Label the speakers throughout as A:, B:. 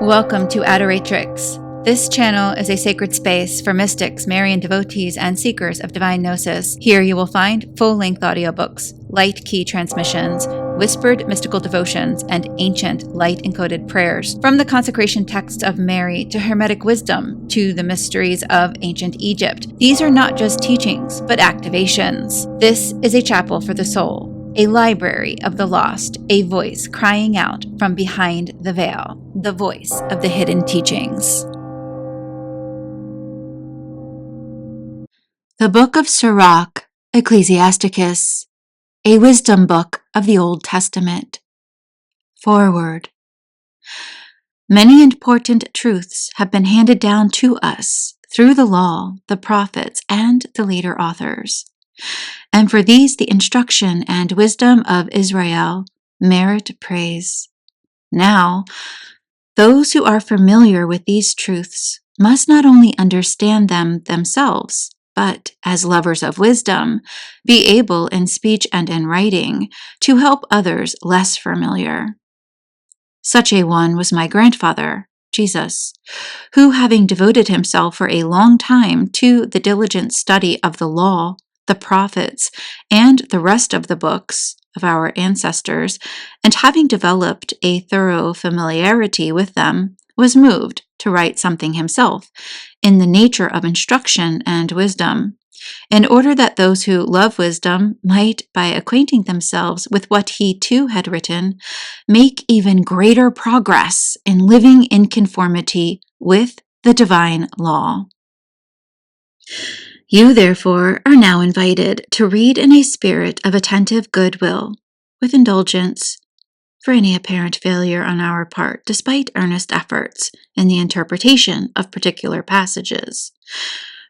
A: Welcome to Adoratrix. This channel is a sacred space for mystics, Marian devotees, and seekers of divine gnosis. Here you will find full-length audiobooks, light key transmissions, whispered mystical devotions, and ancient light-encoded prayers. From the consecration texts of Mary to Hermetic wisdom to the mysteries of ancient Egypt. These are not just teachings, but activations. This is a chapel for the soul. A library of the lost, a voice crying out from behind the veil, the voice of the hidden teachings. The Book of Sirach, Ecclesiasticus, a wisdom book of the Old Testament. Foreword. Many important truths have been handed down to us through the law, the prophets, and the later authors. And for these the instruction and wisdom of Israel merit praise. Now, those who are familiar with these truths must not only understand them themselves, but, as lovers of wisdom, be able in speech and in writing to help others less familiar. Such a one was my grandfather, Jesus, who, having devoted himself for a long time to the diligent study of the law, the prophets, and the rest of the books of our ancestors, and having developed a thorough familiarity with them, was moved to write something himself in the nature of instruction and wisdom, in order that those who love wisdom might, by acquainting themselves with what he too had written, make even greater progress in living in conformity with the divine law. You, therefore, are now invited to read in a spirit of attentive goodwill, with indulgence for any apparent failure on our part, despite earnest efforts in the interpretation of particular passages.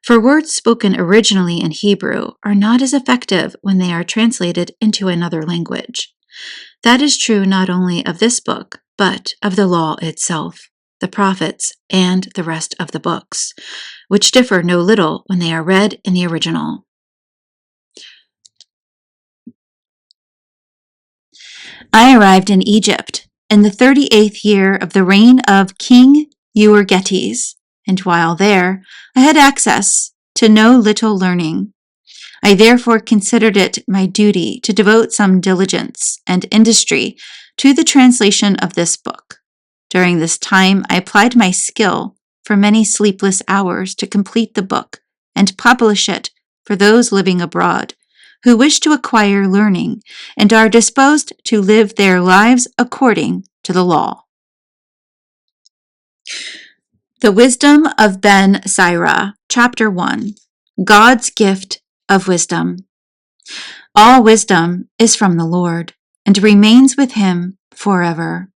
A: For words spoken originally in Hebrew are not as effective when they are translated into another language. That is true not only of this book, but of the law itself, the prophets, and the rest of the books, which differ no little when they are read in the original. I arrived in Egypt in the 38th year of the reign of King Euergetes, and while there, I had access to no little learning. I therefore considered it my duty to devote some diligence and industry to the translation of this book. During this time, I applied my skill for many sleepless hours to complete the book and publish it for those living abroad who wish to acquire learning and are disposed to live their lives according to the law. The Wisdom of Ben Sirach, Chapter 1, God's Gift of Wisdom. All wisdom is from the Lord and remains with him forever.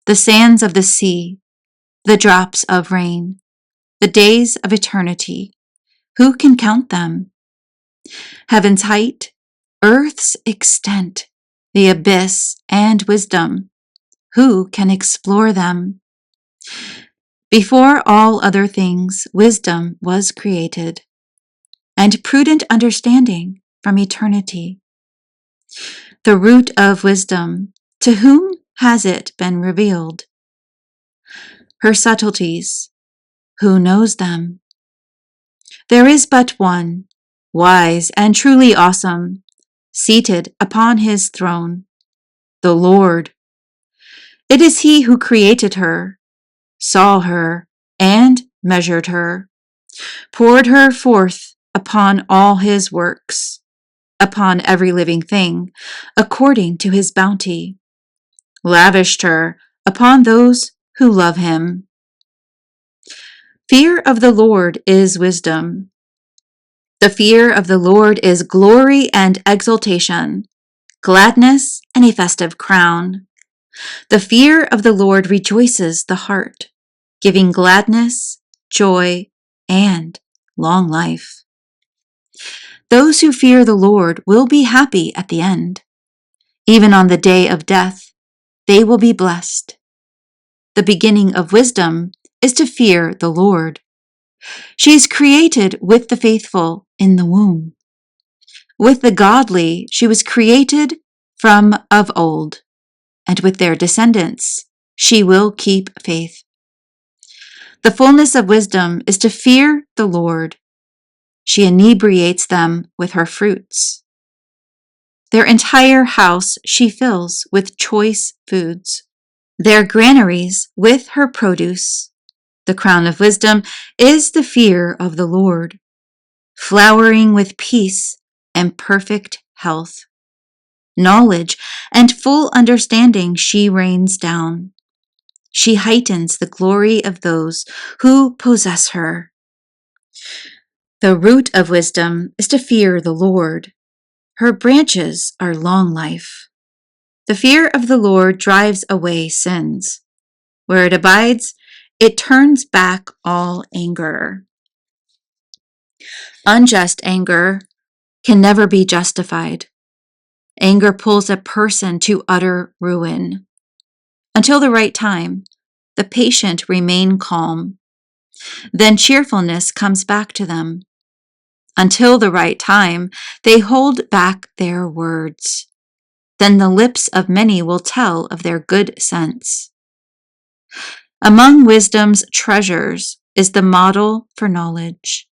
A: The sands of the sea, the drops of rain, the days of eternity, who can count them? Heaven's height, earth's extent, the abyss and wisdom, who can explore them? Before all other things, wisdom was created, and prudent understanding from eternity. The root of wisdom, to whom has it been revealed? Her subtleties, who knows them? There is but one, wise and truly awesome, seated upon his throne, the Lord. It is he who created her, saw her, and measured her, poured her forth upon all his works, upon every living thing, according to his bounty, lavished her upon those who love him. Fear of the Lord is wisdom. The fear of the Lord is glory and exaltation, gladness and a festive crown. The fear of the Lord rejoices the heart, giving gladness, joy, and long life. Those who fear the Lord will be happy at the end. Even on the day of death, they will be blessed. The beginning of wisdom is to fear the Lord. She is created with the faithful in the womb. With the godly she was created from of old, and with their descendants she will keep faith. The fullness of wisdom is to fear the Lord. She inebriates them with her fruits. Their entire house she fills with choice foods, their granaries with her produce. The crown of wisdom is the fear of the Lord, flowering with peace and perfect health. Knowledge and full understanding she rains down. She heightens the glory of those who possess her. The root of wisdom is to fear the Lord. Her branches are long life. The fear of the Lord drives away sins. Where it abides, it turns back all anger. Unjust anger can never be justified. Anger pulls a person to utter ruin. Until the right time, the patient remain calm. Then cheerfulness comes back to them. Until the right time, they hold back their words. Then the lips of many will tell of their good sense. Among wisdom's treasures is the model for knowledge,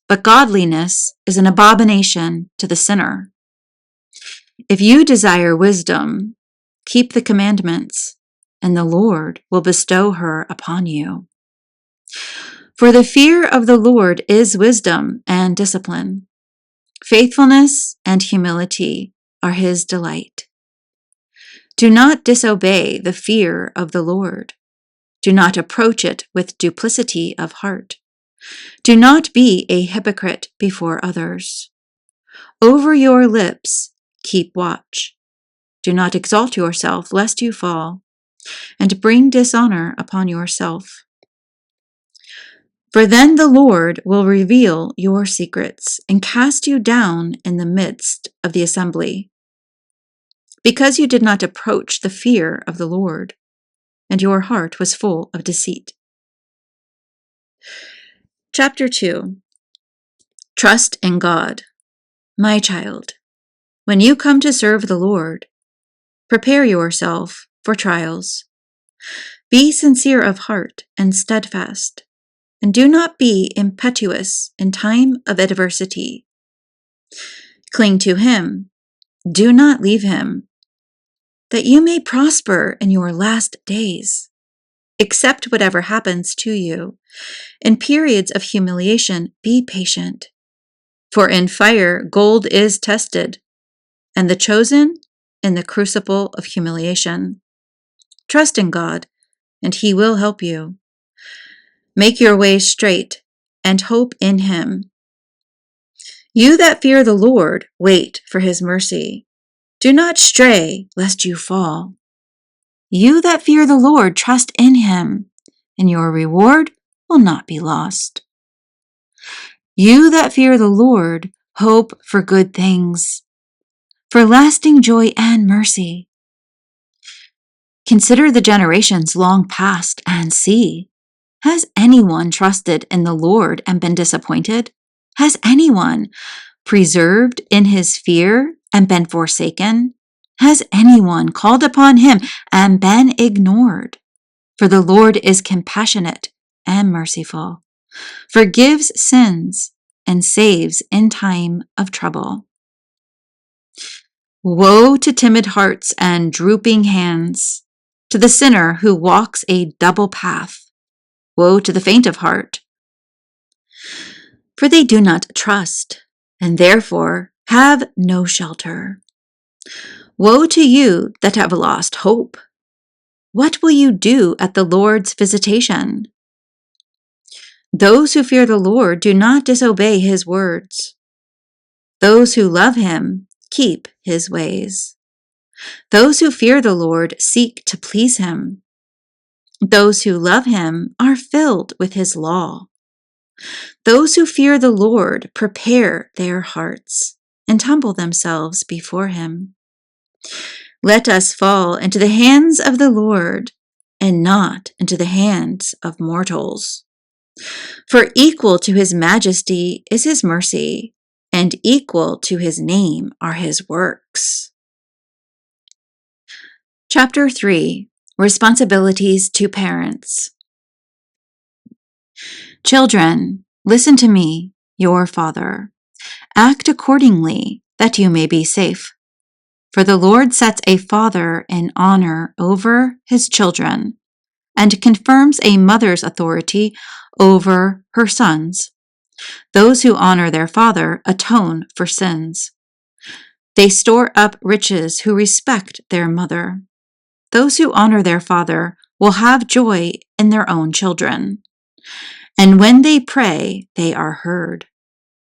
A: but godliness is an abomination to the sinner. If you desire wisdom, keep the commandments, and the Lord will bestow her upon you. For the fear of the Lord is wisdom and discipline. Faithfulness and humility are his delight. Do not disobey the fear of the Lord. Do not approach it with duplicity of heart. Do not be a hypocrite before others. Over your lips keep watch. Do not exalt yourself lest you fall, and bring dishonor upon yourself. For then the Lord will reveal your secrets and cast you down in the midst of the assembly, because you did not approach the fear of the Lord, and your heart was full of deceit. Chapter 2. Trust in God. My child, when you come to serve the Lord, prepare yourself for trials. Be sincere of heart and steadfast, and do not be impetuous in time of adversity. Cling to him, do not leave him, that you may prosper in your last days. Accept whatever happens to you. In periods of humiliation, be patient. For in fire, gold is tested, and the chosen in the crucible of humiliation. Trust in God, and he will help you. Make your way straight, and hope in him. You that fear the Lord, wait for his mercy. Do not stray, lest you fall. You that fear the Lord, trust in him, and your reward will not be lost. You that fear the Lord, hope for good things, for lasting joy and mercy. Consider the generations long past and see. Has anyone trusted in the Lord and been disappointed? Has anyone preserved in his fear and been forsaken? Has anyone called upon him and been ignored? For the Lord is compassionate and merciful, forgives sins, and saves in time of trouble. Woe to timid hearts and drooping hands, to the sinner who walks a double path. Woe to the faint of heart, for they do not trust, and therefore have no shelter. Woe to you that have lost hope. What will you do at the Lord's visitation? Those who fear the Lord do not disobey his words. Those who love him keep his ways. Those who fear the Lord seek to please him. Those who love him are filled with his law. Those who fear the Lord prepare their hearts and humble themselves before him. Let us fall into the hands of the Lord and not into the hands of mortals. For equal to his majesty is his mercy, and equal to his name are his works. Chapter 3. Responsibilities to parents. Children, listen to me, your father. Act accordingly, that you may be safe. For the Lord sets a father in honor over his children, and confirms a mother's authority over her sons. Those who honor their father atone for sins. They store up riches who respect their mother. Those who honor their father will have joy in their own children. And when they pray, they are heard.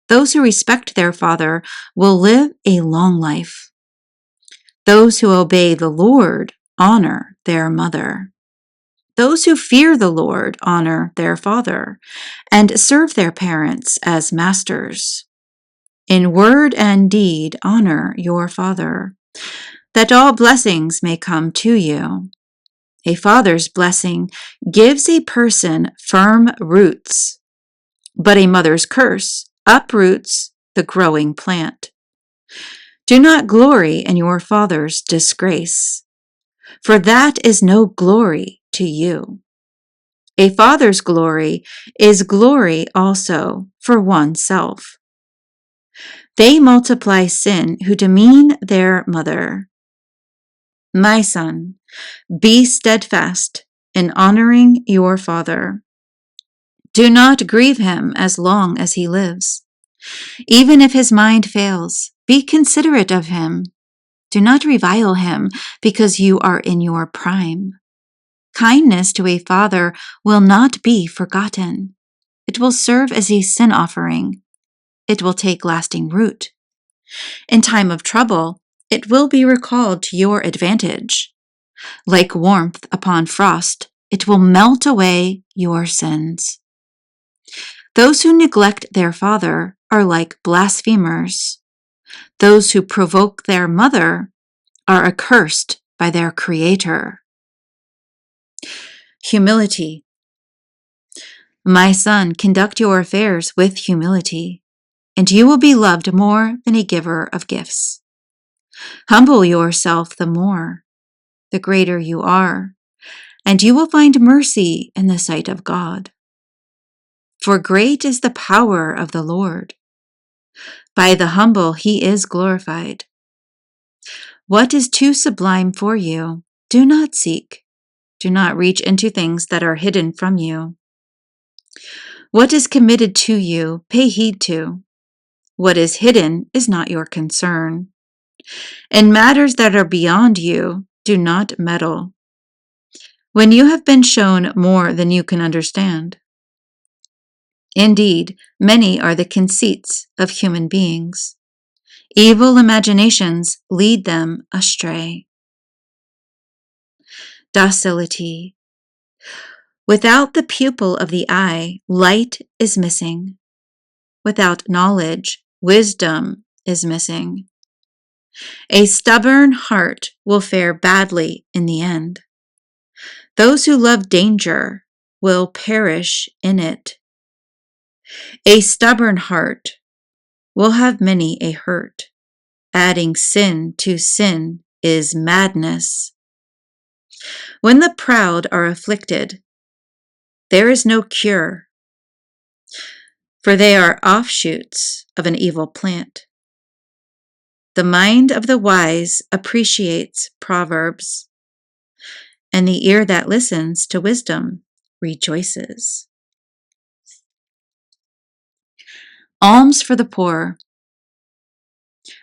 A: Those who respect their father will live a long life. Those who obey the Lord honor their mother. Those who fear the Lord honor their father and serve their parents as masters. In word and deed honor your father, that all blessings may come to you. A father's blessing gives a person firm roots, but a mother's curse uproots the growing plant. Do not glory in your father's disgrace, for that is no glory to you. A father's glory is glory also for oneself. They multiply sin who demean their mother. My son, be steadfast in honoring your father. Do not grieve him as long as he lives. Even if his mind fails, be considerate of him. Do not revile him because you are in your prime. Kindness to a father will not be forgotten. It will serve as a sin offering. It will take lasting root. In time of trouble, it will be recalled to your advantage. Like warmth upon frost, it will melt away your sins. Those who neglect their father are like blasphemers. Those who provoke their mother are accursed by their Creator. Humility. My son, conduct your affairs with humility, and you will be loved more than a giver of gifts. Humble yourself the more, the greater you are, and you will find mercy in the sight of God. For great is the power of the Lord. By the humble he is glorified. What is too sublime for you, do not seek. Do not reach into things that are hidden from you. What is committed to you, pay heed to. What is hidden is not your concern. In matters that are beyond you, do not meddle. When you have been shown more than you can understand. Indeed, many are the conceits of human beings. Evil imaginations lead them astray. Docility. Without the pupil of the eye, light is missing. Without knowledge, wisdom is missing. A stubborn heart will fare badly in the end. Those who love danger will perish in it. A stubborn heart will have many a hurt. Adding sin to sin is madness. When the proud are afflicted, there is no cure, for they are offshoots of an evil plant. The mind of the wise appreciates proverbs, and the ear that listens to wisdom rejoices. Alms for the poor.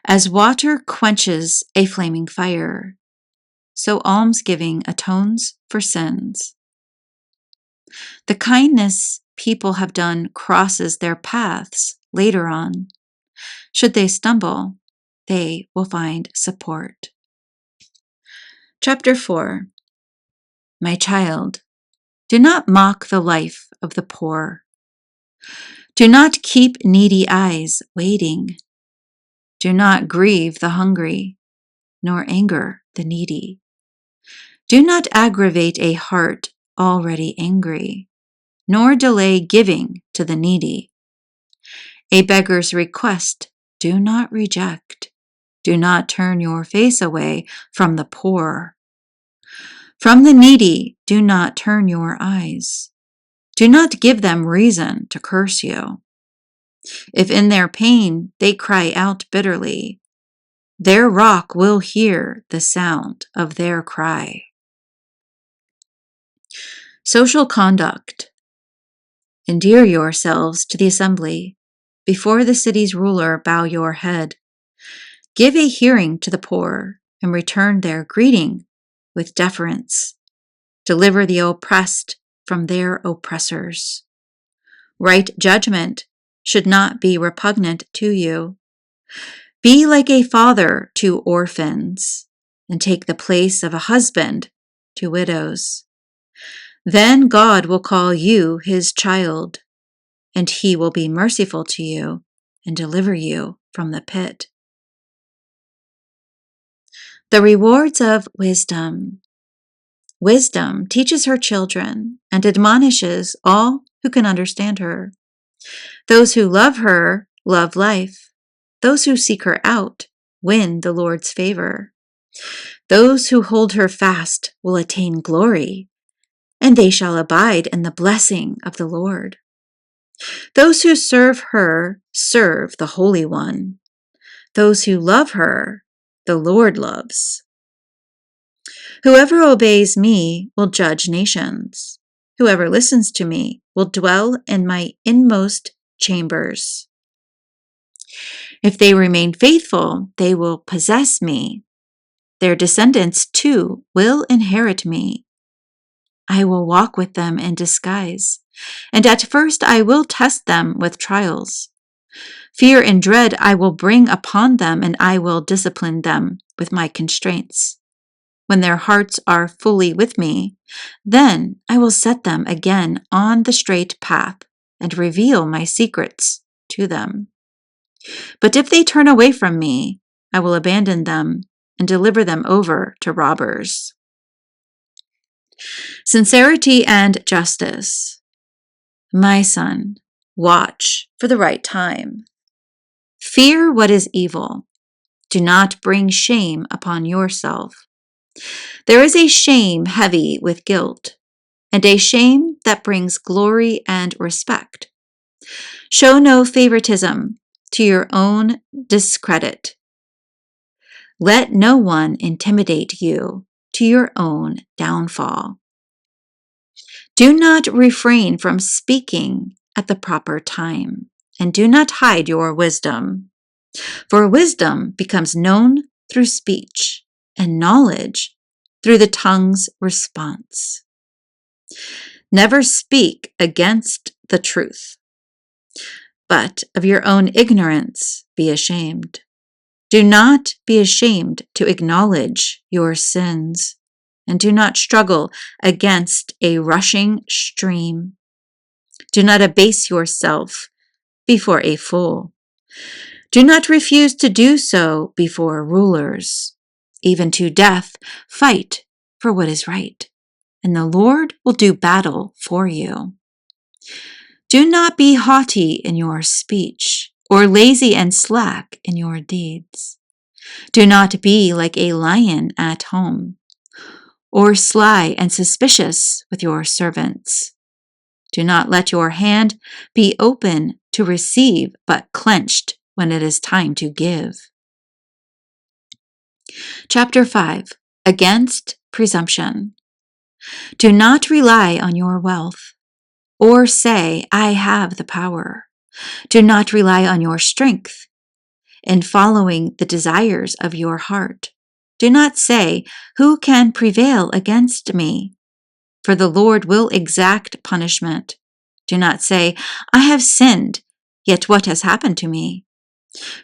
A: As water quenches a flaming fire, so almsgiving atones for sins. The kindness people have done crosses their paths later on. Should they stumble, they will find support. Chapter 4. My child, do not mock the life of the poor. Do not keep needy eyes waiting. Do not grieve the hungry, nor anger the needy. Do not aggravate a heart already angry, nor delay giving to the needy. A beggar's request do not reject. Do not turn your face away from the poor. From the needy do not turn your eyes. Do not give them reason to curse you. If in their pain they cry out bitterly, their rock will hear the sound of their cry. Social conduct. Endear yourselves to the assembly. Before the city's ruler, bow your head. Give a hearing to the poor, and return their greeting with deference. Deliver the oppressed from their oppressors. Right judgment should not be repugnant to you. Be like a father to orphans, and take the place of a husband to widows. Then God will call you his child, and he will be merciful to you and deliver you from the pit. The rewards of wisdom. Wisdom teaches her children and admonishes all who can understand her. Those who love her love life. Those who seek her out win the Lord's favor. Those who hold her fast will attain glory, and they shall abide in the blessing of the Lord. Those who serve her serve the Holy One. Those who love her, the Lord loves. Whoever obeys me will judge nations. Whoever listens to me will dwell in my inmost chambers. If they remain faithful, they will possess me. Their descendants, too, will inherit me. I will walk with them in disguise, and at first I will test them with trials. Fear and dread I will bring upon them, and I will discipline them with my constraints. When their hearts are fully with me, then I will set them again on the straight path and reveal my secrets to them. But if they turn away from me, I will abandon them and deliver them over to robbers. Sincerity and justice. My son, watch for the right time. Fear what is evil. Do not bring shame upon yourself. There is a shame heavy with guilt, and a shame that brings glory and respect. Show no favoritism to your own discredit. Let no one intimidate you to your own downfall. Do not refrain from speaking at the proper time, and do not hide your wisdom. For wisdom becomes known through speech, and knowledge through the tongue's response. Never speak against the truth, but of your own ignorance be ashamed. Do not be ashamed to acknowledge your sins, and do not struggle against a rushing stream. Do not abase yourself before a fool. Do not refuse to do so before rulers. Even to death, fight for what is right, and the Lord will do battle for you. Do not be haughty in your speech, or lazy and slack in your deeds. Do not be like a lion at home, or sly and suspicious with your servants. Do not let your hand be open to receive, but clenched when it is time to give. Chapter 5. Against presumption. Do not rely on your wealth, or say, I have the power. Do not rely on your strength in following the desires of your heart. Do not say, who can prevail against me? For the Lord will exact punishment. Do not say, I have sinned, yet what has happened to me?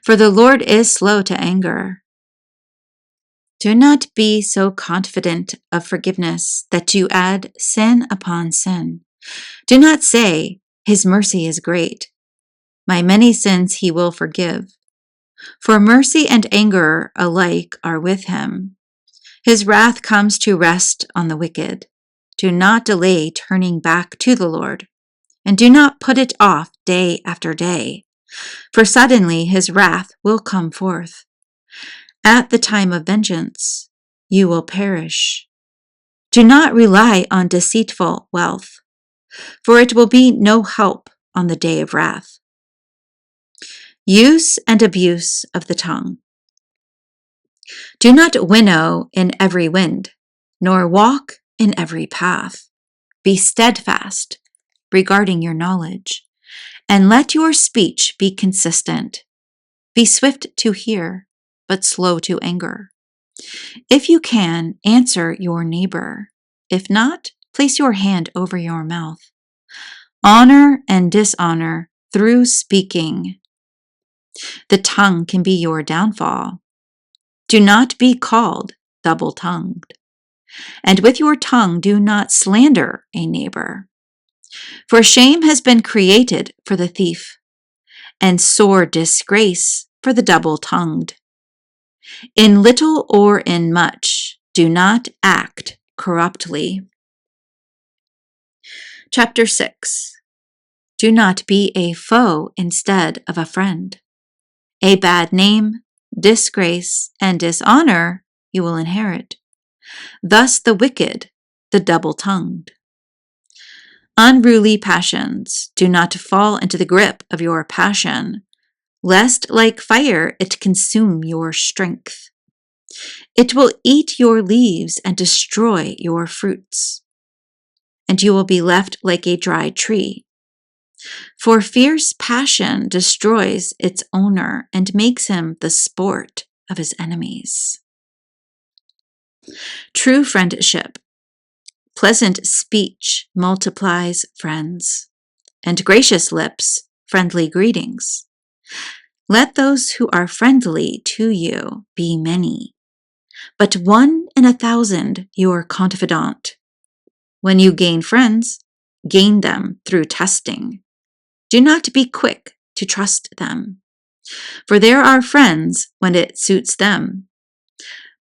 A: For the Lord is slow to anger. Do not be so confident of forgiveness that you add sin upon sin. Do not say, his mercy is great. My many sins he will forgive. For mercy and anger alike are with him. His wrath comes to rest on the wicked. Do not delay turning back to the Lord, and do not put it off day after day, for suddenly his wrath will come forth. At the time of vengeance, you will perish. Do not rely on deceitful wealth, for it will be no help on the day of wrath. Use and abuse of the tongue. Do not winnow in every wind, nor walk in every path. Be steadfast regarding your knowledge, and let your speech be consistent. Be swift to hear, but slow to anger. If you can, answer your neighbor. If not, place your hand over your mouth. Honor and dishonor through speaking. The tongue can be your downfall. Do not be called double-tongued. And with your tongue do not slander a neighbor. For shame has been created for the thief, and sore disgrace for the double-tongued. In little or in much, do not act corruptly. Chapter 6. Do not be a foe instead of a friend. A bad name, disgrace, and dishonor you will inherit. Thus the wicked, the double-tongued. Unruly passions, do not fall into the grip of your passion, lest like fire it consume your strength. It will eat your leaves and destroy your fruits, and you will be left like a dry tree. For fierce passion destroys its owner and makes him the sport of his enemies. True friendship, pleasant speech multiplies friends, and gracious lips, friendly greetings. Let those who are friendly to you be many, but 1 in 1,000 your confidant. When you gain friends, gain them through testing. Do not be quick to trust them, for there are friends when it suits them,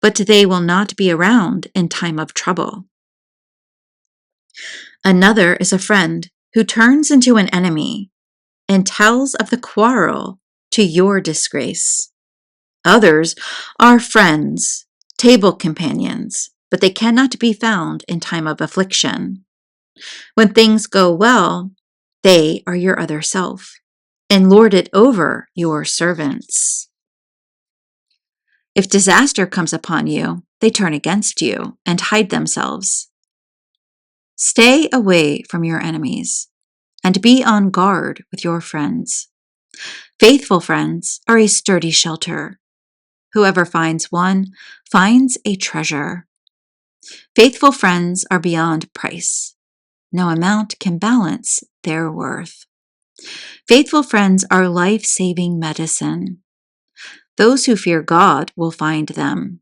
A: but they will not be around in time of trouble. Another is a friend who turns into an enemy and tells of the quarrel to your disgrace. Others are friends, table companions, but they cannot be found in time of affliction. When things go well, they are your other self, and lord it over your servants. If disaster comes upon you, they turn against you and hide themselves. Stay away from your enemies, and be on guard with your friends. Faithful friends are a sturdy shelter. Whoever finds one finds a treasure. Faithful friends are beyond price. No amount can balance their worth. Faithful friends are life-saving medicine. Those who fear God will find them.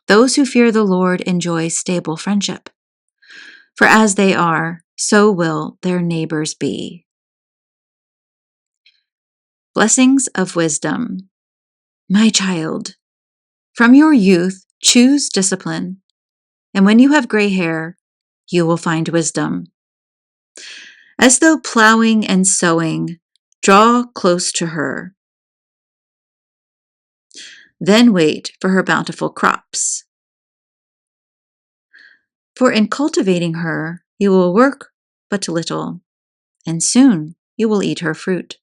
A: Those who fear the Lord enjoy stable friendship. For as they are, so will their neighbors be. Blessings of wisdom. My child, from your youth choose discipline, and when you have gray hair, you will find wisdom. As though plowing and sowing, draw close to her. Then wait for her bountiful crops. For in cultivating her, you will work but little, and soon you will eat her fruit.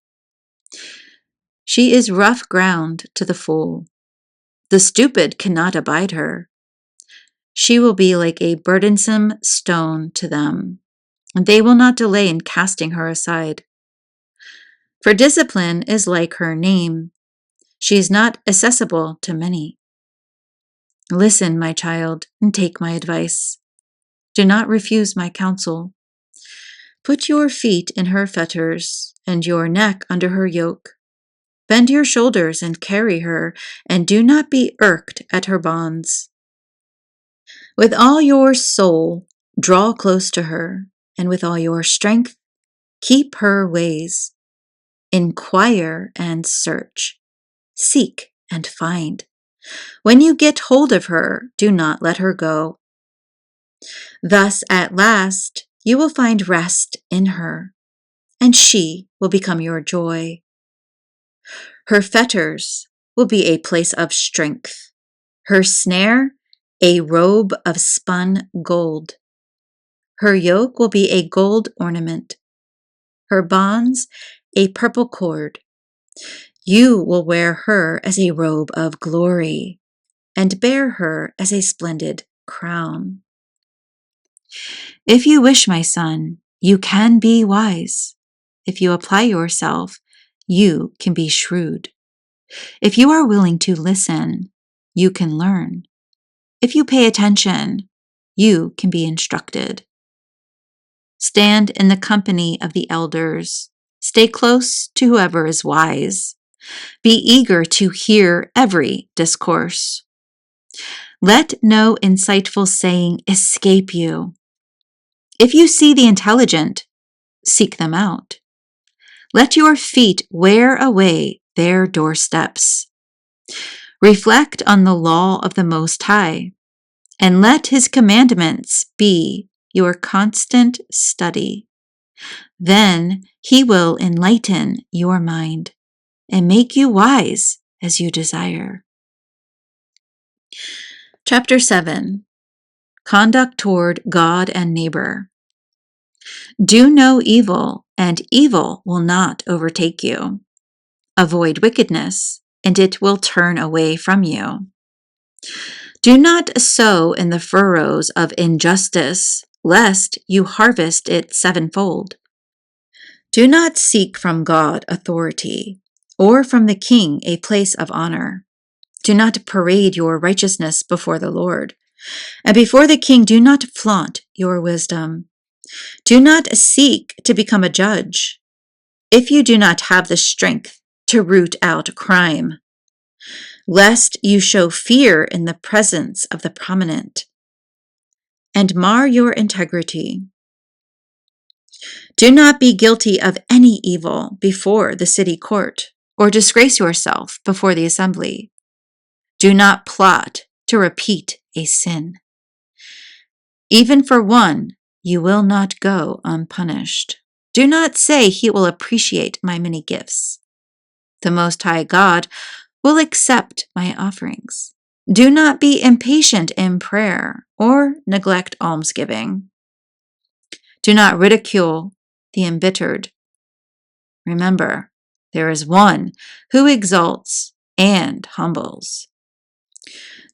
A: She is rough ground to the fool. The stupid cannot abide her. She will be like a burdensome stone to them, and they will not delay in casting her aside. For discipline is like her name. She is not accessible to many. Listen, my child, and take my advice. Do not refuse my counsel. Put your feet in her fetters, and your neck under her yoke. Bend your shoulders and carry her, and do not be irked at her bonds. With all your soul, draw close to her, and with all your strength, keep her ways. Inquire and search. Seek and find. When you get hold of her, do not let her go. Thus, at last, you will find rest in her, and she will become your joy. Her fetters will be a place of strength, her snare a robe of spun gold. Her yoke will be a gold ornament, her bonds a purple cord. You will wear her as a robe of glory, and bear her as a splendid crown. If you wish, my son, you can be wise. If you apply yourself, you can be shrewd. If you are willing to listen, you can learn. If you pay attention, you can be instructed. Stand in the company of the elders. Stay close to whoever is wise. Be eager to hear every discourse. Let no insightful saying escape you. If you see the intelligent, seek them out. Let your feet wear away their doorsteps. Reflect on the law of the Most High, and let his commandments be your constant study. Then he will enlighten your mind and make you wise as you desire. Chapter 7. Conduct toward God and neighbor. Do no evil, and evil will not overtake you. Avoid wickedness, and it will turn away from you. Do not sow in the furrows of injustice, lest you harvest it sevenfold. Do not seek from God authority, or from the king a place of honor. Do not parade your righteousness before the Lord, and before the king do not flaunt your wisdom. Do not seek to become a judge, if you do not have the strength to root out crime, lest you show fear in the presence of the prominent and mar your integrity. Do not be guilty of any evil before the city court, or disgrace yourself before the assembly. Do not plot to repeat a sin. Even for one, you will not go unpunished. Do not say he will appreciate my many gifts. The Most High God will accept my offerings. Do not be impatient in prayer or neglect almsgiving. Do not ridicule the embittered. Remember, there is one who exalts and humbles.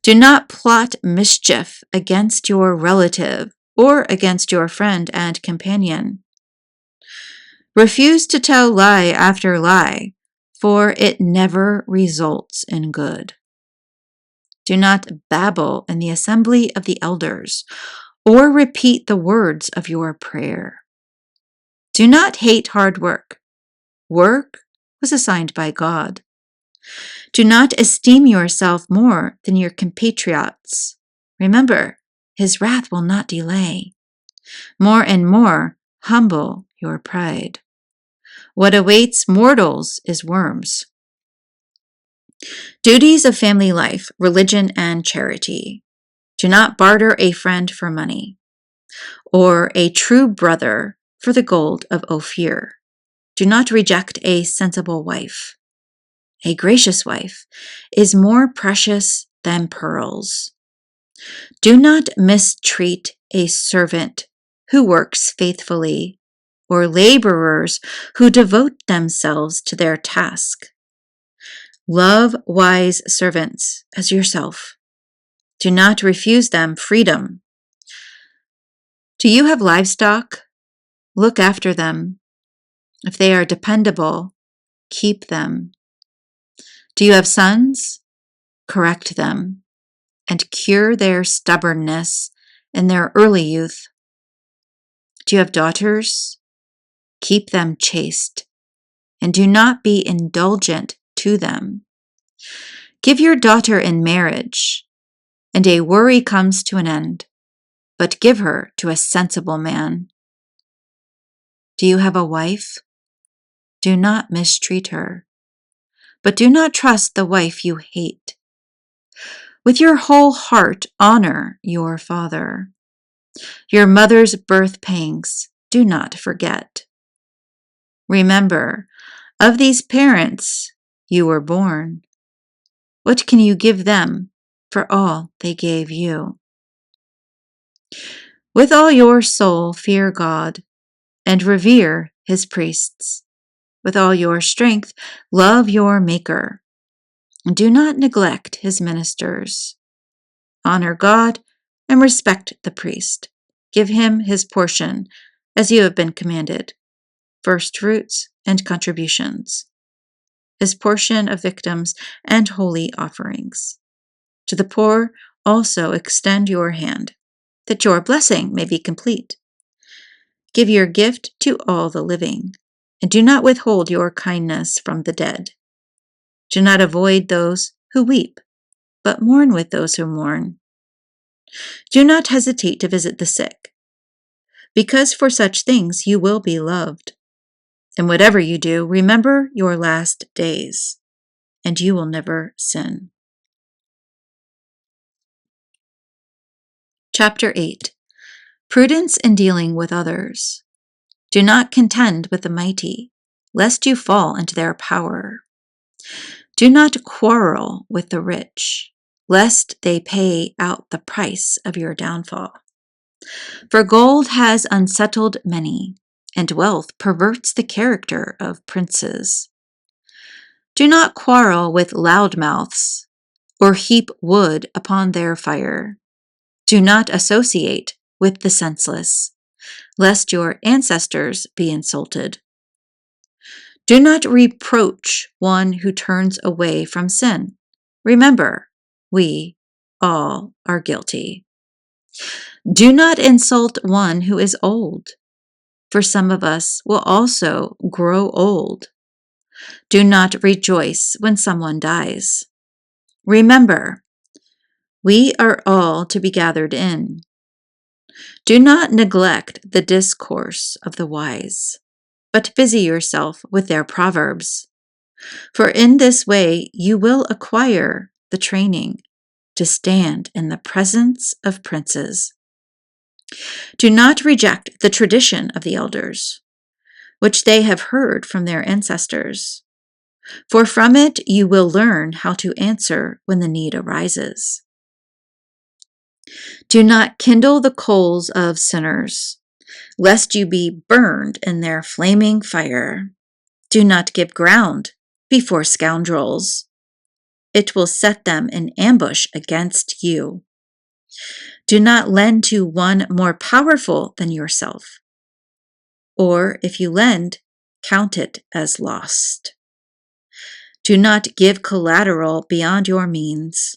A: Do not plot mischief against your relative or against your friend and companion. Refuse to tell lie after lie, for it never results in good. Do not babble in the assembly of the elders, or repeat the words of your prayer. Do not hate hard work. Work was assigned by God. Do not esteem yourself more than your compatriots. Remember, his wrath will not delay. More and more, humble your pride. What awaits mortals is worms. Duties of family life, religion, and charity. Do not barter a friend for money, or a true brother for the gold of Ophir. Do not reject a sensible wife. A gracious wife is more precious than pearls. Do not mistreat a servant who works faithfully, or laborers who devote themselves to their task. Love wise servants as yourself. Do not refuse them freedom. Do you have livestock? Look after them. If they are dependable, keep them. Do you have sons? Correct them, and cure their stubbornness in their early youth. Do you have daughters? Keep them chaste, and do not be indulgent to them. Give your daughter in marriage, and a worry comes to an end, but give her to a sensible man. Do you have a wife? Do not mistreat her, but do not trust the wife you hate. With your whole heart, honor your father. Your mother's birth pangs do not forget. Remember, of these parents you were born. What can you give them for all they gave you. With all your soul fear God, and revere his priests. With all your strength love your Maker. Do not neglect his ministers. Honor God and respect the priest. Give him his portion, as you have been commanded, first fruits and contributions, his portion of victims and holy offerings. To the poor also extend your hand, that your blessing may be complete. Give your gift to all the living, and do not withhold your kindness from the dead. Do not avoid those who weep, but mourn with those who mourn. Do not hesitate to visit the sick, because for such things you will be loved. And whatever you do, remember your last days, and you will never sin. Chapter 8. Prudence in dealing with others. Do not contend with the mighty, lest you fall into their power. Do not quarrel with the rich, lest they pay out the price of your downfall. For gold has unsettled many, and wealth perverts the character of princes. Do not quarrel with loudmouths, or heap wood upon their fire. Do not associate with the senseless, lest your ancestors be insulted. Do not reproach one who turns away from sin. Remember, we all are guilty. Do not insult one who is old, for some of us will also grow old. Do not rejoice when someone dies. Remember, we are all to be gathered in. Do not neglect the discourse of the wise, but busy yourself with their proverbs. For in this way you will acquire the training to stand in the presence of princes. Do not reject the tradition of the elders, which they have heard from their ancestors, for from it you will learn how to answer when the need arises. Do not kindle the coals of sinners, lest you be burned in their flaming fire. Do not give ground before scoundrels. It will set them in ambush against you. Do not lend to one more powerful than yourself, or if you lend, count it as lost. Do not give collateral beyond your means.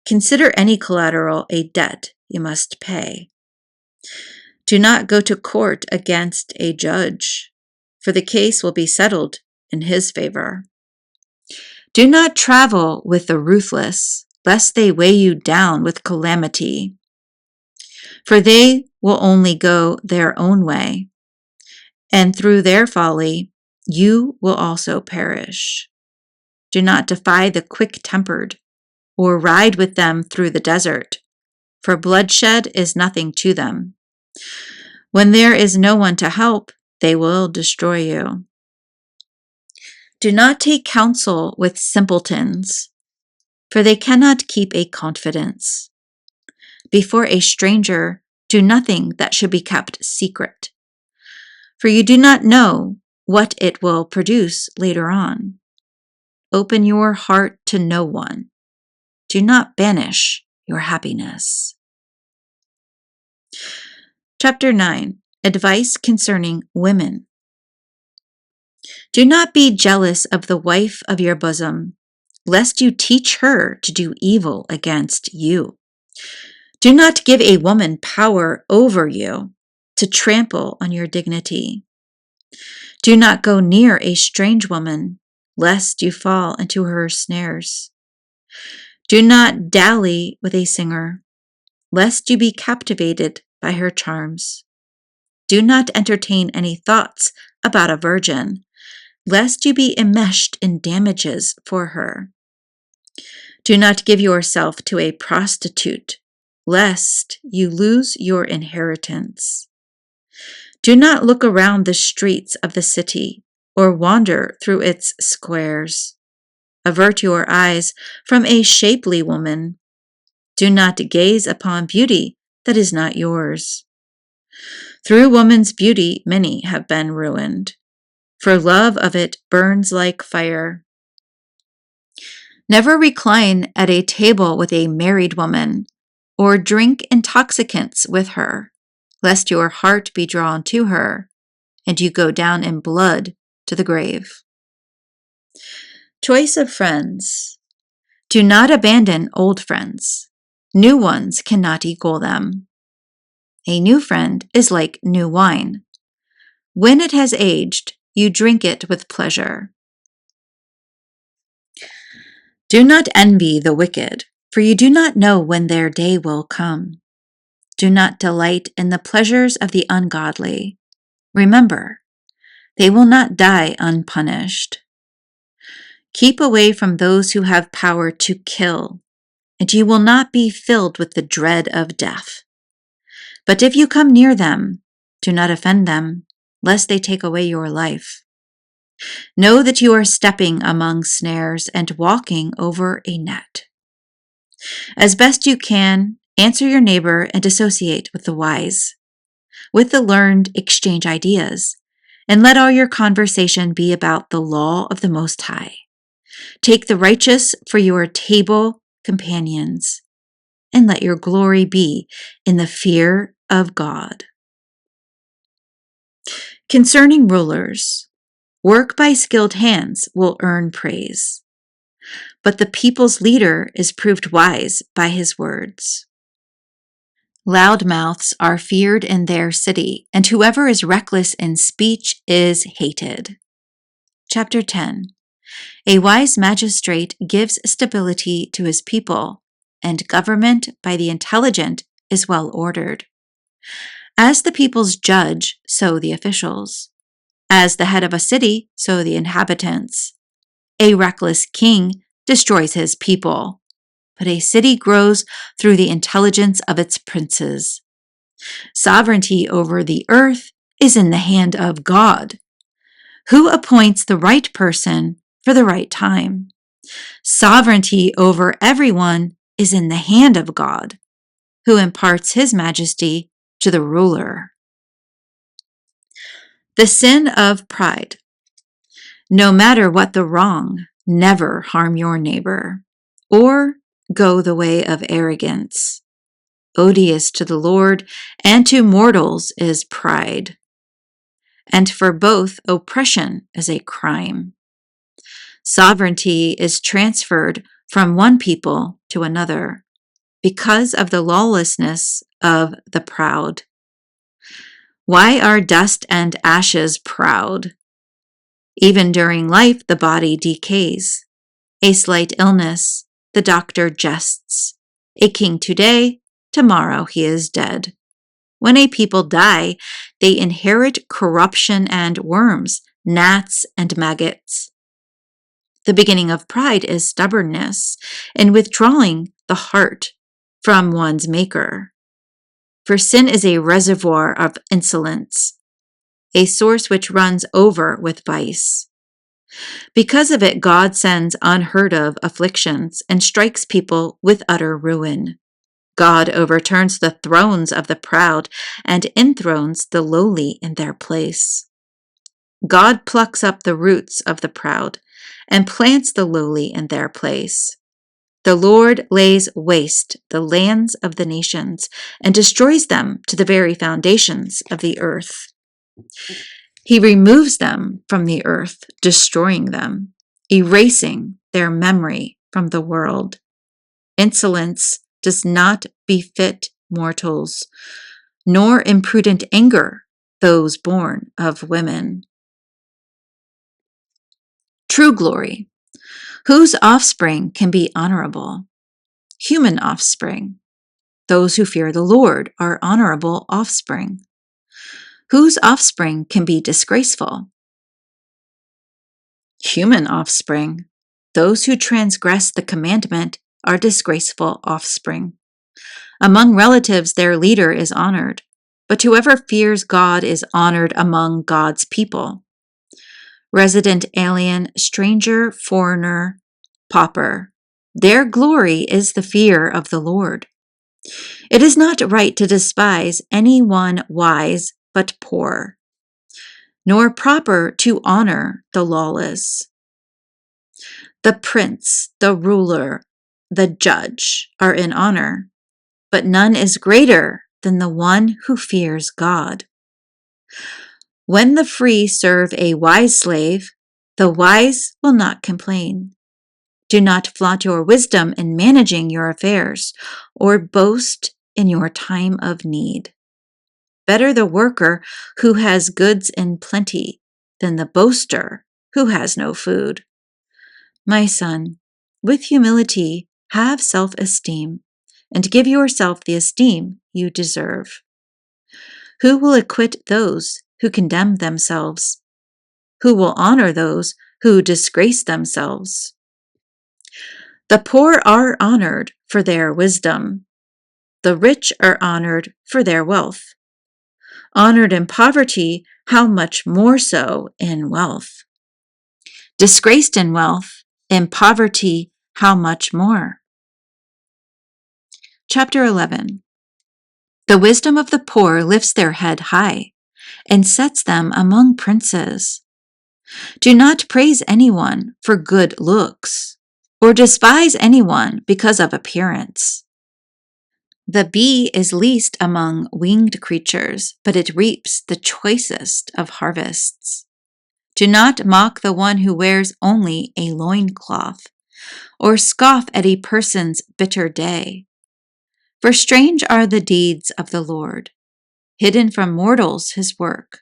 A: Consider any collateral a debt you must pay. Do not go to court against a judge, for the case will be settled in his favor. Do not travel with the ruthless, lest they weigh you down with calamity, for they will only go their own way, and through their folly you will also perish. Do not defy the quick-tempered, or ride with them through the desert, for bloodshed is nothing to them. When there is no one to help, they will destroy you. Do not take counsel with simpletons, for they cannot keep a confidence. Before a stranger, do nothing that should be kept secret, for you do not know what it will produce later on. Open your heart to no one. Do not banish your happiness. Chapter 9. Advice concerning women. Do not be jealous of the wife of your bosom, lest you teach her to do evil against you. Do not give a woman power over you to trample on your dignity. Do not go near a strange woman, lest you fall into her snares. Do not dally with a singer, lest you be captivated by her charms. Do not entertain any thoughts about a virgin, lest you be enmeshed in damages for her. Do not give yourself to a prostitute, lest you lose your inheritance. Do not look around the streets of the city, or wander through its squares. Avert your eyes from a shapely woman, Do not gaze upon beauty that is not yours. Through woman's beauty many have been ruined, for love of it burns like fire. Never recline at a table with a married woman, or drink intoxicants with her, lest your heart be drawn to her, and you go down in blood to the grave. Choice of friends. Do not abandon old friends. New ones cannot equal them. A new friend is like new wine. When it has aged, you drink it with pleasure. Do not envy the wicked, for you do not know when their day will come. Do not delight in the pleasures of the ungodly. Remember, they will not die unpunished. Keep away from those who have power to kill, and you will not be filled with the dread of death. But if you come near them, do not offend them, lest they take away your life. Know that you are stepping among snares and walking over a net. As best you can, answer your neighbor and associate with the wise. With the learned, exchange ideas, and let all your conversation be about the law of the Most High. Take the righteous for your table companions, and let your glory be in the fear of God. Concerning rulers, work by skilled hands will earn praise, but the people's leader is proved wise by his words. Loud mouths are feared in their city, and whoever is reckless in speech is hated. Chapter 10. A wise magistrate gives stability to his people, and government by the intelligent is well ordered. As the people's judge, so the officials. As the head of a city, so the inhabitants. A reckless king destroys his people, but a city grows through the intelligence of its princes. Sovereignty over the earth is in the hand of God, who appoints the right person for the right time. Sovereignty over everyone is in the hand of God, who imparts his majesty to the ruler. The sin of pride. No matter what the wrong, never harm your neighbor, or go the way of arrogance. Odious to the Lord and to mortals is pride, and for both oppression is a crime. Sovereignty is transferred from one people to another because of the lawlessness of the proud. Why are dust and ashes proud? Even during life, the body decays. A slight illness, the doctor jests. A king today, tomorrow he is dead. When a people die, they inherit corruption and worms, gnats and maggots. The beginning of pride is stubbornness and withdrawing the heart from one's maker. For sin is a reservoir of insolence, a source which runs over with vice. Because of it, God sends unheard of afflictions and strikes people with utter ruin. God overturns the thrones of the proud and enthrones the lowly in their place. God plucks up the roots of the proud and plants the lowly in their place. The Lord lays waste the lands of the nations and destroys them to the very foundations of the earth. He removes them from the earth, destroying them, erasing their memory from the world. Insolence does not befit mortals, nor imprudent anger those born of women. True glory. Whose offspring can be honorable? Human offspring. Those who fear the Lord are honorable offspring. Whose offspring can be disgraceful? Human offspring. Those who transgress the commandment are disgraceful offspring. Among relatives, their leader is honored, but whoever fears God is honored among God's people. Resident alien, stranger, foreigner, pauper. Their glory is the fear of the Lord. It is not right to despise any one wise but poor, nor proper to honor the lawless. The prince, the ruler, the judge are in honor, but none is greater than the one who fears God. When the free serve a wise slave, the wise will not complain. Do not flaunt your wisdom in managing your affairs, or boast in your time of need. Better the worker who has goods in plenty than the boaster who has no food. My son, with humility have self-esteem, and give yourself the esteem you deserve. Who will acquit those who condemn themselves? Who will honor those who disgrace themselves? The poor are honored for their wisdom. The rich are honored for their wealth. Honored in poverty, how much more so in wealth? Disgraced in wealth, in poverty, how much more? Chapter 11. The wisdom of the poor lifts their head high and sets them among princes. Do not praise anyone for good looks, or despise anyone because of appearance. The bee is least among winged creatures, but it reaps the choicest of harvests. Do not mock the one who wears only a loincloth, or scoff at a person's bitter day. For strange are the deeds of the Lord, hidden from mortals his work.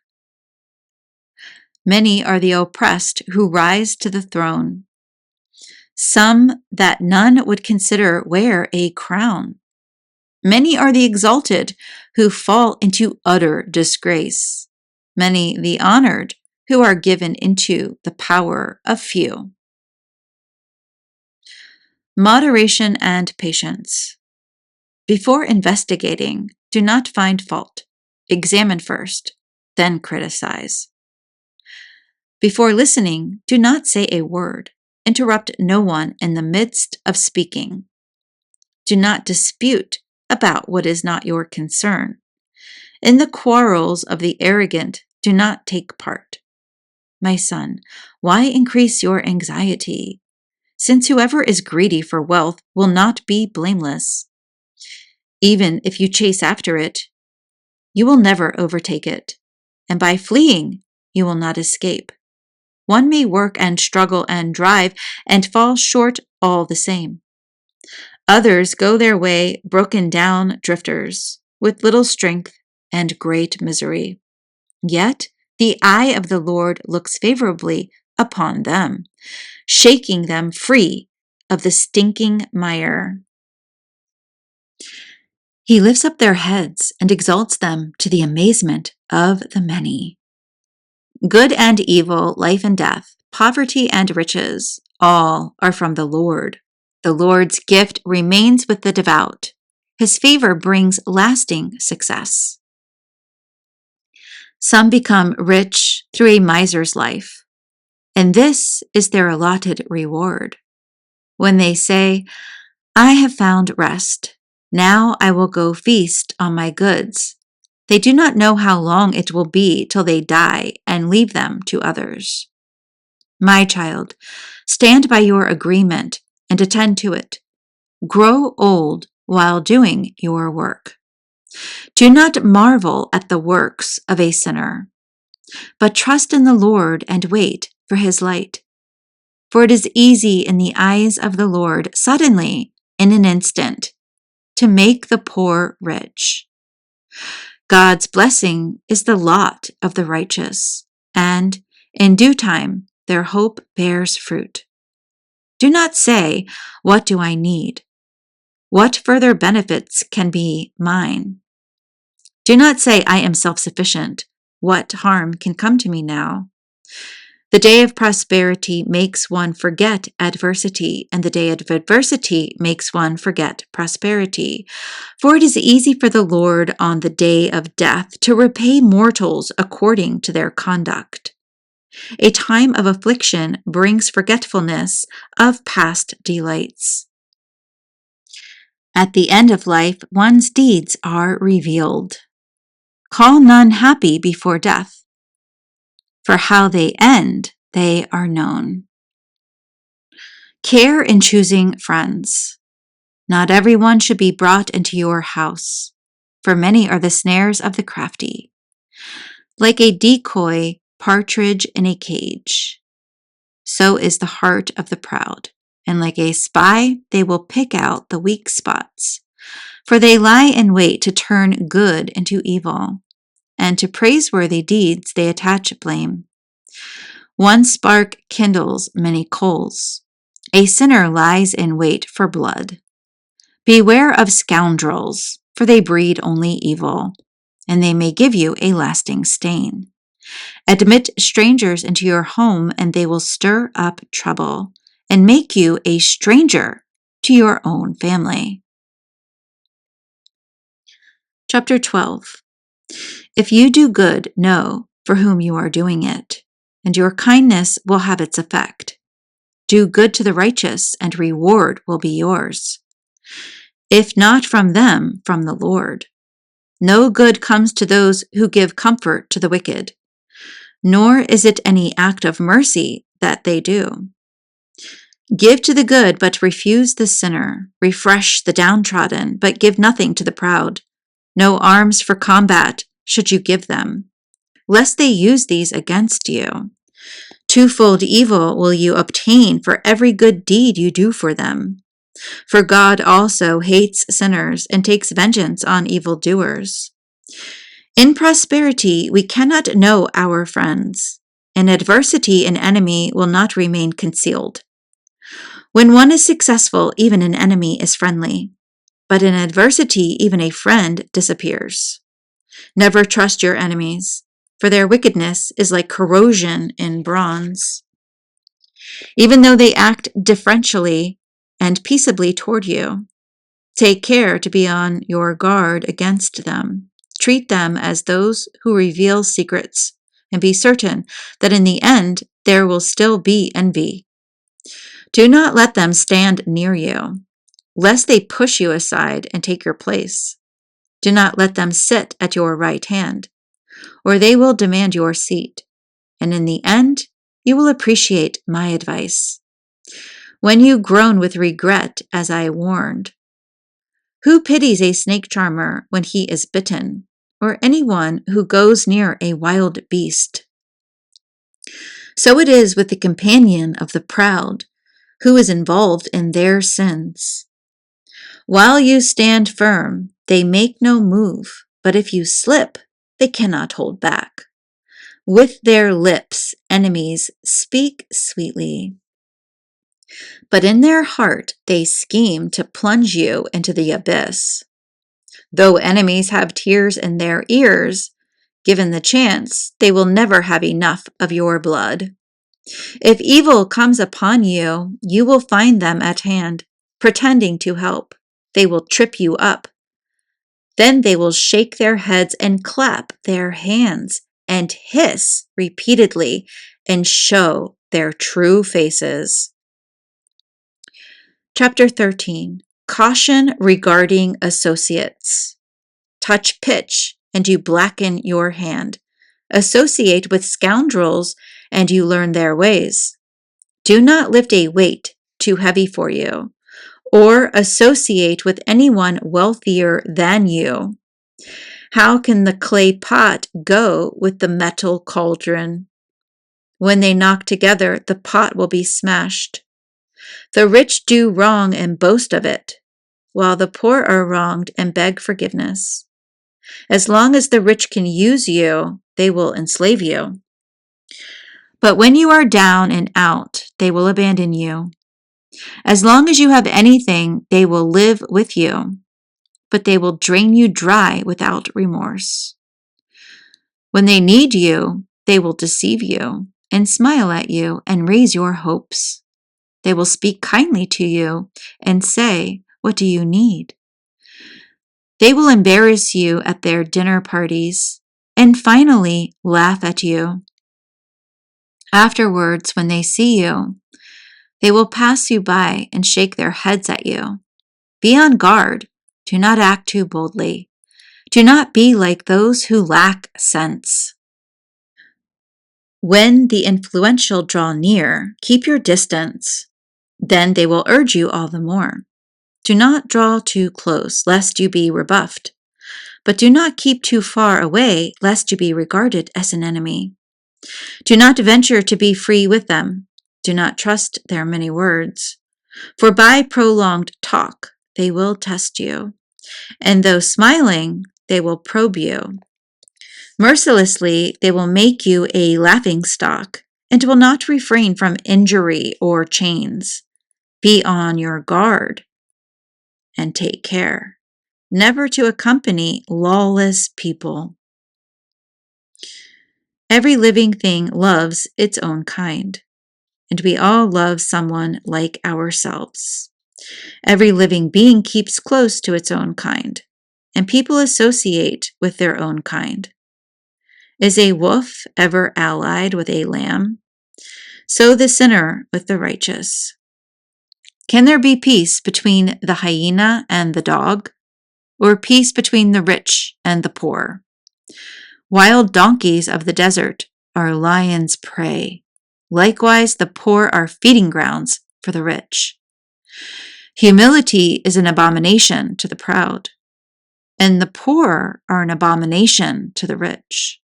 A: Many are the oppressed who rise to the throne. Some that none would consider wear a crown. Many are the exalted who fall into utter disgrace. Many the honored who are given into the power of few. Moderation and patience. Before investigating, do not find fault. Examine first, then criticize. Before listening, do not say a word. Interrupt no one in the midst of speaking. Do not dispute about what is not your concern. In the quarrels of the arrogant, do not take part. My son, why increase your anxiety? Since whoever is greedy for wealth will not be blameless. Even if you chase after it, you will never overtake it, and by fleeing, you will not escape. One may work and struggle and drive and fall short all the same. Others go their way broken down drifters, with little strength and great misery. Yet the eye of the Lord looks favorably upon them, shaking them free of the stinking mire. He lifts up their heads and exalts them to the amazement of the many. Good and evil, life and death, poverty and riches, all are from the Lord. The Lord's gift remains with the devout. His favor brings lasting success. Some become rich through a miser's life, and this is their allotted reward. When they say, I have found rest, now I will go feast on my goods. They do not know how long it will be till they die and leave them to others. My child, stand by your agreement and attend to it. Grow old while doing your work. Do not marvel at the works of a sinner, but trust in the Lord and wait for his light. For it is easy in the eyes of the Lord suddenly, in an instant, to make the poor rich. God's blessing is the lot of the righteous, and in due time their hope bears fruit. Do not say, what do I need? What further benefits can be mine? Do not say, I am self-sufficient. What harm can come to me now? The day of prosperity makes one forget adversity, and the day of adversity makes one forget prosperity. For it is easy for the Lord on the day of death to repay mortals according to their conduct. A time of affliction brings forgetfulness of past delights. At the end of life, one's deeds are revealed. Call none happy before death, for how they end, they are known. Care in choosing friends. Not everyone should be brought into your house, for many are the snares of the crafty. Like a decoy partridge in a cage, so is the heart of the proud, and like a spy, they will pick out the weak spots. For they lie in wait to turn good into evil, and to praiseworthy deeds they attach blame. One spark kindles many coals. A sinner lies in wait for blood. Beware of scoundrels, for they breed only evil, and they may give you a lasting stain. Admit strangers into your home, and they will stir up trouble, and make you a stranger to your own family. Chapter 12. If you do good, know for whom you are doing it, and your kindness will have its effect. Do good to the righteous, and reward will be yours. If not from them, from the Lord. No good comes to those who give comfort to the wicked, nor is it any act of mercy that they do. Give to the good, but refuse the sinner. Refresh the downtrodden, but give nothing to the proud. No arms for combat should you give them, lest they use these against you. Twofold evil will you obtain for every good deed you do for them. For God also hates sinners and takes vengeance on evildoers. In prosperity we cannot know our friends. In adversity an enemy will not remain concealed. When one is successful, even an enemy is friendly. But in adversity, even a friend disappears. Never trust your enemies, for their wickedness is like corrosion in bronze. Even though they act differentially and peaceably toward you, take care to be on your guard against them. Treat them as those who reveal secrets, and be certain that in the end there will still be envy. Do not let them stand near you, lest they push you aside and take your place. Do not let them sit at your right hand, or they will demand your seat, and in the end you will appreciate my advice. When you groan with regret, as I warned, who pities a snake charmer when he is bitten, or anyone who goes near a wild beast? So it is with the companion of the proud, who is involved in their sins. While you stand firm, they make no move, but if you slip, they cannot hold back. With their lips, enemies speak sweetly, but in their heart they scheme to plunge you into the abyss. Though enemies have tears in their ears, given the chance, they will never have enough of your blood. If evil comes upon you, you will find them at hand, pretending to help. They will trip you up. Then they will shake their heads and clap their hands and hiss repeatedly and show their true faces. Chapter 13. Caution regarding associates. Touch pitch, and you blacken your hand. Associate with scoundrels, and you learn their ways. Do not lift a weight too heavy for you, or associate with anyone wealthier than you. How can the clay pot go with the metal cauldron? When they knock together, the pot will be smashed. The rich do wrong and boast of it, while the poor are wronged and beg forgiveness. As long as the rich can use you, they will enslave you. But when you are down and out, they will abandon you. As long as you have anything, they will live with you, but they will drain you dry without remorse. When they need you, they will deceive you and smile at you and raise your hopes. They will speak kindly to you and say, "What do you need?" They will embarrass you at their dinner parties and finally laugh at you. Afterwards, when they see you, they will pass you by and shake their heads at you. Be on guard. Do not act too boldly. Do not be like those who lack sense. When the influential draw near, keep your distance. Then they will urge you all the more. Do not draw too close, lest you be rebuffed. But do not keep too far away, lest you be regarded as an enemy. Do not venture to be free with them. Do not trust their many words. For by prolonged talk, they will test you. And though smiling, they will probe you. Mercilessly, they will make you a laughingstock, and will not refrain from injury or chains. Be on your guard, and take care never to accompany lawless people. Every living thing loves its own kind, and we all love someone like ourselves. Every living being keeps close to its own kind, and people associate with their own kind. Is a wolf ever allied with a lamb? So the sinner with the righteous. Can there be peace between the hyena and the dog, or peace between the rich and the poor? Wild donkeys of the desert are lions' prey. Likewise, the poor are feeding grounds for the rich. Humility is an abomination to the proud, and the poor are an abomination to the rich.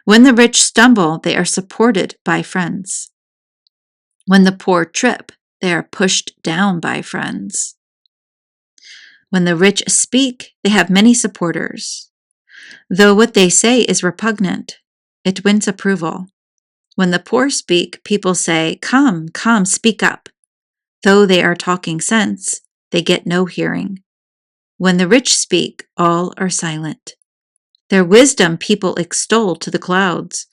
A: When the rich stumble, they are supported by friends. When the poor trip, they are pushed down by friends. When the rich speak, they have many supporters. Though what they say is repugnant, it wins approval. When the poor speak, people say, "Come, come, speak up." Though they are talking sense, they get no hearing. When the rich speak, all are silent. Their wisdom people extol to the clouds.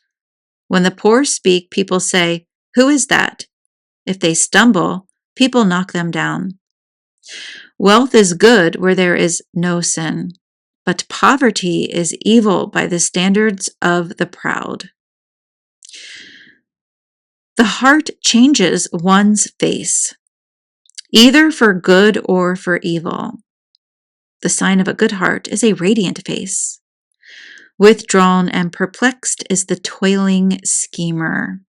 A: When the poor speak, people say, "Who is that?" If they stumble, people knock them down. Wealth is good where there is no sin, but poverty is evil by the standards of the proud. The heart changes one's face, either for good or for evil. The sign of a good heart is a radiant face. Withdrawn and perplexed is the toiling schemer.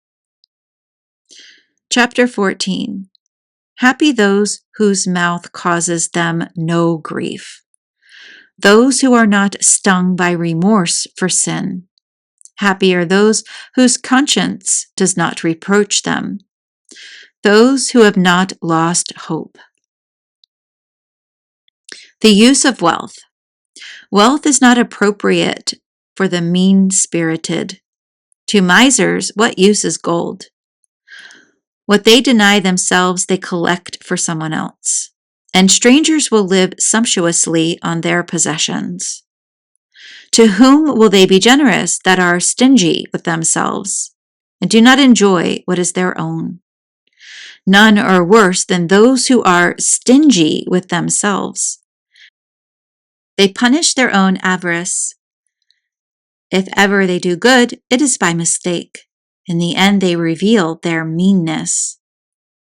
A: Chapter 14. Happy those whose mouth causes them no grief, those who are not stung by remorse for sin. Happy are those whose conscience does not reproach them, those who have not lost hope. The use of wealth. Wealth is not appropriate for the mean-spirited. To misers, what use is gold? What they deny themselves, they collect for someone else, and strangers will live sumptuously on their possessions. To whom will they be generous that are stingy with themselves and do not enjoy what is their own? None are worse than those who are stingy with themselves. They punish their own avarice. If ever they do good, it is by mistake. In the end, they reveal their meanness.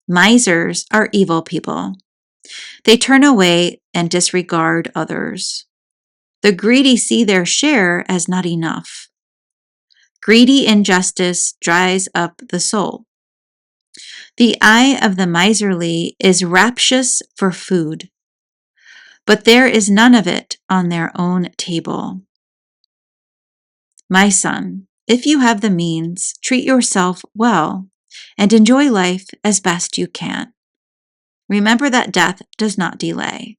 A: Misers are evil people. They turn away and disregard others. The greedy see their share as not enough. Greedy injustice dries up the soul. The eye of the miserly is rapacious for food, but there is none of it on their own table. My son, if you have the means, treat yourself well and enjoy life as best you can. Remember that death does not delay,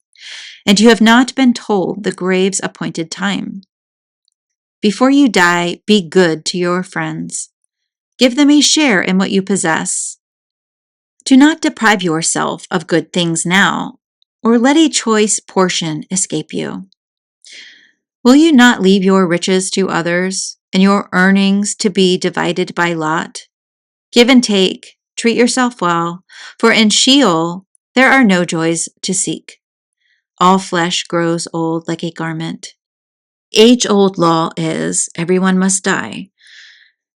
A: and you have not been told the grave's appointed time. Before you die, be good to your friends. Give them a share in what you possess. Do not deprive yourself of good things now, or let a choice portion escape you. Will you not leave your riches to others, and your earnings to be divided by lot? Give and take, treat yourself well, for in Sheol there are no joys to seek. All flesh grows old like a garment. Age-old law is, everyone must die.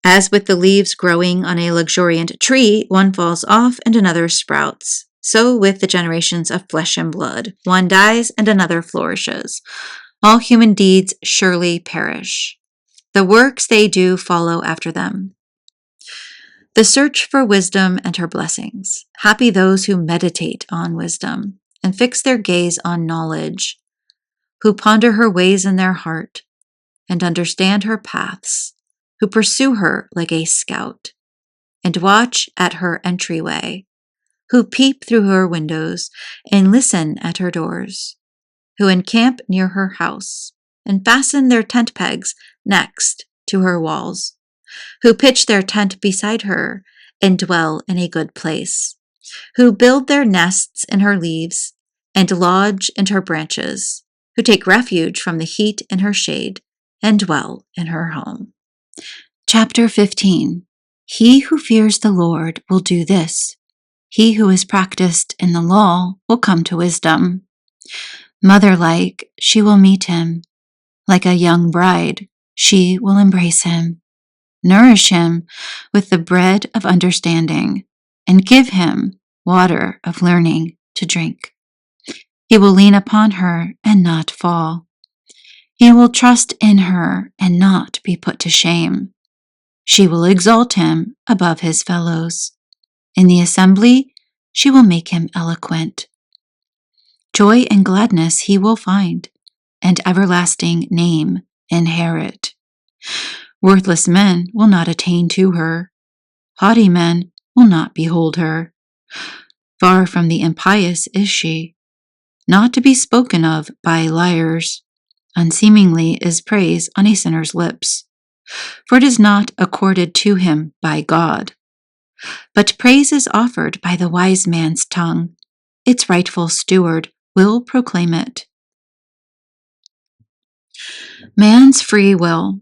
A: As with the leaves growing on a luxuriant tree, one falls off and another sprouts. So with the generations of flesh and blood, one dies and another flourishes. All human deeds surely perish. The works they do follow after them. The search for wisdom and her blessings. Happy those who meditate on wisdom and fix their gaze on knowledge, who ponder her ways in their heart and understand her paths, who pursue her like a scout and watch at her entryway, who peep through her windows and listen at her doors, who encamp near her house and fasten their tent pegs next to her walls, who pitch their tent beside her and dwell in a good place, who build their nests in her leaves and lodge in her branches, who take refuge from the heat in her shade and dwell in her home. Chapter 15. He who fears the Lord will do this. He who is practiced in the law will come to wisdom. Mother-like, she will meet him. Like a young bride, she will embrace him. Nourish him with the bread of understanding, and give him water of learning to drink. He will lean upon her and not fall. He will trust in her and not be put to shame. She will exalt him above his fellows. In the assembly, she will make him eloquent. Joy and gladness he will find, and everlasting name inherit. Worthless men will not attain to her. Haughty men will not behold her. Far from the impious is she, not to be spoken of by liars. Unseemingly is praise on a sinner's lips, for it is not accorded to him by God. But praise is offered by the wise man's tongue. Its rightful steward will proclaim it. Man's free will.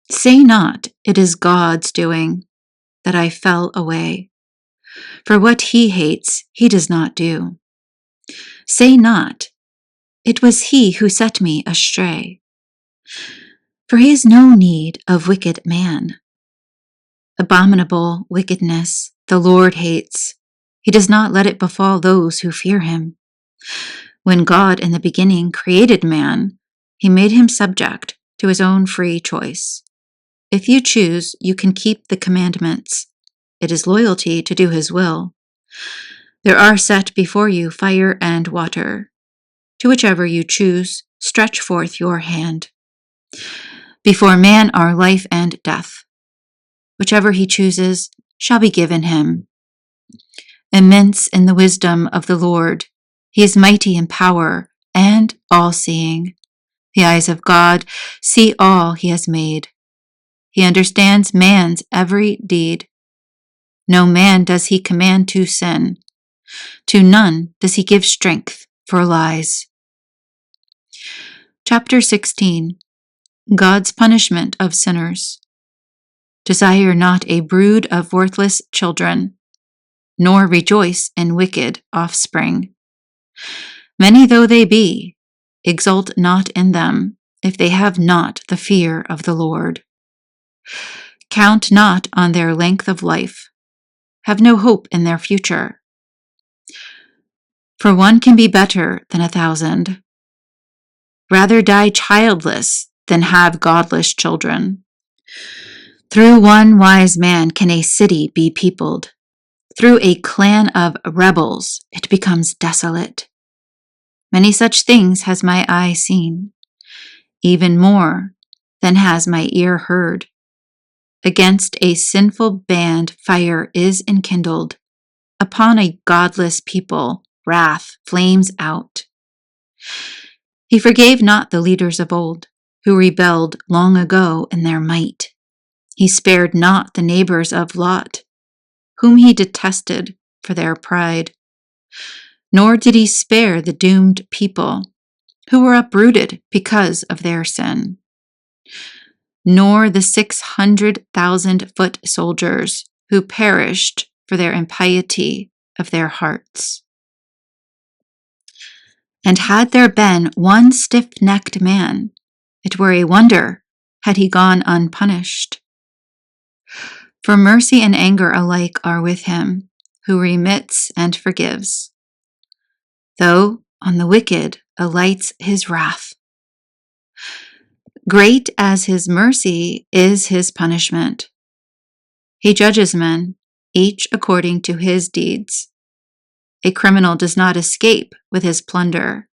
A: Say not, it is God's doing, that I fell away. For what he hates, he does not do. Say not, it was he who set me astray. For he has no need of wicked man. Abominable wickedness the Lord hates. He does not let it befall those who fear him. When God in the beginning created man, he made him subject to his own free choice. If you choose, you can keep the commandments. It is loyalty to do his will. There are set before you fire and water. To whichever you choose, stretch forth your hand. Before man are life and death. Whichever he chooses shall be given him. Immense in the wisdom of the Lord, he is mighty in power and all-seeing. The eyes of God see all he has made. He understands man's every deed. No man does he command to sin. To none does he give strength for lies. Chapter 16. God's punishment of sinners. Desire not a brood of worthless children, nor rejoice in wicked offspring. Many though they be, exult not in them, if they have not the fear of the Lord. Count not on their length of life. Have no hope in their future. For one can be better than 1,000. Rather die childless than have godless children. Through one wise man can a city be peopled. Through a clan of rebels it becomes desolate. Many such things has my eye seen, even more than has my ear heard. Against a sinful band fire is enkindled. Upon a godless people wrath flames out. He forgave not the leaders of old, who rebelled long ago in their might. He spared not the neighbors of Lot, whom he detested for their pride. Nor did he spare the doomed people, who were uprooted because of their sin. Nor the 600,000 foot soldiers who perished for their impiety of their hearts. And had there been one stiff-necked man, it were a wonder had he gone unpunished. For mercy and anger alike are with him, who remits and forgives, though on the wicked alights his wrath. Great as his mercy is his punishment. He judges men, each according to his deeds. A criminal does not escape with his plunder.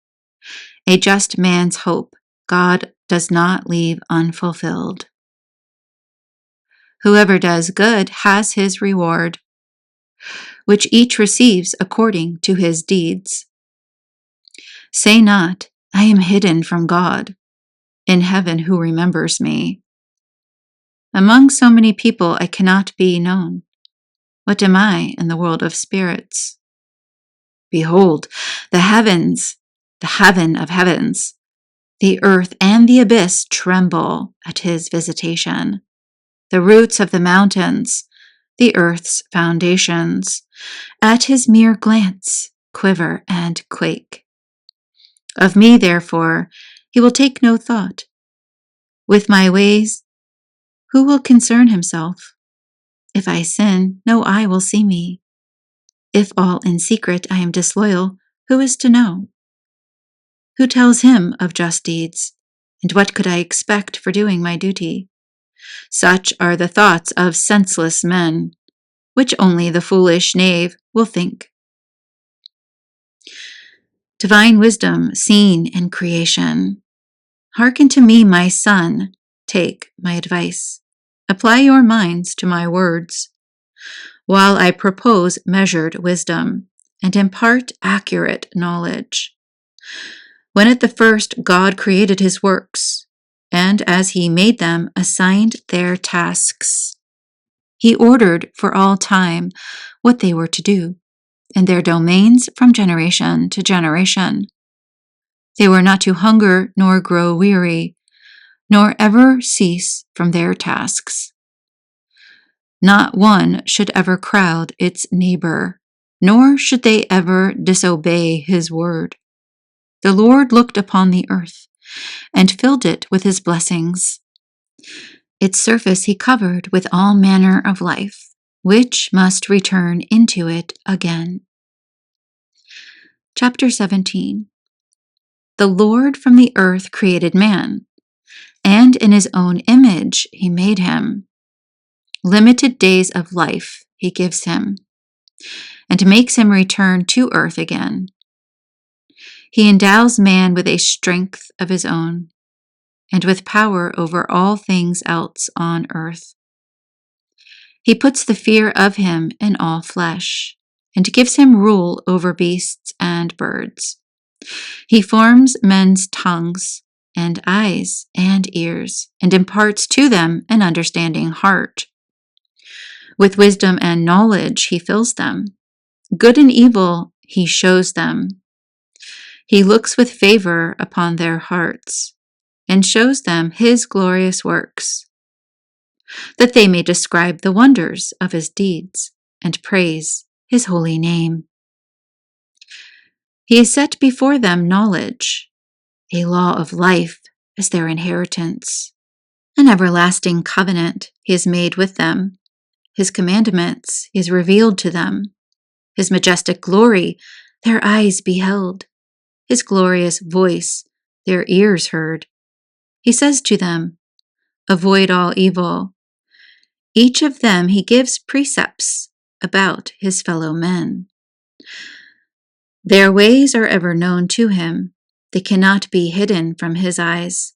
A: A just man's hope God does not leave unfulfilled. Whoever does good has his reward, which each receives according to his deeds. Say not, I am hidden from God. In heaven who remembers me? Among so many people I cannot be known. What am I in the world of spirits? Behold, the heavens, the heaven of heavens, the earth and the abyss tremble at his visitation. The roots of the mountains, the earth's foundations, at his mere glance quiver and quake. Of me, therefore, he will take no thought. With my ways, who will concern himself? If I sin, no eye will see me. If all in secret I am disloyal, who is to know? Who tells him of just deeds? And what could I expect for doing my duty? Such are the thoughts of senseless men, which only the foolish knave will think. Divine wisdom seen in creation. Hearken to me, my son, take my advice. Apply your minds to my words, while I propose measured wisdom and impart accurate knowledge. When at the first God created his works, and as he made them, assigned their tasks, he ordered for all time what they were to do, and their domains from generation to generation. They were not to hunger nor grow weary, nor ever cease from their tasks. Not one should ever crowd its neighbor, nor should they ever disobey his word. The Lord looked upon the earth and filled it with his blessings. Its surface he covered with all manner of life, which must return into it again. Chapter 17. The Lord from the earth created man, and in his own image he made him. Limited days of life he gives him, and makes him return to earth again. He endows man with a strength of his own, and with power over all things else on earth. He puts the fear of him in all flesh, and gives him rule over beasts and birds. He forms men's tongues and eyes and ears, and imparts to them an understanding heart. With wisdom and knowledge he fills them. Good and evil he shows them. He looks with favor upon their hearts, and shows them his glorious works, that they may describe the wonders of his deeds, and praise his holy name. He has set before them knowledge, a law of life as their inheritance. An everlasting covenant he has made with them. His commandments he has revealed to them. His majestic glory their eyes beheld. His glorious voice their ears heard. He says to them, avoid all evil. Each of them he gives precepts about his fellow men. Their ways are ever known to him. They cannot be hidden from his eyes.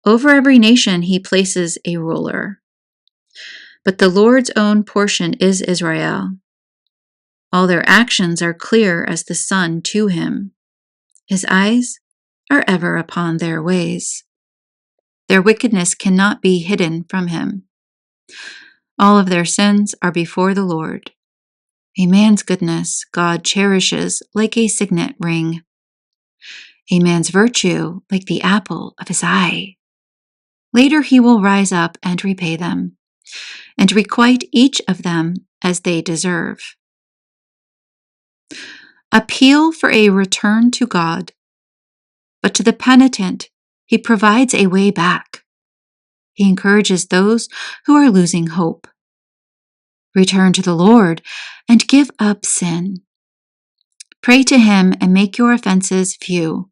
A: Over every nation he places a ruler. But the Lord's own portion is Israel. All their actions are clear as the sun to him. His eyes are ever upon their ways. Their wickedness cannot be hidden from him. All of their sins are before the Lord. A man's goodness God cherishes like a signet ring. A man's virtue like the apple of his eye. Later he will rise up and repay them, and requite each of them as they deserve. Appeal for a return to God, but to the penitent he provides a way back. He encourages those who are losing hope. Return to the Lord and give up sin. Pray to him and make your offenses few.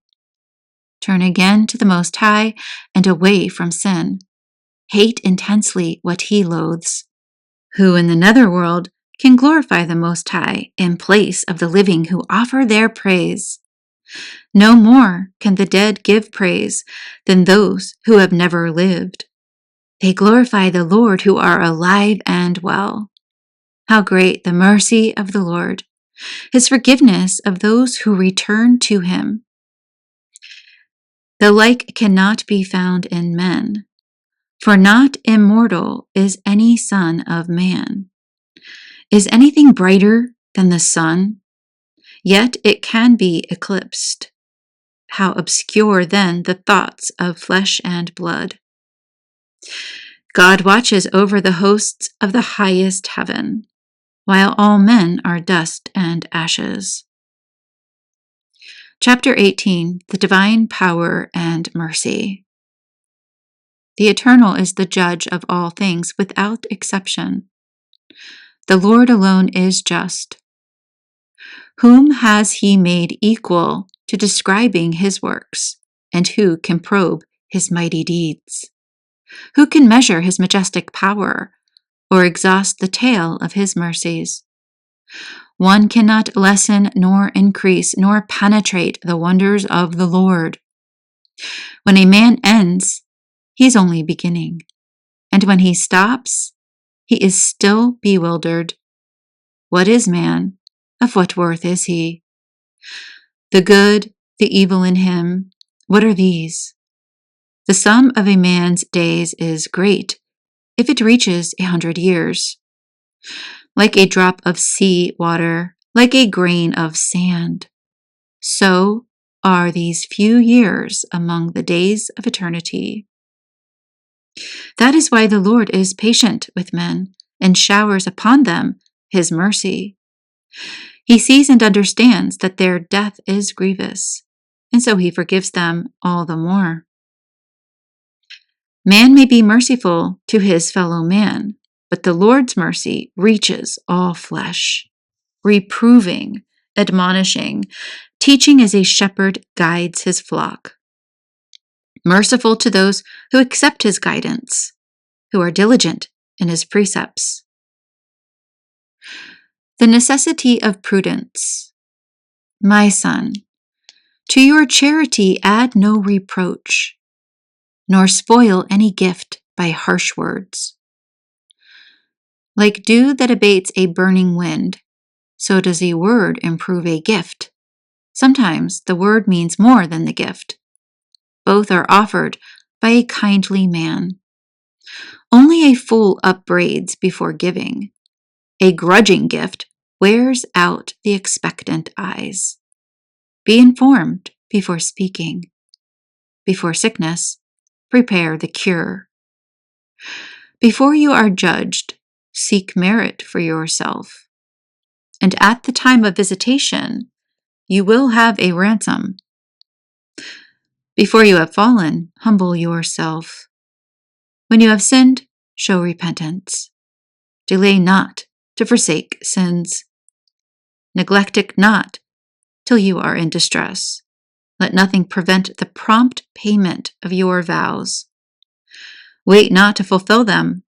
A: Turn again to the Most High and away from sin. Hate intensely what he loathes. Who in the netherworld can glorify the Most High in place of the living who offer their praise? No more can the dead give praise than those who have never lived. They glorify the Lord who are alive and well. How great the mercy of the Lord, his forgiveness of those who return to him. The like cannot be found in men, for not immortal is any son of man. Is anything brighter than the sun? Yet it can be eclipsed. How obscure then the thoughts of flesh and blood. God watches over the hosts of the highest heaven, while all men are dust and ashes. Chapter 18, the Divine Power and Mercy. The Eternal is the judge of all things without exception. The Lord alone is just. Whom has he made equal to describing his works, and who can probe his mighty deeds? Who can measure his majestic power, or exhaust the tale of his mercies? One cannot lessen nor increase nor penetrate the wonders of the Lord. When a man ends, he is only beginning, and when he stops, he is still bewildered. What is man? Of what worth is he? The good, the evil in him, what are these? The sum of a man's days is great, if it reaches 100 years. Like a drop of sea water, like a grain of sand, so are these few years among the days of eternity. That is why the Lord is patient with men and showers upon them his mercy. He sees and understands that their death is grievous, and so he forgives them all the more. Man may be merciful to his fellow man, but the Lord's mercy reaches all flesh, reproving, admonishing, teaching as a shepherd guides his flock. Merciful to those who accept his guidance, who are diligent in his precepts. The necessity of prudence. My son, to your charity add no reproach, nor spoil any gift by harsh words. Like dew that abates a burning wind, so does a word improve a gift. Sometimes the word means more than the gift. Both are offered by a kindly man. Only a fool upbraids before giving. A grudging gift wears out the expectant eyes. Be informed before speaking. Before sickness, prepare the cure. Before you are judged, seek merit for yourself. And at the time of visitation, you will have a ransom. Before you have fallen, humble yourself. When you have sinned, show repentance. Delay not to forsake sins. Neglect it not till you are in distress. Let nothing prevent the prompt payment of your vows. Wait not to fulfill them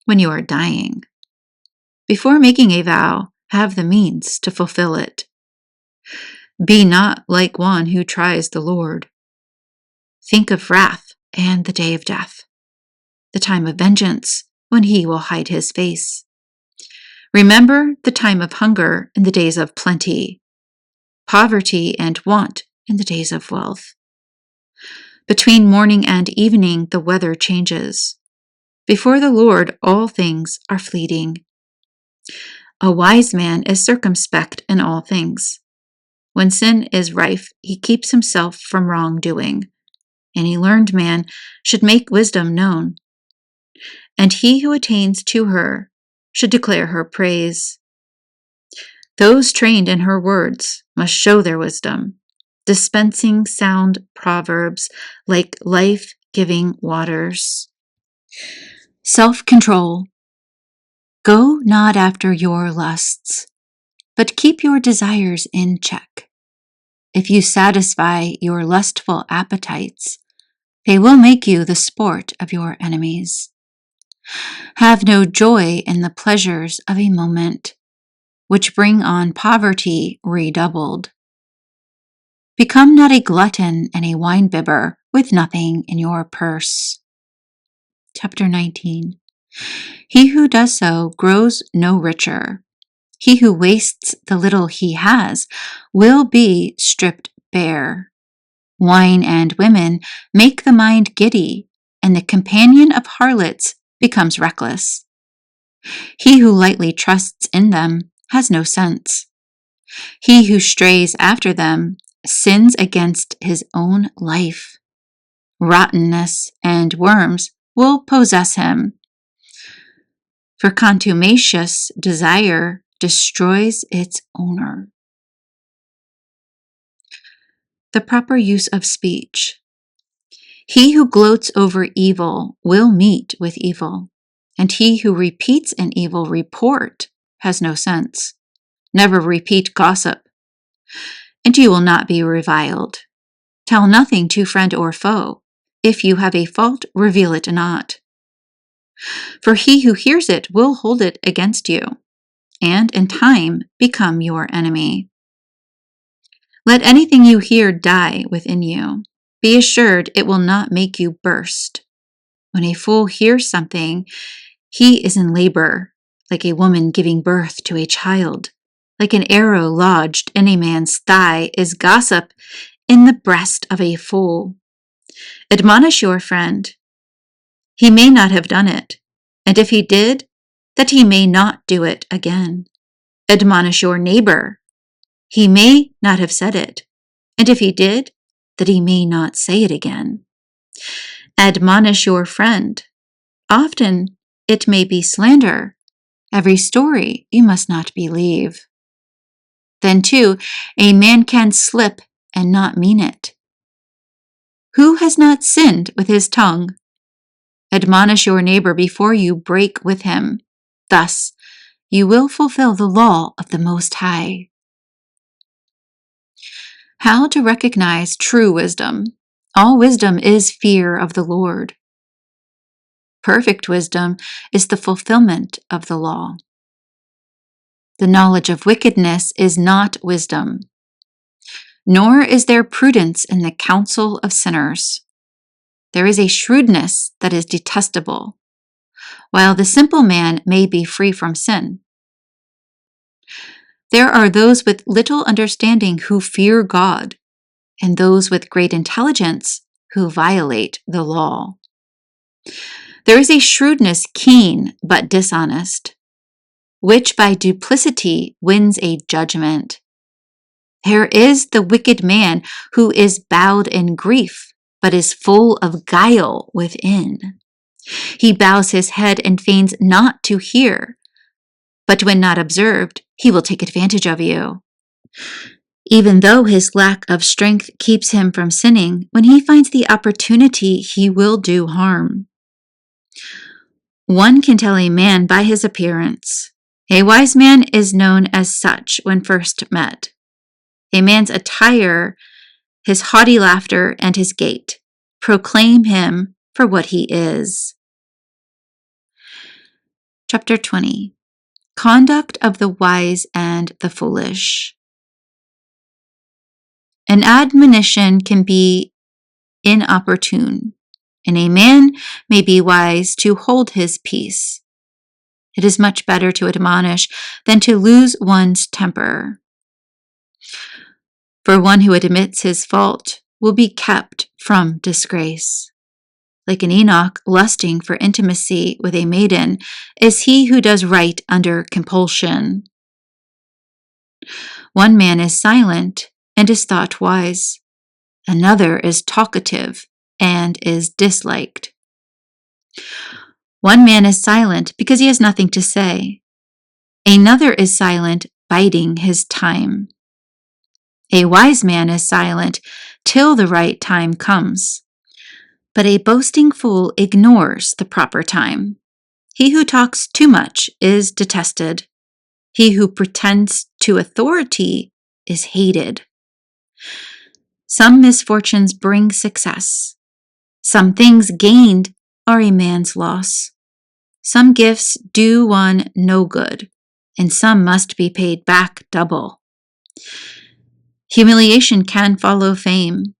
A: when you are dying. Before making a vow, have the means to fulfill it. Be not like one who tries the Lord. Think of wrath and the day of death, the time of vengeance when he will hide his face. Remember the time of hunger in the days of plenty, poverty and want in the days of wealth. Between morning and evening the weather changes. Before the Lord all things are fleeting. A wise man is circumspect in all things. When sin is rife, he keeps himself from wrongdoing. Any learned man should make wisdom known. And he who attains to her should declare her praise. Those trained in her words must show their wisdom, dispensing sound proverbs like life-giving waters. Self-control. Go not after your lusts, but keep your desires in check. If you satisfy your lustful appetites, they will make you the sport of your enemies. Have no joy in the pleasures of a moment, which bring on poverty redoubled. Become not a glutton and a wine-bibber with nothing in your purse. Chapter 19. He who does so grows no richer. He who wastes the little he has will be stripped bare. Wine and women make the mind giddy, and the companion of harlots becomes reckless. He who lightly trusts in them has no sense. He who strays after them sins against his own life. Rottenness and worms will possess him, for contumacious desire destroys its owner. The proper use of speech. He who gloats over evil will meet with evil, and he who repeats an evil report has no sense. Never repeat gossip, and you will not be reviled. Tell nothing to friend or foe. If you have a fault, reveal it not. For he who hears it will hold it against you, and in time become your enemy. Let anything you hear die within you. Be assured it will not make you burst. When a fool hears something, he is in labor, like a woman giving birth to a child. Like an arrow lodged in a man's thigh is gossip in the breast of a fool. Admonish your friend. He may not have done it, and if he did, that he may not do it again. Admonish your neighbor. He may not have said it, and if he did, that he may not say it again. Admonish your friend. Often it may be slander. Every story you must not believe. Then, too, a man can slip and not mean it. Who has not sinned with his tongue? Admonish your neighbor before you break with him. Thus, you will fulfill the law of the Most High. How to recognize true wisdom. All wisdom is fear of the Lord. Perfect wisdom is the fulfillment of the law. The knowledge of wickedness is not wisdom, nor is there prudence in the counsel of sinners. There is a shrewdness that is detestable, while the simple man may be free from sin. There are those with little understanding who fear God, and those with great intelligence who violate the law. There is a shrewdness keen but dishonest, which by duplicity wins a judgment. There is the wicked man who is bowed in grief, but is full of guile within. He bows his head and feigns not to hear, but when not observed, he will take advantage of you. Even though his lack of strength keeps him from sinning, when he finds the opportunity, he will do harm. One can tell a man by his appearance. A wise man is known as such when first met. A man's attire, his haughty laughter, and his gait proclaim him for what he is. Chapter 20. Conduct of the wise and the foolish. An admonition can be inopportune, and a man may be wise to hold his peace. It is much better to admonish than to lose one's temper. For one who admits his fault will be kept from disgrace. Like an Enoch lusting for intimacy with a maiden is he who does right under compulsion. One man is silent and is thought wise. Another is talkative and is disliked. One man is silent because he has nothing to say. Another is silent, biding his time. A wise man is silent till the right time comes, but a boasting fool ignores the proper time. He who talks too much is detested. He who pretends to authority is hated. Some misfortunes bring success. Some things gained are a man's loss. Some gifts do one no good, and some must be paid back double. Humiliation can follow fame,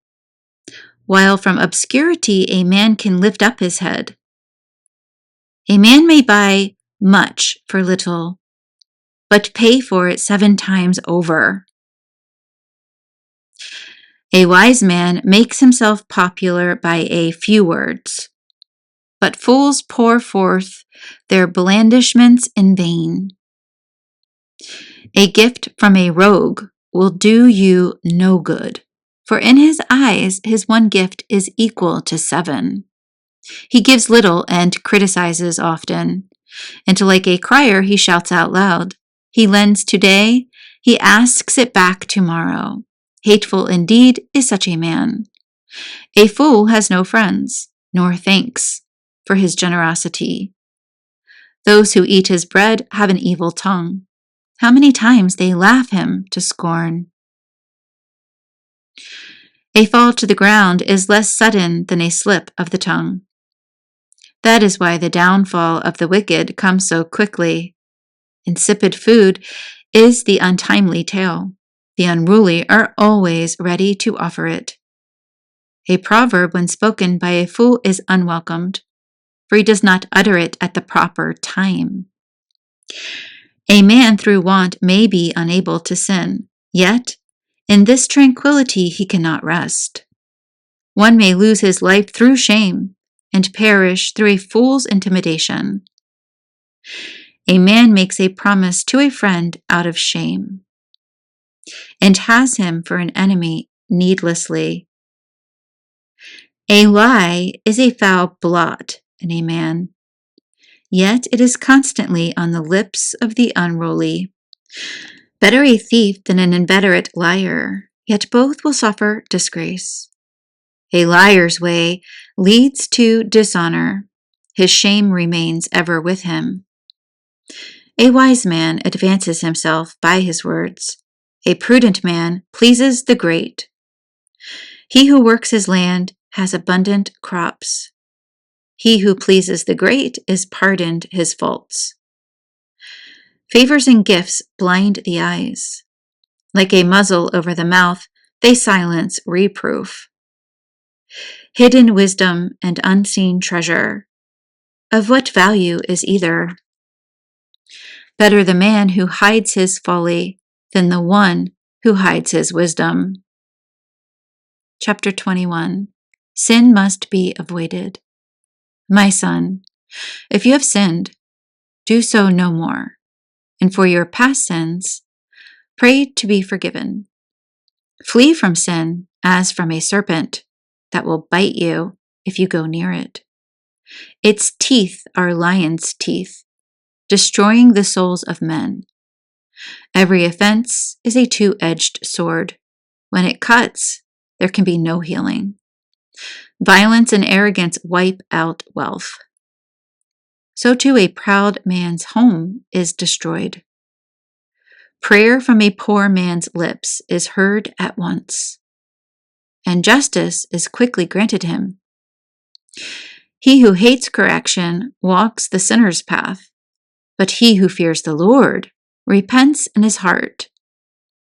A: while from obscurity a man can lift up his head. A man may buy much for little, but pay for it 7 times over. A wise man makes himself popular by a few words, but fools pour forth their blandishments in vain. A gift from a rogue will do you no good, for in his eyes his one gift is equal to 7. He gives little and criticizes often, and like a crier he shouts out loud. He lends today, he asks it back tomorrow. Hateful indeed is such a man. A fool has no friends, nor thanks for his generosity. Those who eat his bread have an evil tongue. How many times they laugh him to scorn. A fall to the ground is less sudden than a slip of the tongue. That is why the downfall of the wicked comes so quickly. Insipid food is the untimely tale. The unruly are always ready to offer it. A proverb when spoken by a fool is unwelcomed, for he does not utter it at the proper time. A man through want may be unable to sin, yet in this tranquility he cannot rest. One may lose his life through shame and perish through a fool's intimidation. A man makes a promise to a friend out of shame, and has him for an enemy needlessly. A lie is a foul blot in a man, yet it is constantly on the lips of the unruly. Better a thief than an inveterate liar, yet both will suffer disgrace. A liar's way leads to dishonor. His shame remains ever with him. A wise man advances himself by his words. A prudent man pleases the great. He who works his land has abundant crops. He who pleases the great is pardoned his faults. Favors and gifts blind the eyes. Like a muzzle over the mouth, they silence reproof. Hidden wisdom and unseen treasure. Of what value is either? Better the man who hides his folly than the one who hides his wisdom. Chapter 21. Sin must be avoided. My son, if you have sinned, do so no more, and for your past sins, pray to be forgiven. Flee from sin as from a serpent that will bite you if you go near it. Its teeth are lion's teeth, destroying the souls of men. Every offense is a two-edged sword. When it cuts, there can be no healing. Violence and arrogance wipe out wealth. So too a proud man's home is destroyed. Prayer from a poor man's lips is heard at once, and justice is quickly granted him. He who hates correction walks the sinner's path, but he who fears the Lord repents in his heart.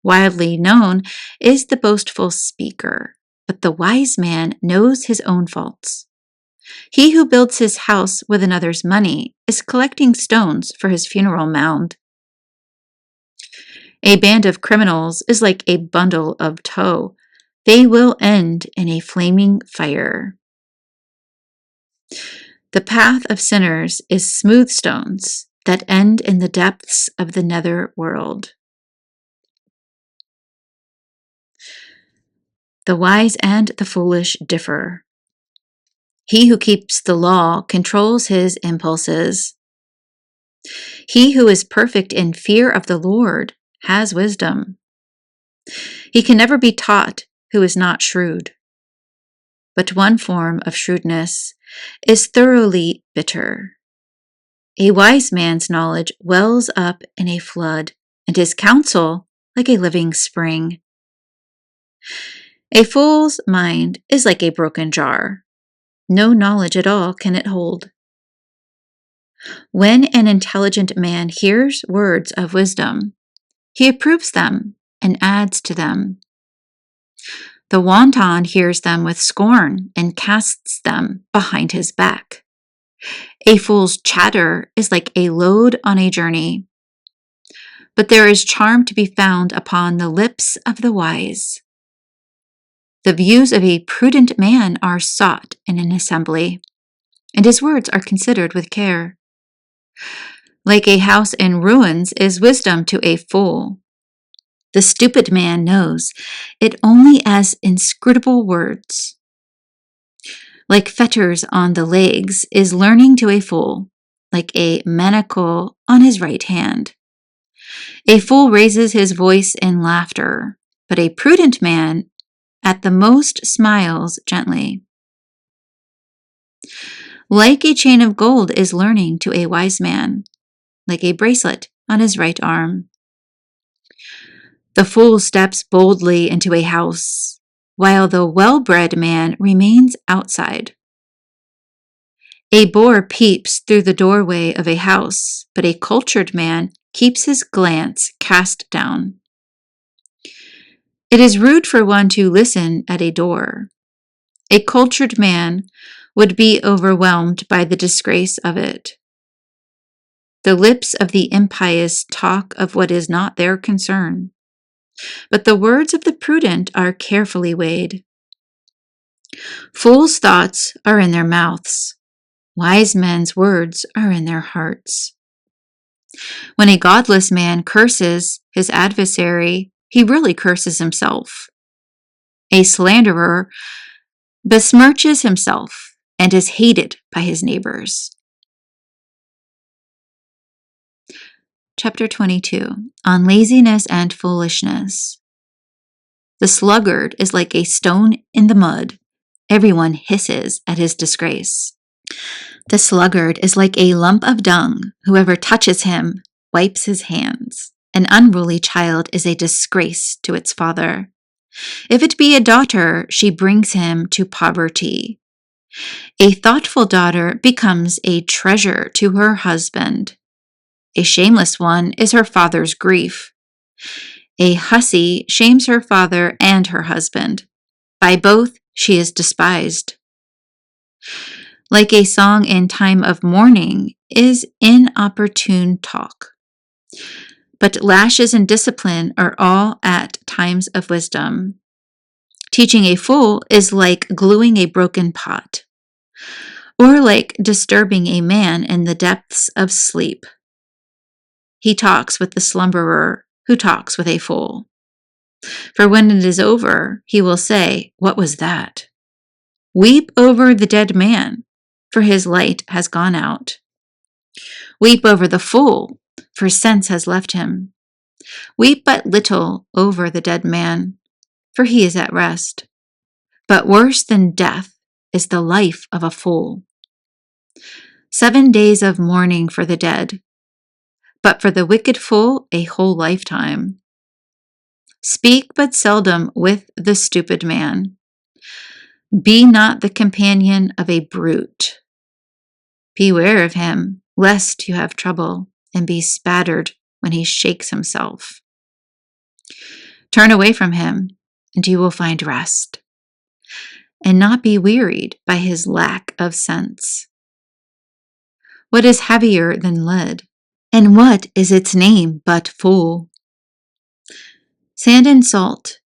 A: Widely known is the boastful speaker, but the wise man knows his own faults. He who builds his house with another's money is collecting stones for his funeral mound. A band of criminals is like a bundle of tow. They will end in a flaming fire. The path of sinners is smooth stones that end in the depths of the nether world. The wise and the foolish differ. He who keeps the law controls his impulses. He who is perfect in fear of the Lord has wisdom. He can never be taught who is not shrewd. But one form of shrewdness is thoroughly bitter. A wise man's knowledge wells up in a flood, and his counsel like a living spring. A fool's mind is like a broken jar. No knowledge at all can it hold. When an intelligent man hears words of wisdom, he approves them and adds to them. The wanton hears them with scorn and casts them behind his back. A fool's chatter is like a load on a journey, but there is charm to be found upon the lips of the wise. The views of a prudent man are sought in an assembly, and his words are considered with care. Like a house in ruins is wisdom to a fool. The stupid man knows it only as inscrutable words. Like fetters on the legs is learning to a fool, like a manacle on his right hand. A fool raises his voice in laughter, but a prudent man at the most smiles gently. Like a chain of gold is learning to a wise man, like a bracelet on his right arm. The fool steps boldly into a house, while the well-bred man remains outside. A boor peeps through the doorway of a house, but a cultured man keeps his glance cast down. It is rude for one to listen at a door. A cultured man would be overwhelmed by the disgrace of it. The lips of the impious talk of what is not their concern, but the words of the prudent are carefully weighed. Fools' thoughts are in their mouths. Wise men's words are in their hearts. When a godless man curses his adversary, he really curses himself. A slanderer besmirches himself and is hated by his neighbors. Chapter 22, on laziness and foolishness. The sluggard is like a stone in the mud. Everyone hisses at his disgrace. The sluggard is like a lump of dung. Whoever touches him wipes his hands. An unruly child is a disgrace to its father. If it be a daughter, she brings him to poverty. A thoughtful daughter becomes a treasure to her husband. A shameless one is her father's grief. A hussy shames her father and her husband. By both she is despised. Like a song in time of mourning is inopportune talk. But lashes and discipline are all at times of wisdom. Teaching a fool is like gluing a broken pot, or like disturbing a man in the depths of sleep. He talks with the slumberer who talks with a fool. For when it is over, he will say, "What was that?" Weep over the dead man, for his light has gone out. Weep over the fool, for sense has left him. Weep but little over the dead man, for he is at rest. But worse than death is the life of a fool. 7 days of mourning for the dead, but for the wicked fool a whole lifetime. Speak but seldom with the stupid man. Be not the companion of a brute. Beware of him, lest you have trouble and be spattered when he shakes himself. Turn away from him, and you will find rest, and not be wearied by his lack of sense. What is heavier than lead? And what is its name but fool? Sand and salt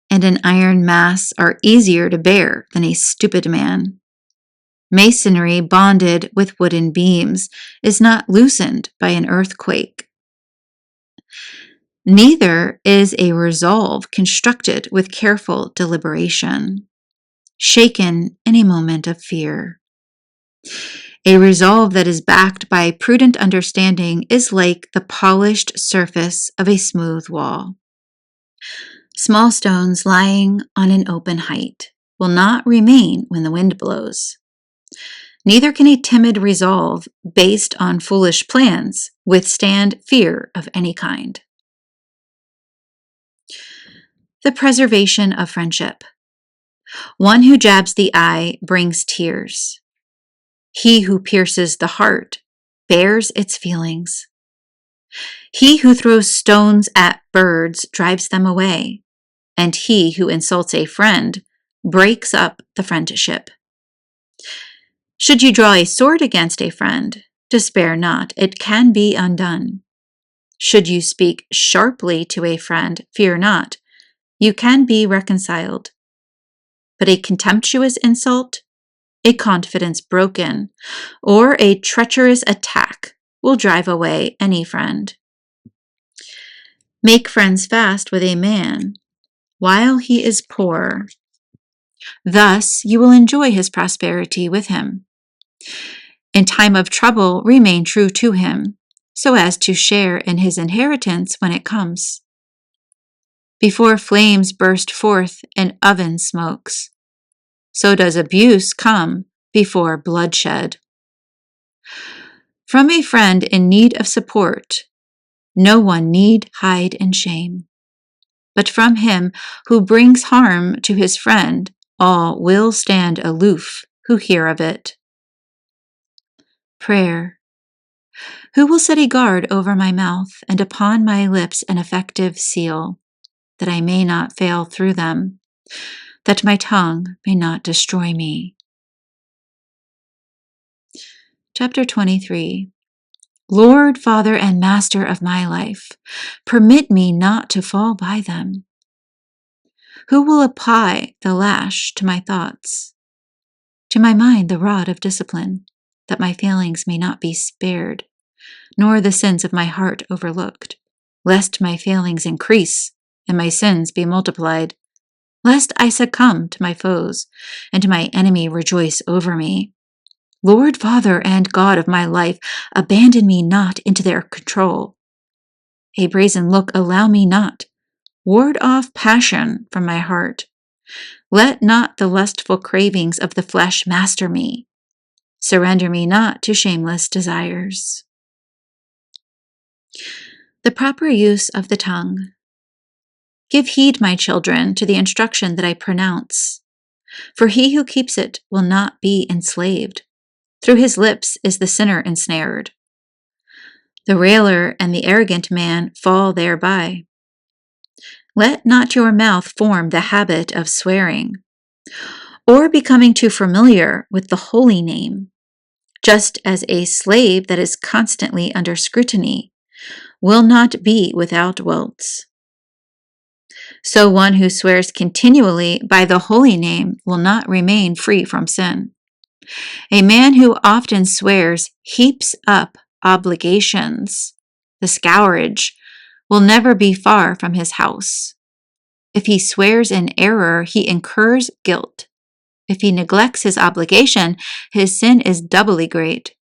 A: and an iron mass are easier to bear than a stupid man. Masonry bonded with wooden beams is not loosened by an earthquake. Neither is a resolve constructed with careful deliberation, shaken in a moment of fear. A resolve that is backed by prudent understanding is like the polished surface of a smooth wall. Small stones lying on an open height will not remain when the wind blows. Neither can a timid resolve based on foolish plans withstand fear of any kind. The preservation of friendship. One who jabs the eye brings tears. He who pierces the heart bears its feelings. He who throws stones at birds drives them away, and he who insults a friend breaks up the friendship. Should you draw a sword against a friend, despair not, it can be undone. Should you speak sharply to a friend, fear not, you can be reconciled. But a contemptuous insult, a confidence broken, or a treacherous attack will drive away any friend. Make friends fast with a man while he is poor. Thus you will enjoy his prosperity with him. In time of trouble, remain true to him, so as to share in his inheritance when it comes. Before flames burst forth an oven smokes, so does abuse come before bloodshed. From a friend in need of support, no one need hide in shame. But from him who brings harm to his friend, all will stand aloof who hear of it. Prayer. Who will set a guard over my mouth and upon my lips an effective seal, that I may not fail through them, that my tongue may not destroy me? Chapter 23. Lord, Father, and Master of my life, permit me not to fall by them. Who will apply the lash to my thoughts, to my mind the rod of discipline, that my failings may not be spared, nor the sins of my heart overlooked, lest my failings increase and my sins be multiplied, lest I succumb to my foes and my enemy rejoice over me? Lord, Father, and God of my life, abandon me not into their control. A brazen look allow me not. Ward off passion from my heart. Let not the lustful cravings of the flesh master me. Surrender me not to shameless desires. The proper use of the tongue. Give heed, my children, to the instruction that I pronounce, for he who keeps it will not be enslaved. Through his lips is the sinner ensnared. The railer and the arrogant man fall thereby. Let not your mouth form the habit of swearing, or becoming too familiar with the holy name, just as a slave that is constantly under scrutiny will not be without welts. So one who swears continually by the holy name will not remain free from sin. A man who often swears heaps up obligations. The scourge will never be far from his house. If he swears in error, he incurs guilt. If he neglects his obligation, his sin is doubly great.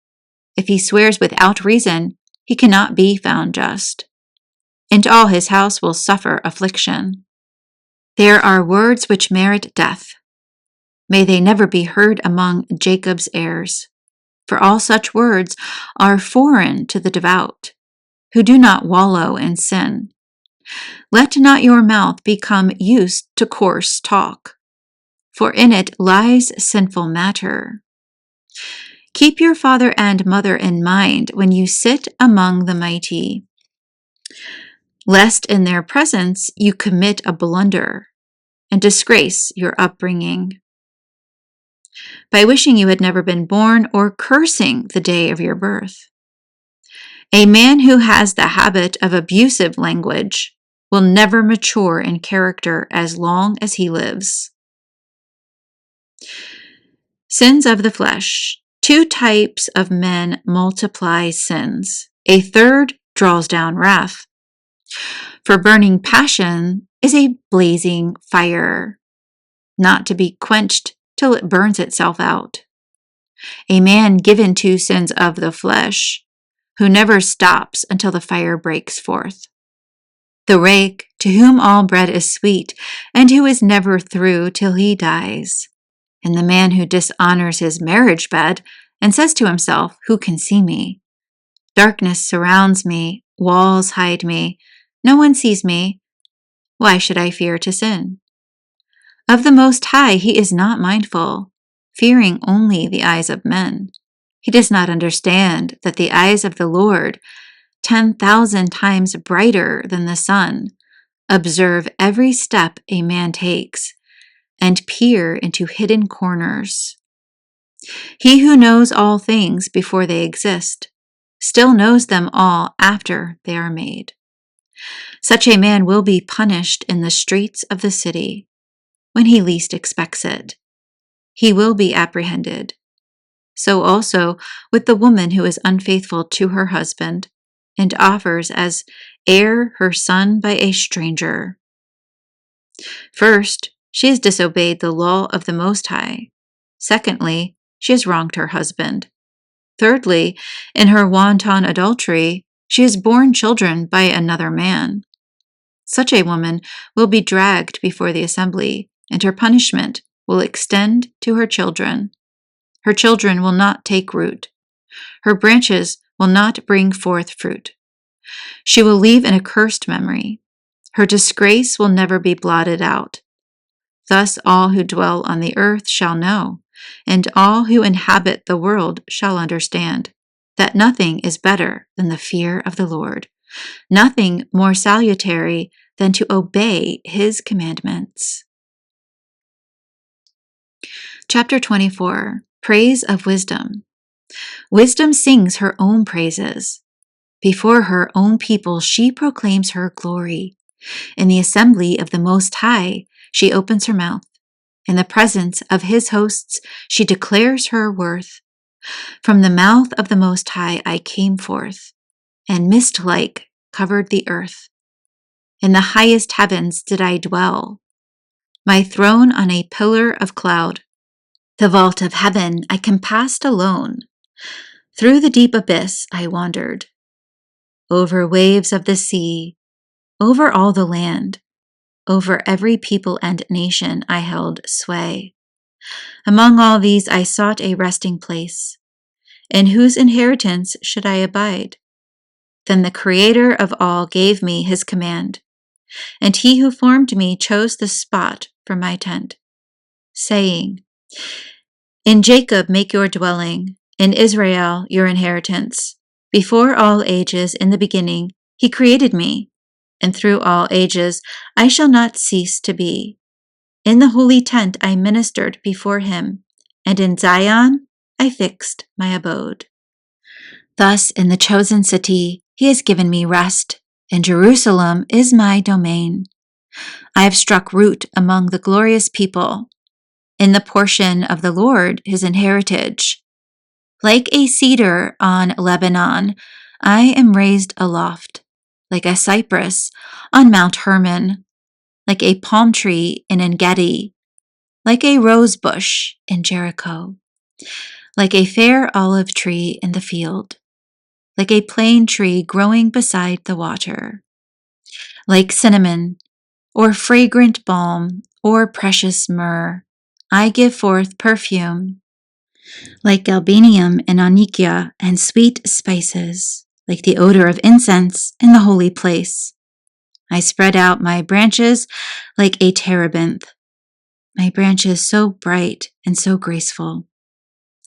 A: If he swears without reason, he cannot be found just, and all his house will suffer affliction. There are words which merit death. May they never be heard among Jacob's heirs, for all such words are foreign to the devout, who do not wallow in sin. Let not your mouth become used to coarse talk, for in it lies sinful matter. Keep your father and mother in mind when you sit among the mighty, lest in their presence you commit a blunder and disgrace your upbringing, by wishing you had never been born or cursing the day of your birth. A man who has the habit of abusive language will never mature in character as long as he lives. Sins of the flesh. 2 types of men multiply sins. A third draws down wrath. For burning passion is a blazing fire, not to be quenched till it burns itself out. A man given to sins of the flesh, who never stops until the fire breaks forth. The rake, to whom all bread is sweet, and who is never through till he dies. And the man who dishonors his marriage bed and says to himself, "Who can see me?" Darkness surrounds me, walls hide me, no one sees me. Why should I fear to sin? Of the Most High he is not mindful, fearing only the eyes of men. He does not understand that the eyes of the Lord, 10,000 times brighter than the sun, observe every step a man takes and peer into hidden corners. He who knows all things before they exist still knows them all after they are made. Such a man will be punished in the streets of the city when he least expects it. He will be apprehended. So also with the woman who is unfaithful to her husband and offers as heir her son by a stranger. First, she has disobeyed the law of the Most High. Secondly, she has wronged her husband. Thirdly, in her wanton adultery, she has borne children by another man. Such a woman will be dragged before the assembly, and her punishment will extend to her children. Her children will not take root. Her branches will not bring forth fruit. She will leave an accursed memory. Her disgrace will never be blotted out. Thus all who dwell on the earth shall know, and all who inhabit the world shall understand, that nothing is better than the fear of the Lord, nothing more salutary than to obey his commandments. Chapter 24. Praise of Wisdom. Wisdom sings her own praises. Before her own people she proclaims her glory. In the assembly of the Most High she opens her mouth. In the presence of his hosts she declares her worth. From the mouth of the Most High I came forth, and mist-like covered the earth. In the highest heavens did I dwell, my throne on a pillar of cloud. The vault of heaven I compassed alone. Through the deep abyss I wandered. Over waves of the sea, over all the land, over every people and nation I held sway. Among all these I sought a resting place. In whose inheritance should I abide? Then the Creator of all gave me his command, and he who formed me chose the spot for my tent, saying, "In Jacob make your dwelling, in Israel your inheritance. Before all ages, in the beginning, he created me, and through all ages I shall not cease to be. In the holy tent I ministered before him, and in Zion I fixed my abode." Thus in the chosen city he has given me rest, and Jerusalem is my domain. I have struck root among the glorious people, in the portion of the Lord his inheritance. Like a cedar on Lebanon, I am raised aloft, like a cypress on Mount Hermon, like a palm tree in En-gedi, like a rose bush in Jericho, like a fair olive tree in the field, like a plane tree growing beside the water, like cinnamon, or fragrant balm, or precious myrrh, I give forth perfume. Like galbanum and onychia and sweet spices, like the odor of incense in the holy place. I spread out my branches like a terebinth, my branches so bright and so graceful.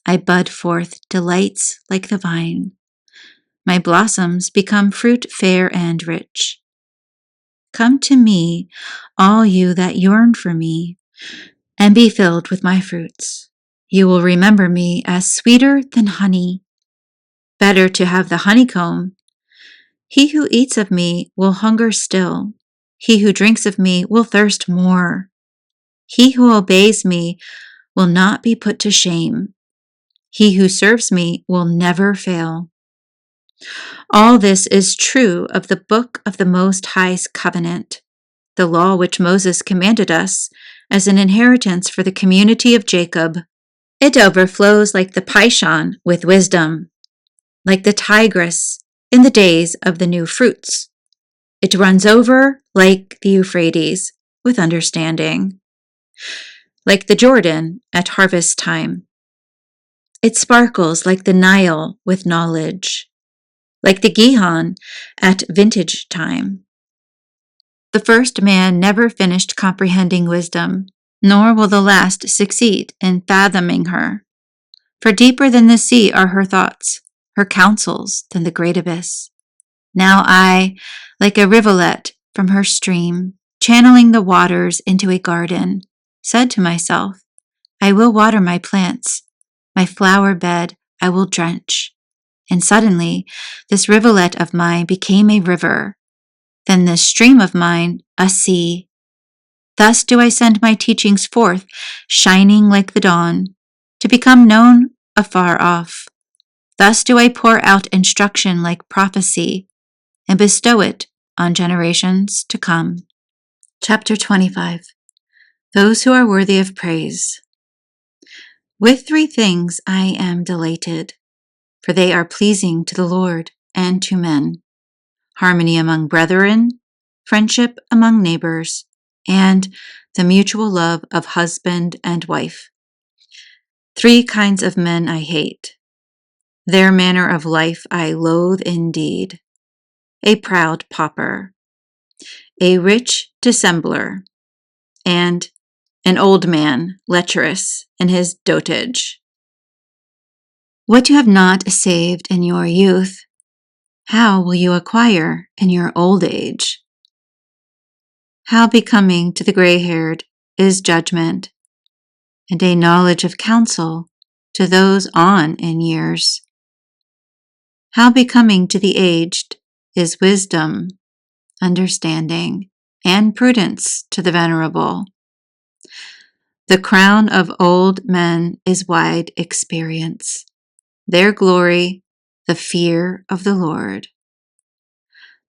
A: I bud forth delights like the vine. My blossoms become fruit fair and rich. Come to me, all you that yearn for me, and be filled with my fruits. You will remember me as sweeter than honey. Better to have the honeycomb. He who eats of me will hunger still. He who drinks of me will thirst more. He who obeys me will not be put to shame. He who serves me will never fail. All this is true of the book of the Most High's covenant, the law which Moses commanded us as an inheritance for the community of Jacob. It overflows like the Pishon with wisdom, like the Tigris in the days of the new fruits. It runs over like the Euphrates with understanding, like the Jordan at harvest time. It sparkles like the Nile with knowledge, like the Gihon at vintage time. The first man never finished comprehending wisdom, nor will the last succeed in fathoming her. For deeper than the sea are her thoughts, her counsels than the great abyss. Now I, like a rivulet from her stream, channeling the waters into a garden, said to myself, I will water my plants, my flower bed I will drench. And suddenly, this rivulet of mine became a river, then this stream of mine a sea. Thus do I send my teachings forth, shining like the dawn, to become known afar off. Thus do I pour out instruction like prophecy, and bestow it on generations to come. Chapter 25. Those who are worthy of praise. With three things I am delighted, for they are pleasing to the Lord and to men: harmony among brethren, friendship among neighbors, and the mutual love of husband and wife. Three kinds of men I hate. Their manner of life I loathe indeed: a proud pauper, a rich dissembler, and an old man lecherous in his dotage. What you have not saved in your youth, how will you acquire in your old age? How becoming to the gray-haired is judgment, and a knowledge of counsel to those on in years. How becoming to the aged is wisdom, understanding, and prudence to the venerable. The crown of old men is wide experience, their glory the fear of the Lord.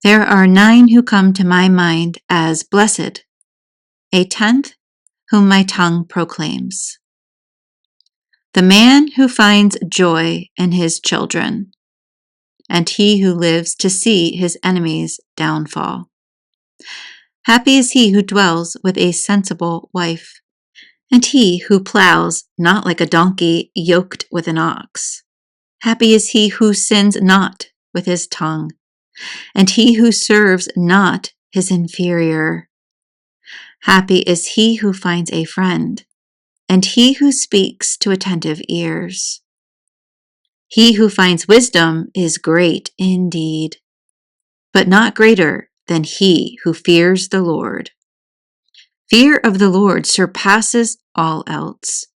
A: There are 9 who come to my mind as blessed, a 10th whom my tongue proclaims. The man who finds joy in his children, and he who lives to see his enemies' downfall. Happy is he who dwells with a sensible wife, and he who plows not like a donkey yoked with an ox. Happy is he who sins not with his tongue, and he who serves not his inferior. Happy is he who finds a friend, and he who speaks to attentive ears. He who finds wisdom is great indeed, but not greater than he who fears the Lord. Fear of the Lord surpasses all else.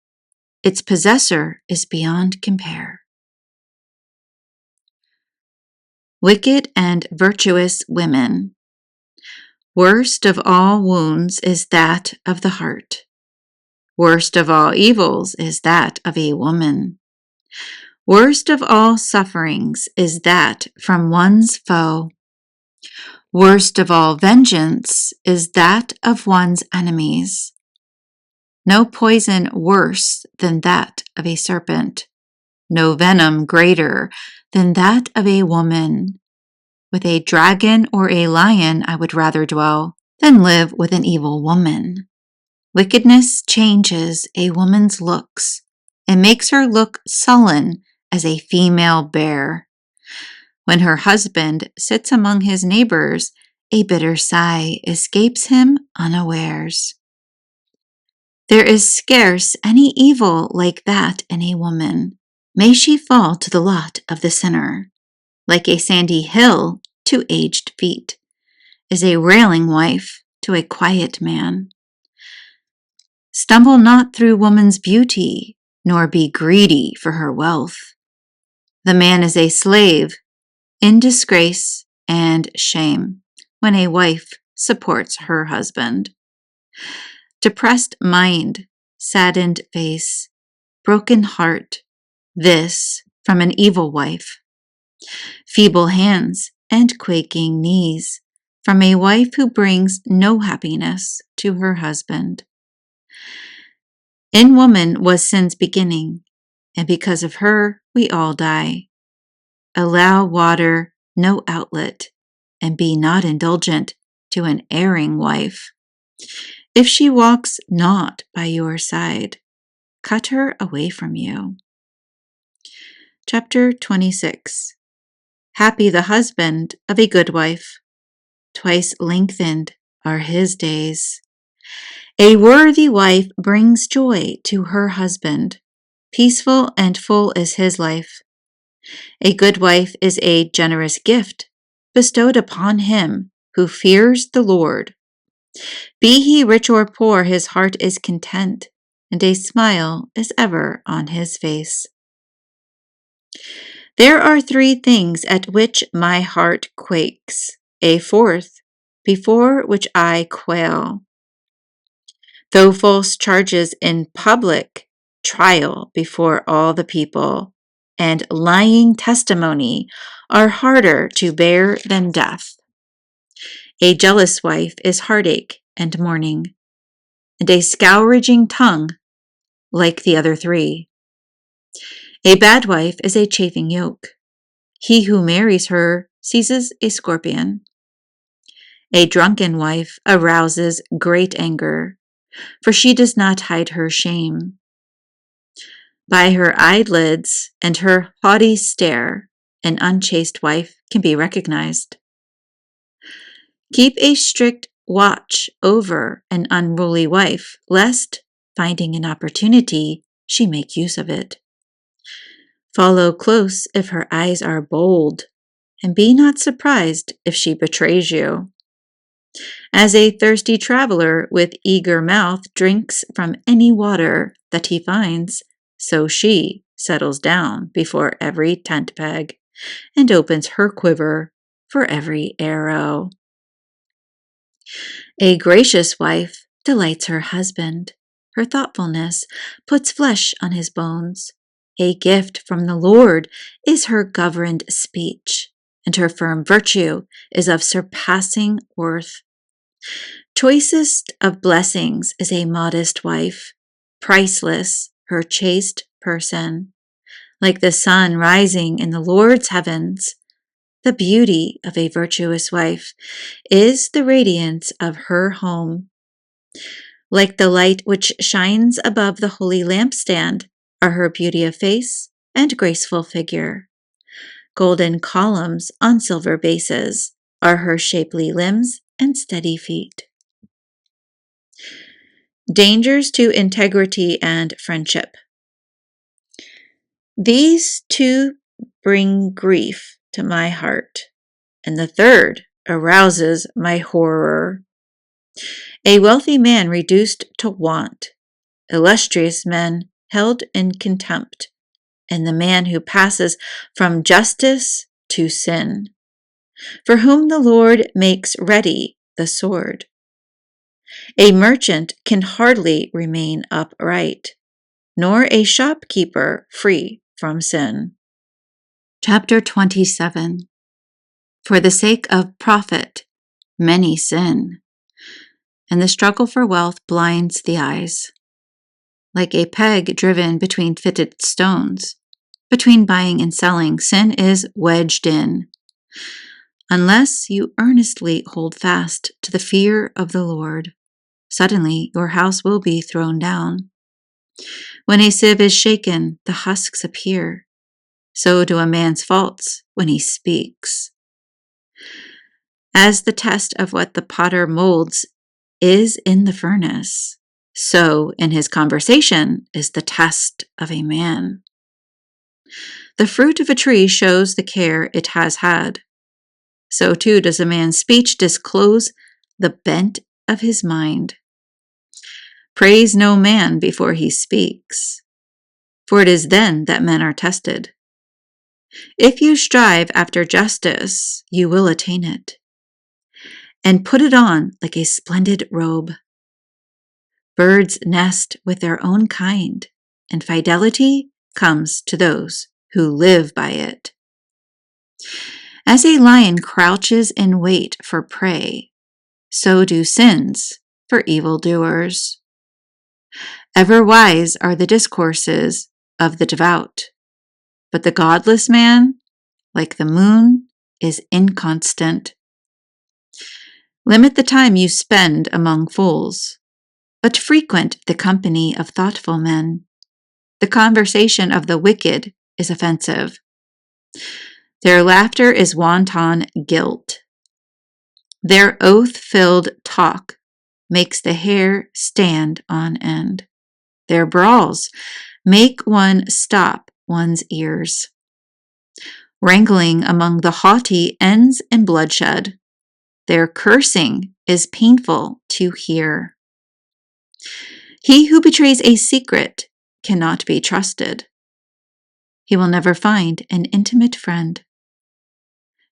A: Its possessor is beyond compare. Wicked and virtuous women. Worst of all wounds is that of the heart. Worst of all evils is that of a woman. Worst of all sufferings is that from one's foe. Worst of all vengeance is that of one's enemies. No poison worse than that of a serpent, no venom greater than that of a woman. With a dragon or a lion I would rather dwell than live with an evil woman. Wickedness changes a woman's looks and makes her look sullen as a female bear. When her husband sits among his neighbors, a bitter sigh escapes him unawares. There is scarce any evil like that in a woman. May she fall to the lot of the sinner. Like a sandy hill to aged feet, is a railing wife to a quiet man. Stumble not through woman's beauty, nor be greedy for her wealth. The man is a slave in disgrace and shame when a wife supports her husband. Depressed mind, saddened face, broken heart, this from an evil wife. Feeble hands and quaking knees from a wife who brings no happiness to her husband. In woman was sin's beginning, and because of her we all die. Allow water no outlet, and be not indulgent to an erring wife. If she walks not by your side, cut her away from you. Chapter 26. Happy the husband of a good wife. Twice lengthened are his days. A worthy wife brings joy to her husband. Peaceful and full is his life. A good wife is a generous gift bestowed upon him who fears the Lord. Be he rich or poor, his heart is content, and a smile is ever on his face. There are three things at which my heart quakes, a fourth, before which I quail. Though false charges in public, trial before all the people, and lying testimony are harder to bear than death. A jealous wife is heartache and mourning, and a scourging tongue like the other three. A bad wife is a chafing yoke. He who marries her seizes a scorpion. A drunken wife arouses great anger, for she does not hide her shame. By her eyelids and her haughty stare, an unchaste wife can be recognized. Keep a strict watch over an unruly wife, lest, finding an opportunity, she make use of it. Follow close if her eyes are bold, and be not surprised if she betrays you. As a thirsty traveler with eager mouth drinks from any water that he finds, so she settles down before every tent peg and opens her quiver for every arrow. A gracious wife delights her husband. Her thoughtfulness puts flesh on his bones. A gift from the Lord is her governed speech, and her firm virtue is of surpassing worth. Choicest of blessings is a modest wife, priceless her chaste person. Like the sun rising in the Lord's heavens, the beauty of a virtuous wife is the radiance of her home. Like the light which shines above the holy lampstand are her beauty of face and graceful figure. Golden columns on silver bases are her shapely limbs and steady feet. Dangers to integrity and friendship. These two bring grief to my heart, and the third arouses my horror. A wealthy man reduced to want, illustrious men held in contempt, and the man who passes from justice to sin, for whom the Lord makes ready the sword. A merchant can hardly remain upright, nor a shopkeeper free from sin. Chapter 27. For the sake of profit, many sin, and the struggle for wealth blinds the eyes. Like a peg driven between fitted stones, between buying and selling, sin is wedged in. Unless you earnestly hold fast to the fear of the Lord, suddenly your house will be thrown down. When a sieve is shaken, the husks appear. So do a man's faults when he speaks. As the test of what the potter molds is in the furnace, so in his conversation is the test of a man. The fruit of a tree shows the care it has had. So too does a man's speech disclose the bent of his mind. Praise no man before he speaks, for it is then that men are tested. If you strive after justice, you will attain it, and put it on like a splendid robe. Birds nest with their own kind, and fidelity comes to those who live by it. As a lion crouches in wait for prey, so do sins for evildoers. Ever wise are the discourses of the devout, but the godless man, like the moon, is inconstant. Limit the time you spend among fools, but frequent the company of thoughtful men. The conversation of the wicked is offensive. Their laughter is wanton guilt. Their oath-filled talk makes the hair stand on end. Their brawls make one stop one's ears. Wrangling among the haughty ends in bloodshed. Their cursing is painful to hear. He who betrays a secret cannot be trusted. He will never find an intimate friend.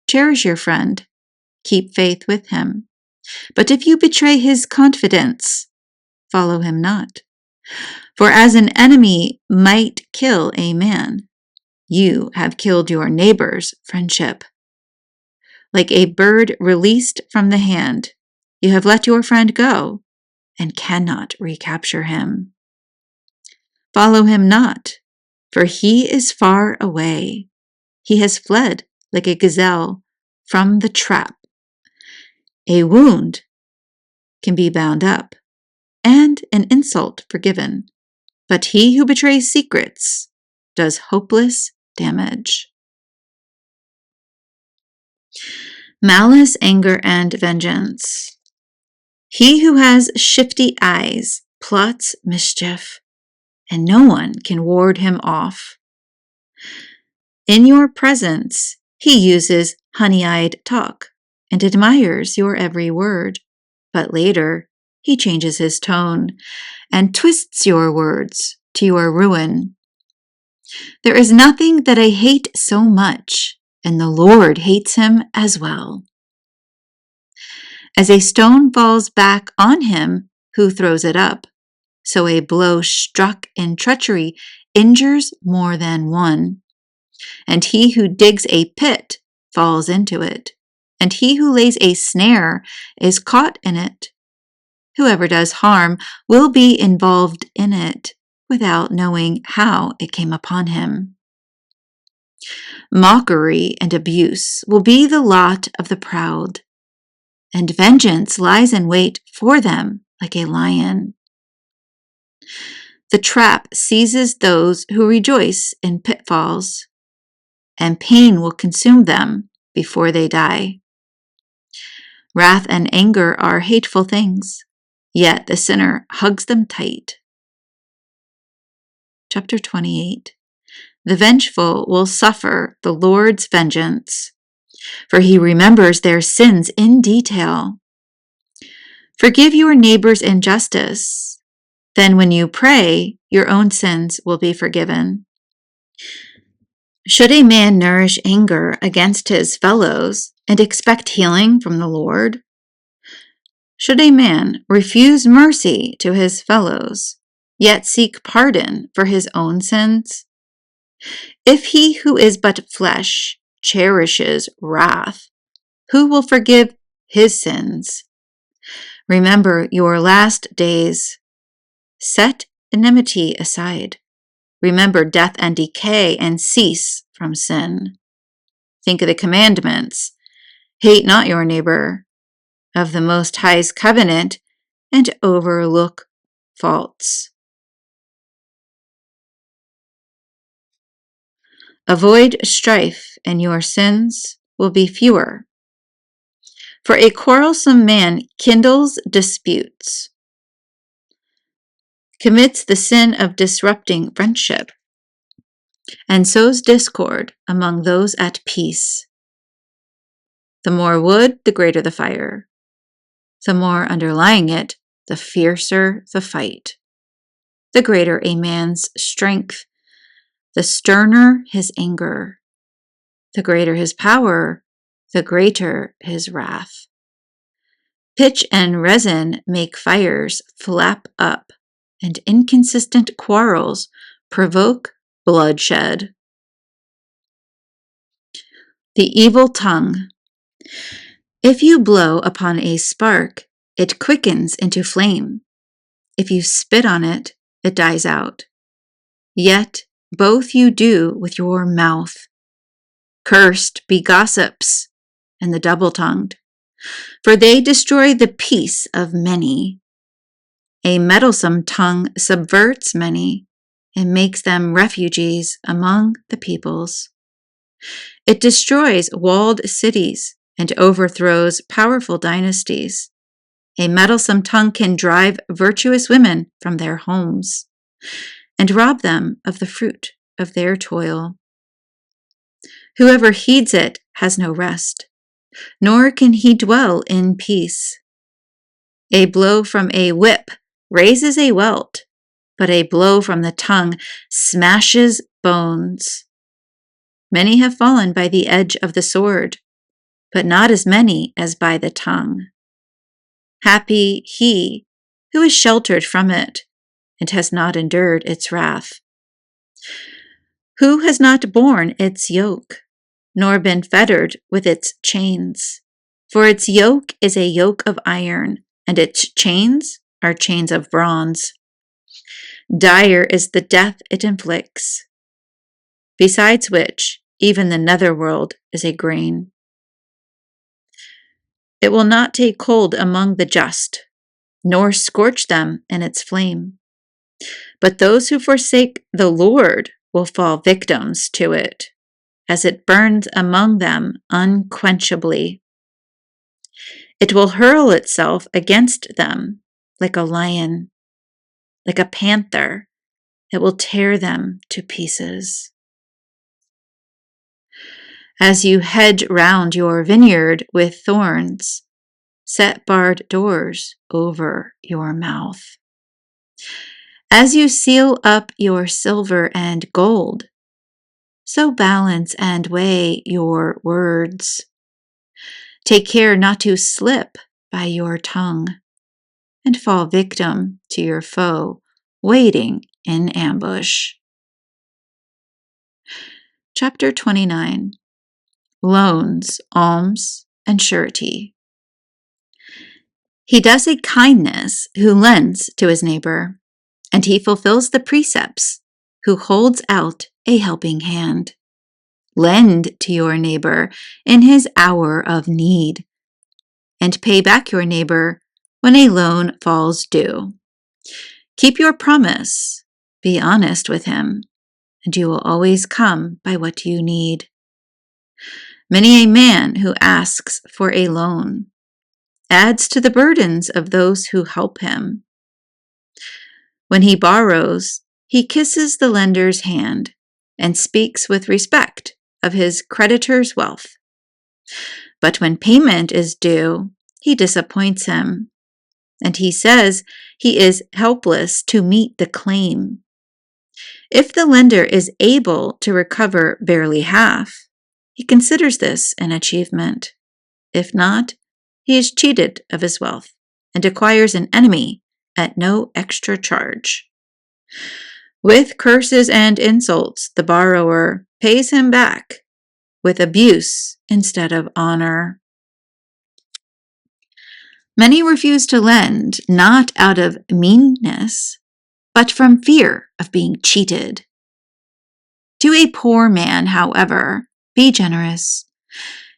A: Cherish your friend. Keep faith with him. But if you betray his confidence, follow him not. For as an enemy might kill a man, you have killed your neighbor's friendship. Like a bird released from the hand, you have let your friend go and cannot recapture him. Follow him not, for he is far away. He has fled like a gazelle from the trap. A wound can be bound up, and an insult forgiven, but he who betrays secrets does hopeless damage. Malice, anger, and vengeance. He who has shifty eyes plots mischief, and no one can ward him off. In your presence, he uses honey-eyed talk and admires your every word, but later he changes his tone and twists your words to your ruin. There is nothing that I hate so much, and the Lord hates him as well. As a stone falls back on him who throws it up, so a blow struck in treachery injures more than one. And he who digs a pit falls into it, and he who lays a snare is caught in it. Whoever does harm will be involved in it without knowing how it came upon him. Mockery and abuse will be the lot of the proud, and vengeance lies in wait for them like a lion. The trap seizes those who rejoice in pitfalls, and pain will consume them before they die. Wrath and anger are hateful things, yet the sinner hugs them tight. Chapter 28. The vengeful will suffer the Lord's vengeance, for he remembers their sins in detail. Forgive your neighbor's injustice. Then when you pray, your own sins will be forgiven. Should a man nourish anger against his fellows and expect healing from the Lord? Should a man refuse mercy to his fellows, yet seek pardon for his own sins? If he who is but flesh cherishes wrath, who will forgive his sins? Remember your last days. Set enmity aside. Remember death and decay, and cease from sin. Think of the commandments. Hate not your neighbor, of the Most High's covenant, and overlook faults. Avoid strife, and your sins will be fewer. For a quarrelsome man kindles disputes, commits the sin of disrupting friendship, and sows discord among those at peace. The more wood, the greater the fire. The more underlying it, the fiercer the fight. The greater a man's strength, the sterner his anger. The greater his power, the greater his wrath. Pitch and resin make fires flap up, and inconsistent quarrels provoke bloodshed. The evil tongue. If you blow upon a spark, it quickens into flame. If you spit on it, it dies out. Yet both you do with your mouth. Cursed be gossips and the double-tongued, for they destroy the peace of many. A meddlesome tongue subverts many, and makes them refugees among the peoples. It destroys walled cities and overthrows powerful dynasties. A meddlesome tongue can drive virtuous women from their homes and rob them of the fruit of their toil. Whoever heeds it has no rest, nor can he dwell in peace. A blow from a whip raises a welt, but a blow from the tongue smashes bones. Many have fallen by the edge of the sword, but not as many as by the tongue. Happy he who is sheltered from it and has not endured its wrath. Who has not borne its yoke, nor been fettered with its chains? For its yoke is a yoke of iron, and its chains are chains of bronze. Dire is the death it inflicts, besides which even the netherworld is a grain. It will not take hold among the just, nor scorch them in its flame. But those who forsake the Lord will fall victims to it, as it burns among them unquenchably. It will hurl itself against them like a lion, like a panther. It will tear them to pieces. As you hedge round your vineyard with thorns, set barred doors over your mouth. As you seal up your silver and gold, so balance and weigh your words. Take care not to slip by your tongue and fall victim to your foe waiting in ambush. Chapter 29. Loans, Alms, and Surety. He does a kindness who lends to his neighbor, and he fulfills the precepts who holds out a helping hand. Lend to your neighbor in his hour of need, and pay back your neighbor when a loan falls due. Keep your promise, be honest with him, and you will always come by what you need. Many a man who asks for a loan adds to the burdens of those who help him. When he borrows, he kisses the lender's hand and speaks with respect of his creditor's wealth. But when payment is due, he disappoints him, and he says he is helpless to meet the claim. If the lender is able to recover barely half, he considers this an achievement. If not, he is cheated of his wealth and acquires an enemy at no extra charge. With curses and insults, the borrower pays him back with abuse instead of honor. Many refuse to lend not out of meanness, but from fear of being cheated. To a poor man, however, be generous.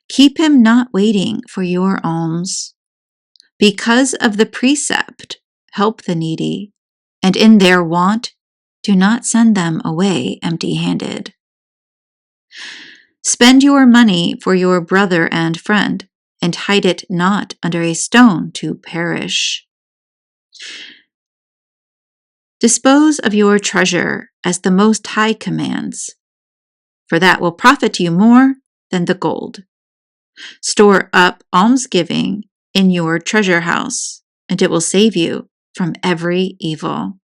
A: Keep him not waiting for your alms. Because of the precept, help the needy, and in their want, do not send them away empty-handed. Spend your money for your brother and friend, and hide it not under a stone to perish. Dispose of your treasure as the Most High commands, for that will profit you more than the gold. Store up almsgiving in your treasure house, and it will save you from every evil.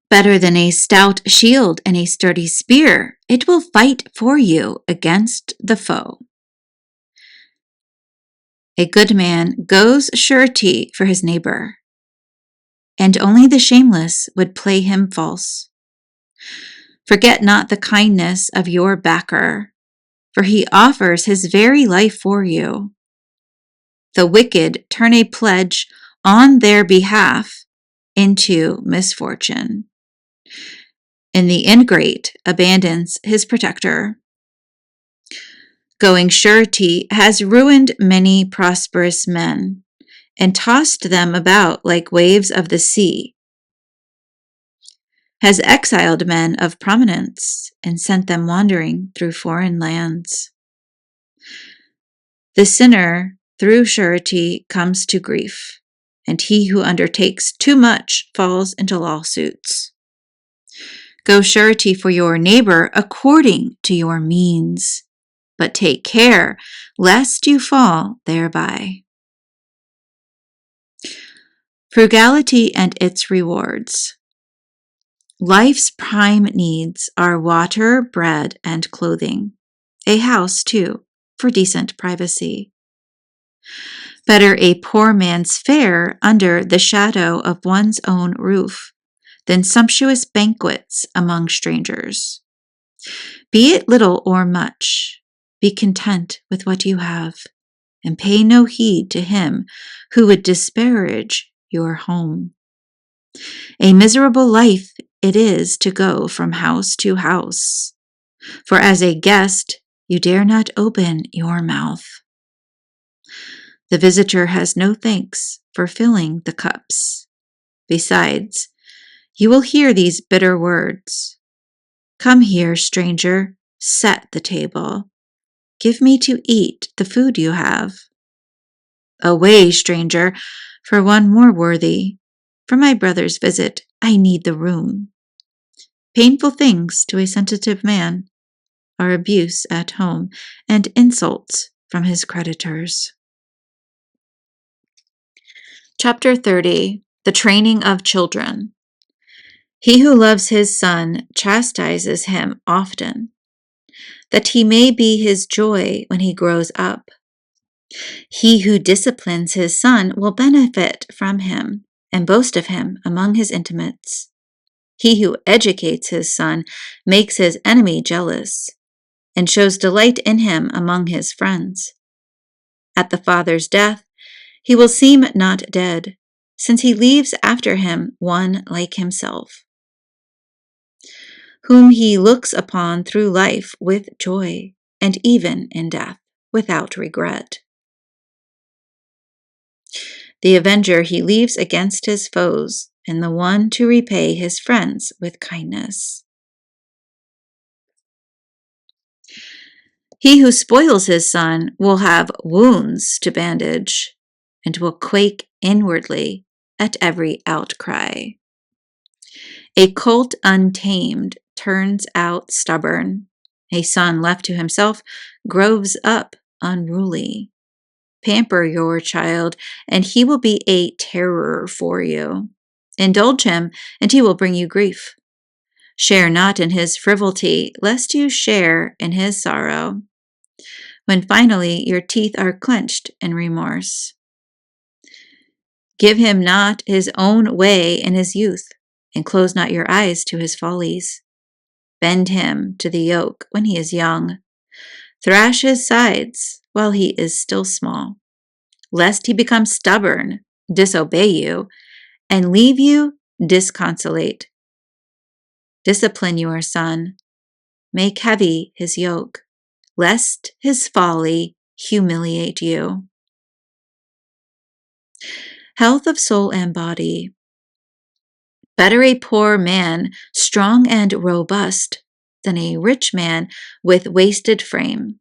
A: Better than a stout shield and a sturdy spear, it will fight for you against the foe. A good man goes surety for his neighbor, and only the shameless would play him false. Forget not the kindness of your backer, for he offers his very life for you. The wicked turn a pledge on their behalf into misfortune, and the ingrate abandons his protector. Going surety has ruined many prosperous men, and tossed them about like waves of the sea. has exiled men of prominence and sent them wandering through foreign lands. The sinner, through surety, comes to grief, and he who undertakes too much falls into lawsuits. Go surety for your neighbor according to your means, but take care lest you fall thereby. Frugality and its rewards. Life's prime needs are water, bread, and clothing. A house, too, for decent privacy. Better a poor man's fare under the shadow of one's own roof than sumptuous banquets among strangers. Be it little or much, be content with what you have, and pay no heed to him who would disparage your home. A miserable life it is to go from house to house, for as a guest you dare not open your mouth. The visitor has no thanks for filling the cups. Besides, you will hear these bitter words. Come here, stranger, set the table. Give me to eat the food you have. Away, stranger, for one more worthy. For my brother's visit, I need the room. Painful things to a sensitive man are abuse at home and insults from his creditors. Chapter 30. The Training of Children. He who loves his son chastises him often, that he may be his joy when he grows up. He who disciplines his son will benefit from him and boast of him among his intimates. He who educates his son makes his enemy jealous and shows delight in him among his friends. At the father's death, he will seem not dead, since he leaves after him one like himself, whom he looks upon through life with joy, and even in death without regret. The avenger he leaves against his foes, and the one to repay his friends with kindness. He who spoils his son will have wounds to bandage, and will quake inwardly at every outcry. A colt untamed turns out stubborn. A son left to himself grows up unruly. Pamper your child, and he will be a terror for you. Indulge him, and he will bring you grief. Share not in his frivolity, lest you share in his sorrow, when finally your teeth are clenched in remorse. Give him not his own way in his youth, and close not your eyes to his follies. Bend him to the yoke when he is young. Thrash his sides while he is still small, lest he become stubborn, disobey you, and leave you disconsolate. Discipline your son. Make heavy his yoke, lest his folly humiliate you. Health of soul and body. Better a poor man, strong and robust, than a rich man with wasted frame.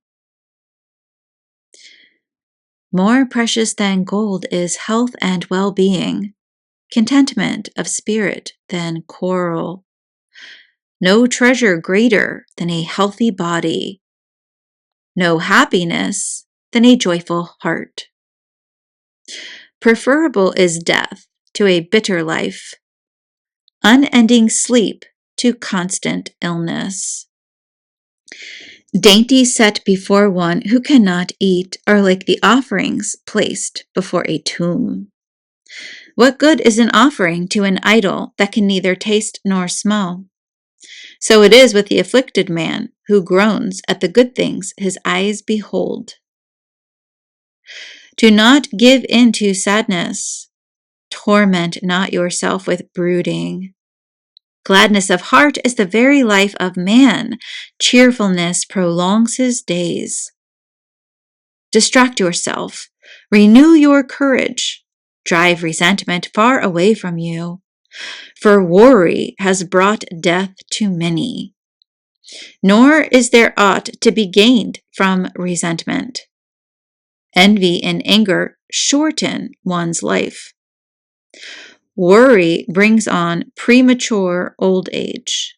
A: More precious than gold is health and well-being, contentment of spirit than coral. No treasure greater than a healthy body, no happiness than a joyful heart. Preferable is death to a bitter life, unending sleep to constant illness. Dainties set before one who cannot eat are like the offerings placed before a tomb. What good is an offering to an idol that can neither taste nor smell? So it is with the afflicted man who groans at the good things his eyes behold. Do not give in to sadness. Torment not yourself with brooding. Gladness of heart is the very life of man. Cheerfulness prolongs his days. Distract yourself. Renew your courage. Drive resentment far away from you. For worry has brought death to many, nor is there aught to be gained from resentment. Envy and anger shorten one's life. Worry brings on premature old age.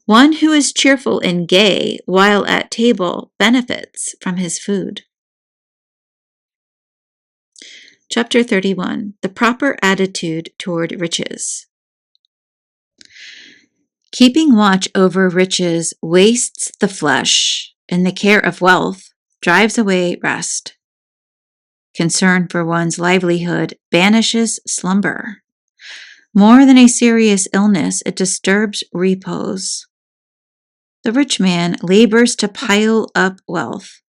A: One who is cheerful and gay while at table benefits from his food. Chapter 31. The proper attitude toward riches. Keeping watch over riches wastes the flesh, and the care of wealth drives away rest. Concern for one's livelihood banishes slumber. More than a serious illness, it disturbs repose. The rich man labors to pile up wealth,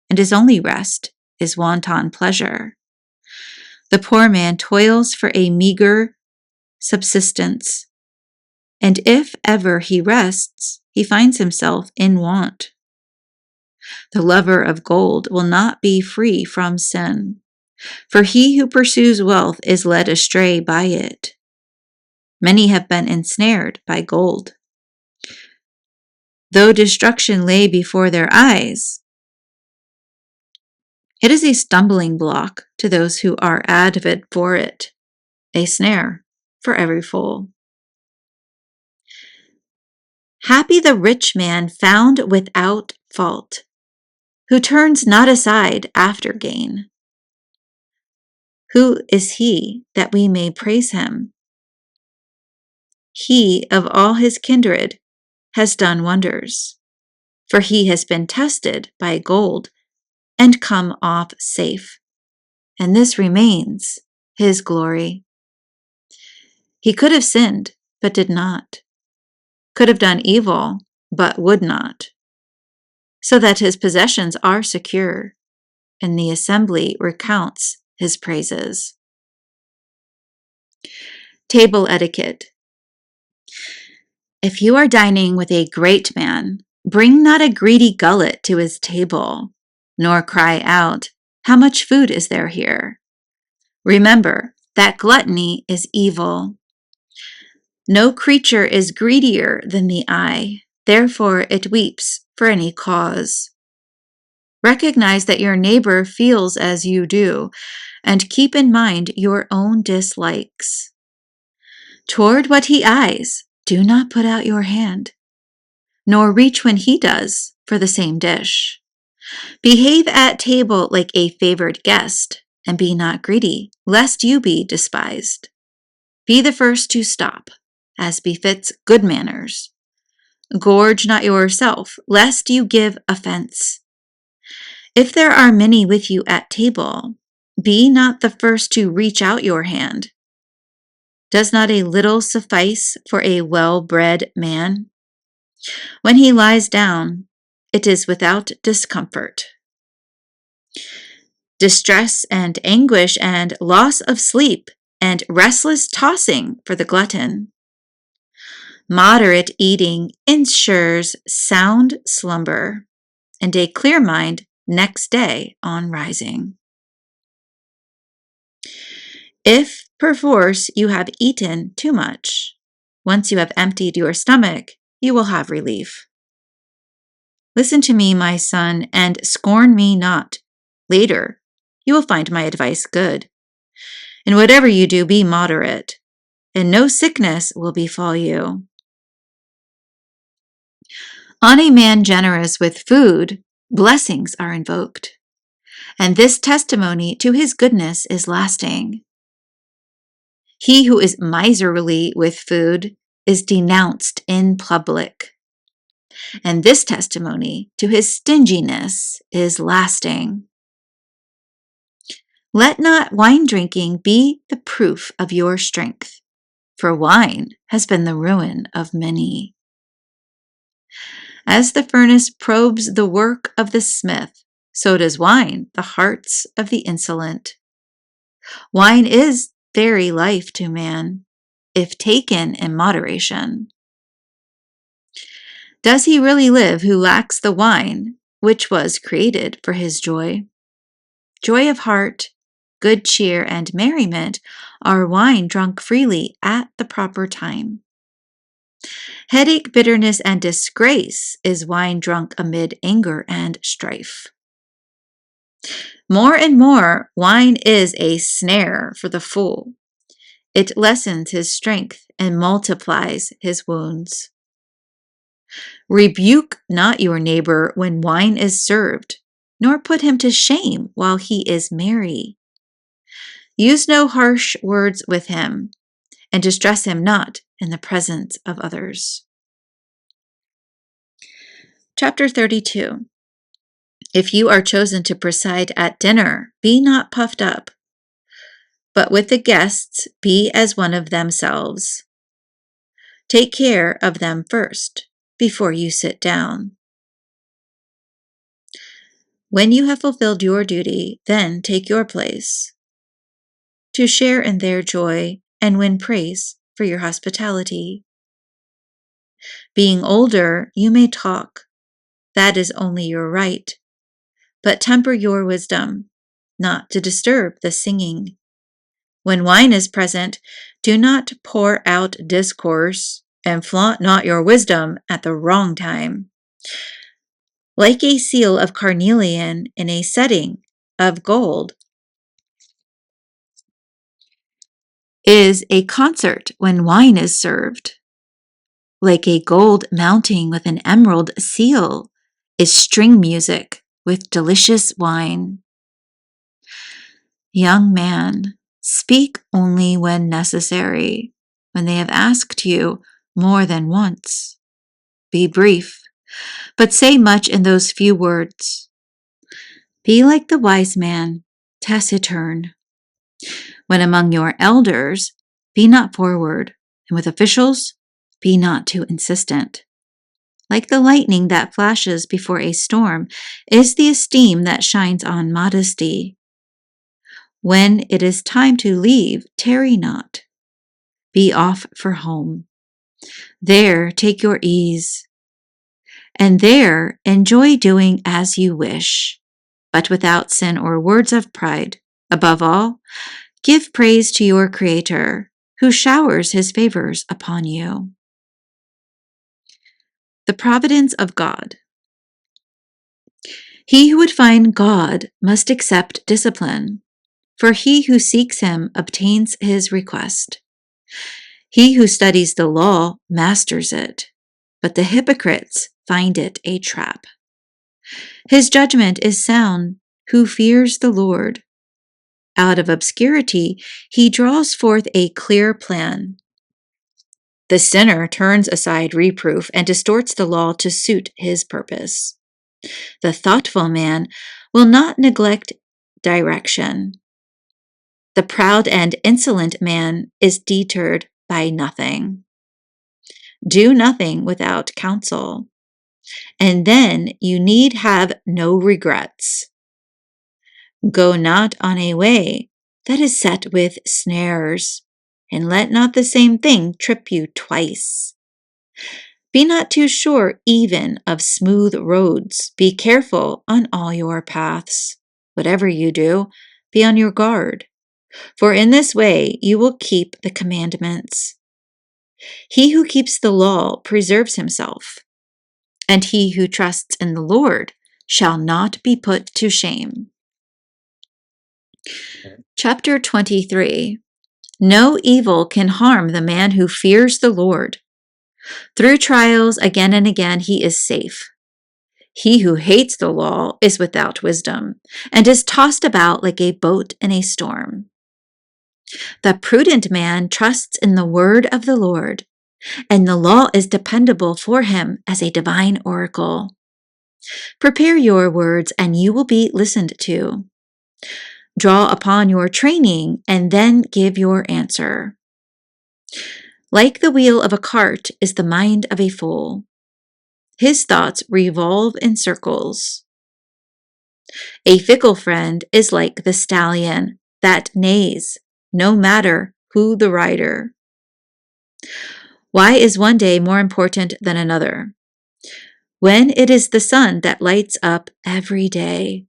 A: and his only rest is wanton pleasure. The poor man toils for a meager subsistence, and if ever he rests, he finds himself in want. The lover of gold will not be free from sin, for he who pursues wealth is led astray by it. Many have been ensnared by gold. Though destruction lay before their eyes, it is a stumbling block to those who are avid for it, a snare for every fool. Happy the rich man found without fault, who turns not aside after gain. Who is he that we may praise him? He of all his kindred has done wonders, for he has been tested by gold and come off safe, and this remains his glory. He could have sinned, but did not, could have done evil, but would not, so that his possessions are secure, and the assembly recounts his praises. Table etiquette. If you are dining with a great man, bring not a greedy gullet to his table, nor cry out, "How much food is there here?" Remember that gluttony is evil. No creature is greedier than the eye, therefore it weeps for any cause. Recognize that your neighbor feels as you do, and keep in mind your own dislikes. Toward what he eyes, do not put out your hand, nor reach when he does for the same dish. Behave at table like a favored guest, and be not greedy, lest you be despised. Be the first to stop, as befits good manners. Gorge not yourself, lest you give offense. If there are many with you at table, be not the first to reach out your hand. Does not a little suffice for a well-bred man? When he lies down, it is without discomfort. Distress and anguish and loss of sleep and restless tossing for the glutton. Moderate eating ensures sound slumber and a clear mind next day on rising. If perforce you have eaten too much, once you have emptied your stomach, you will have relief. Listen to me, my son, and scorn me not. Later, you will find my advice good. In whatever you do, be moderate, and no sickness will befall you. On a man generous with food, blessings are invoked, and this testimony to his goodness is lasting. He who is miserly with food is denounced in public, and this testimony to his stinginess is lasting. Let not wine drinking be the proof of your strength, for wine has been the ruin of many. As the furnace probes the work of the smith, so does wine the hearts of the insolent. Wine is very life to man, if taken in moderation. Does he really live who lacks the wine which was created for his joy? Joy of heart good cheer, and merriment are wine drunk freely at the proper time. Headache, bitterness, and disgrace is wine drunk amid anger and strife. More and more, wine is a snare for the fool. It lessens his strength and multiplies his wounds. Rebuke not your neighbor when wine is served, nor put him to shame while he is merry. Use no harsh words with him, and distress him not in the presence of others. Chapter 32. If you are chosen to preside at dinner, be not puffed up, but with the guests be as one of themselves. Take care of them first, before you sit down. When you have fulfilled your duty, then take your place, to share in their joy and win praise for your hospitality. Being older, you may talk. That is only your right. But temper your wisdom, not to disturb the singing. When wine is present, do not pour out discourse, and flaunt not your wisdom at the wrong time. Like a seal of carnelian in a setting of gold is a concert when wine is served. Like a gold mounting with an emerald seal is string music with delicious wine. Young man, speak only when necessary, when they have asked you more than once. Be brief, but say much in those few words. Be like the wise man, taciturn. When among your elders, be not forward, and with officials, be not too insistent. Like the lightning that flashes before a storm is the esteem that shines on modesty. When it is time to leave, tarry not. Be off for home. There take your ease, and there enjoy doing as you wish, but without sin or words of pride. Above all, give praise to your Creator, who showers his favors upon you. The providence of God. He who would find God must accept discipline, for he who seeks him obtains his request. He who studies the law masters it, but the hypocrites find it a trap. His judgment is sound who fears the Lord. Out of obscurity, he draws forth a clear plan. The sinner turns aside reproof and distorts the law to suit his purpose. The thoughtful man will not neglect direction. The proud and insolent man is deterred by nothing. Do nothing without counsel, and then you need have no regrets. Go not on a way that is set with snares, and let not the same thing trip you twice. Be not too sure even of smooth roads. Be careful on all your paths. Whatever you do, be on your guard, for in this way you will keep the commandments. He who keeps the law preserves himself, and he who trusts in the Lord shall not be put to shame. Chapter 23. No evil can harm the man who fears the Lord. Through trials again and again he is safe. He who hates the law is without wisdom, and is tossed about like a boat in a storm. The prudent man trusts in the word of the Lord, and the law is dependable for him as a divine oracle. Prepare your words, and you will be listened to. Draw upon your training, and then give your answer. Like the wheel of a cart is the mind of a fool. His thoughts revolve in circles. A fickle friend is like the stallion that neighs, no matter who the rider. Why is one day more important than another, when it is the sun that lights up every day?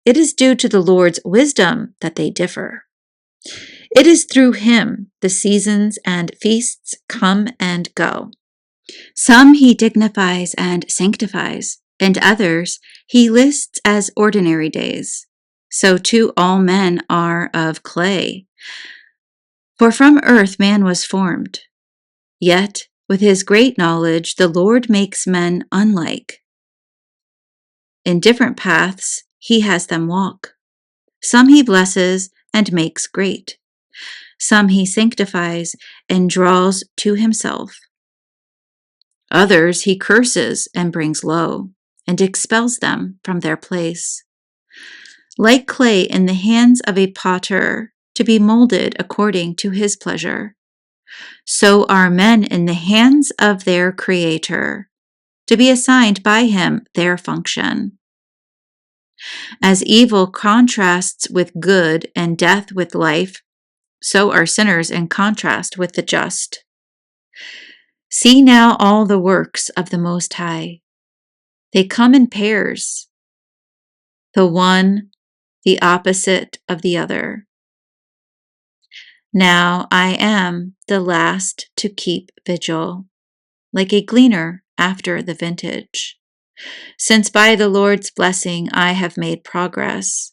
A: It is due to the Lord's wisdom that they differ. It is through him the seasons and feasts come and go. Some he dignifies and sanctifies, and others he lists as ordinary days. So too all men are of clay. For from earth man was formed. Yet with his great knowledge the Lord makes men unlike. In different paths he has them walk. Some he blesses and makes great. Some he sanctifies and draws to himself. Others he curses and brings low, and expels them from their place. Like clay in the hands of a potter, to be molded according to his pleasure, so are men in the hands of their Creator, to be assigned by him their function. As evil contrasts with good and death with life, so are sinners in contrast with the just. See now all the works of the Most High. They come in pairs, the one the opposite of the other. Now I am the last to keep vigil, like a gleaner after the vintage, since by the Lord's blessing I have made progress,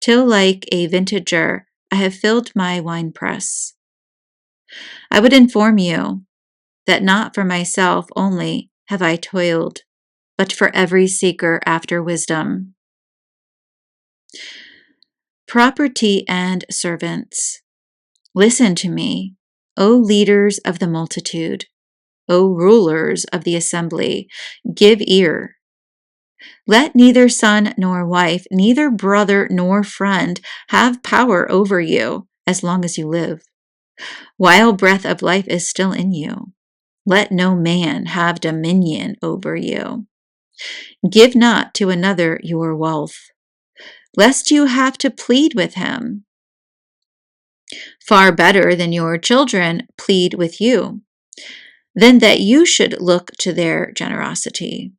A: till like a vintager I have filled my winepress. I would inform you that not for myself only have I toiled, but for every seeker after wisdom. Property and servants, listen to me, O leaders of the multitude, O rulers of the assembly, give ear. Let neither son nor wife, neither brother nor friend have power over you as long as you live. While breath of life is still in you, let no man have dominion over you. Give not to another your wealth, lest you have to plead with him. Far better than your children plead with you, than that you should look to their generosity.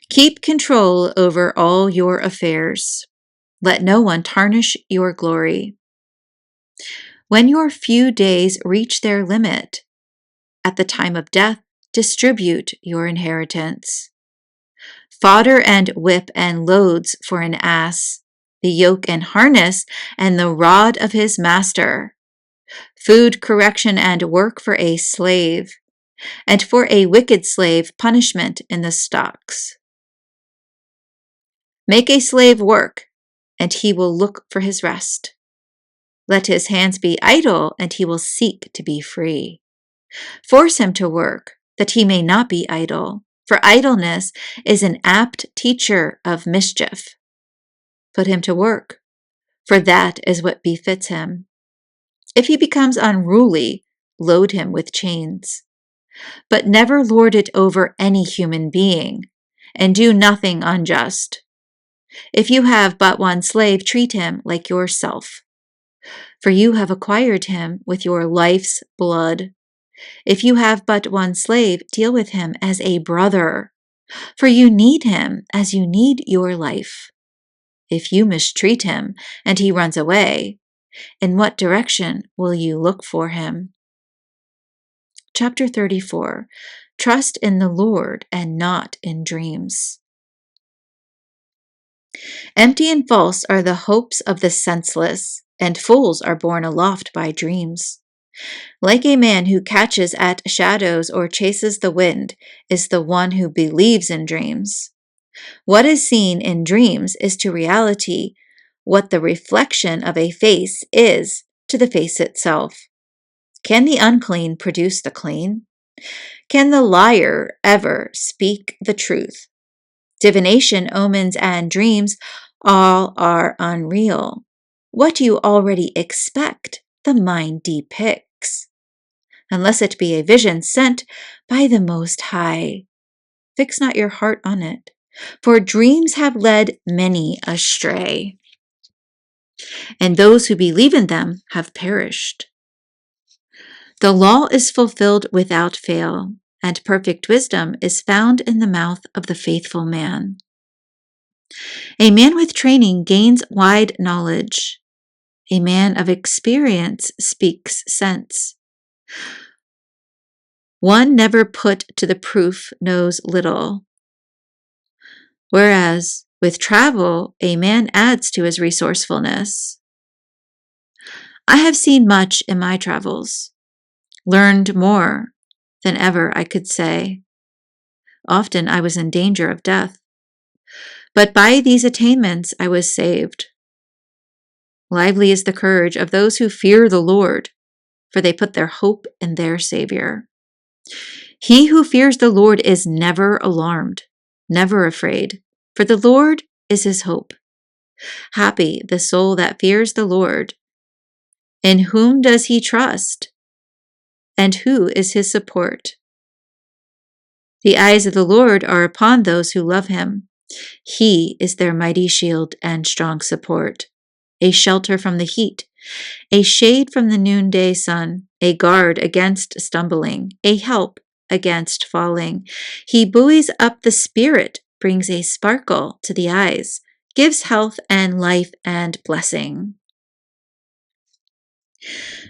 A: Keep control over all your affairs. Let no one tarnish your glory. When your few days reach their limit, at the time of death, distribute your inheritance. Fodder and whip and loads for an ass, the yoke and harness and the rod of his master. Food, correction, and work for a slave, and for a wicked slave punishment in the stocks. Make a slave work, and he will look for his rest. Let his hands be idle, and he will seek to be free. Force him to work, that he may not be idle, for idleness is an apt teacher of mischief. Put him to work, for that is what befits him. If he becomes unruly, load him with chains. But never lord it over any human being, and do nothing unjust. If you have but one slave, treat him like yourself, for you have acquired him with your life's blood. If you have but one slave, deal with him as a brother, for you need him as you need your life. If you mistreat him and he runs away, in what direction will you look for him? Chapter 34. Trust in the Lord and not in dreams. Empty and false are the hopes of the senseless, and fools are borne aloft by dreams. Like a man who catches at shadows or chases the wind is the one who believes in dreams. What is seen in dreams is to reality what the reflection of a face is to the face itself. Can the unclean produce the clean? Can the liar ever speak the truth? Divination, omens, and dreams all are unreal. What you already expect, the mind depicts, unless it be a vision sent by the Most High. Fix not your heart on it, for dreams have led many astray, and those who believe in them have perished. The law is fulfilled without fail, and perfect wisdom is found in the mouth of the faithful man. A man with training gains wide knowledge. A man of experience speaks sense. One never put to the proof knows little, whereas with travel, a man adds to his resourcefulness. I have seen much in my travels, learned more than ever I could say. Often I was in danger of death, but by these attainments I was saved. Lively is the courage of those who fear the Lord, for they put their hope in their Savior. He who fears the Lord is never alarmed, never afraid, for the Lord is his hope. Happy the soul that fears the Lord. In whom does he trust? And who is his support? The eyes of the Lord are upon those who love him. He is their mighty shield and strong support, a shelter from the heat, a shade from the noonday sun, a guard against stumbling, a help against falling. He buoys up the spirit, brings a sparkle to the eyes, gives health and life and blessing.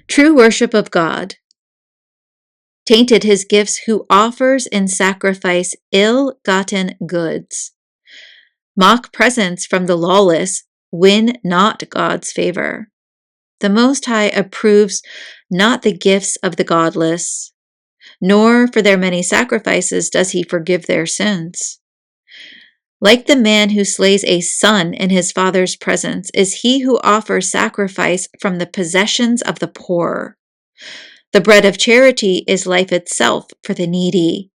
A: True worship of God. Tainted his gifts who offers in sacrifice ill-gotten goods. Mock presents from the lawless win not God's favor. The Most High approves not the gifts of the godless, nor for their many sacrifices does he forgive their sins. Like the man who slays a son in his father's presence is he who offers sacrifice from the possessions of the poor. The bread of charity is life itself for the needy,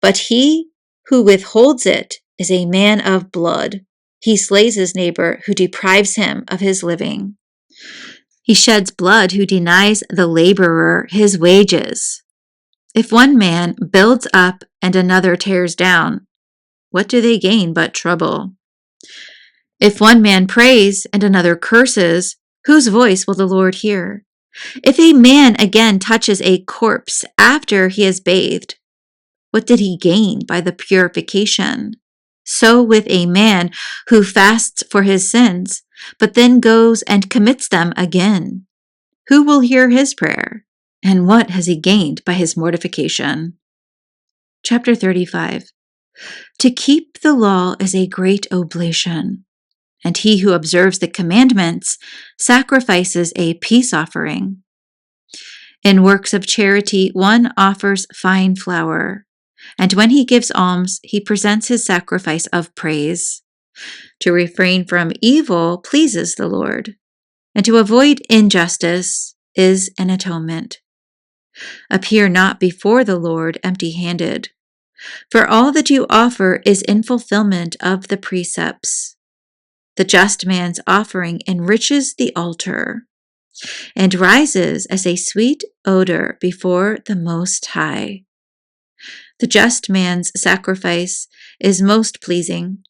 A: but he who withholds it is a man of blood. He slays his neighbor who deprives him of his living. He sheds blood who denies the laborer his wages. If one man builds up and another tears down, what do they gain but trouble? If one man prays and another curses, whose voice will the Lord hear? If a man again touches a corpse after he has bathed, what did he gain by the purification? So with a man who fasts for his sins, but then goes and commits them again. Who will hear his prayer? And what has he gained by his mortification? Chapter 35. To keep the law is a great oblation, and he who observes the commandments sacrifices a peace offering. In works of charity, one offers fine flour, and when he gives alms, he presents his sacrifice of praise. To refrain from evil pleases the Lord, and to avoid injustice is an atonement. Appear not before the Lord empty-handed, for all that you offer is in fulfillment of the precepts. The just man's offering enriches the altar, and rises as a sweet odor before the Most High. The just man's sacrifice is most pleasing,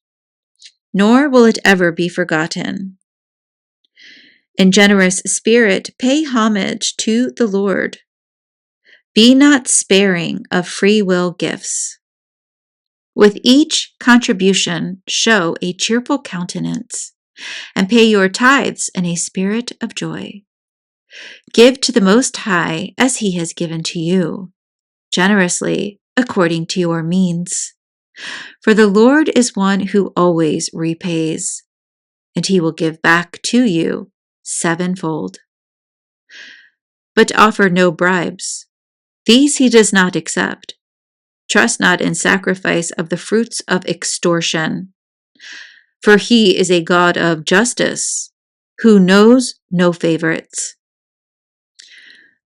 A: nor will it ever be forgotten. In generous spirit, pay homage to the Lord. Be not sparing of free will gifts. With each contribution, show a cheerful countenance, and pay your tithes in a spirit of joy. Give to the Most High as he has given to you, generously according to your means. For the Lord is one who always repays, and he will give back to you sevenfold. But offer no bribes. These he does not accept. Trust not in sacrifice of the fruits of extortion, for he is a God of justice, who knows no favorites.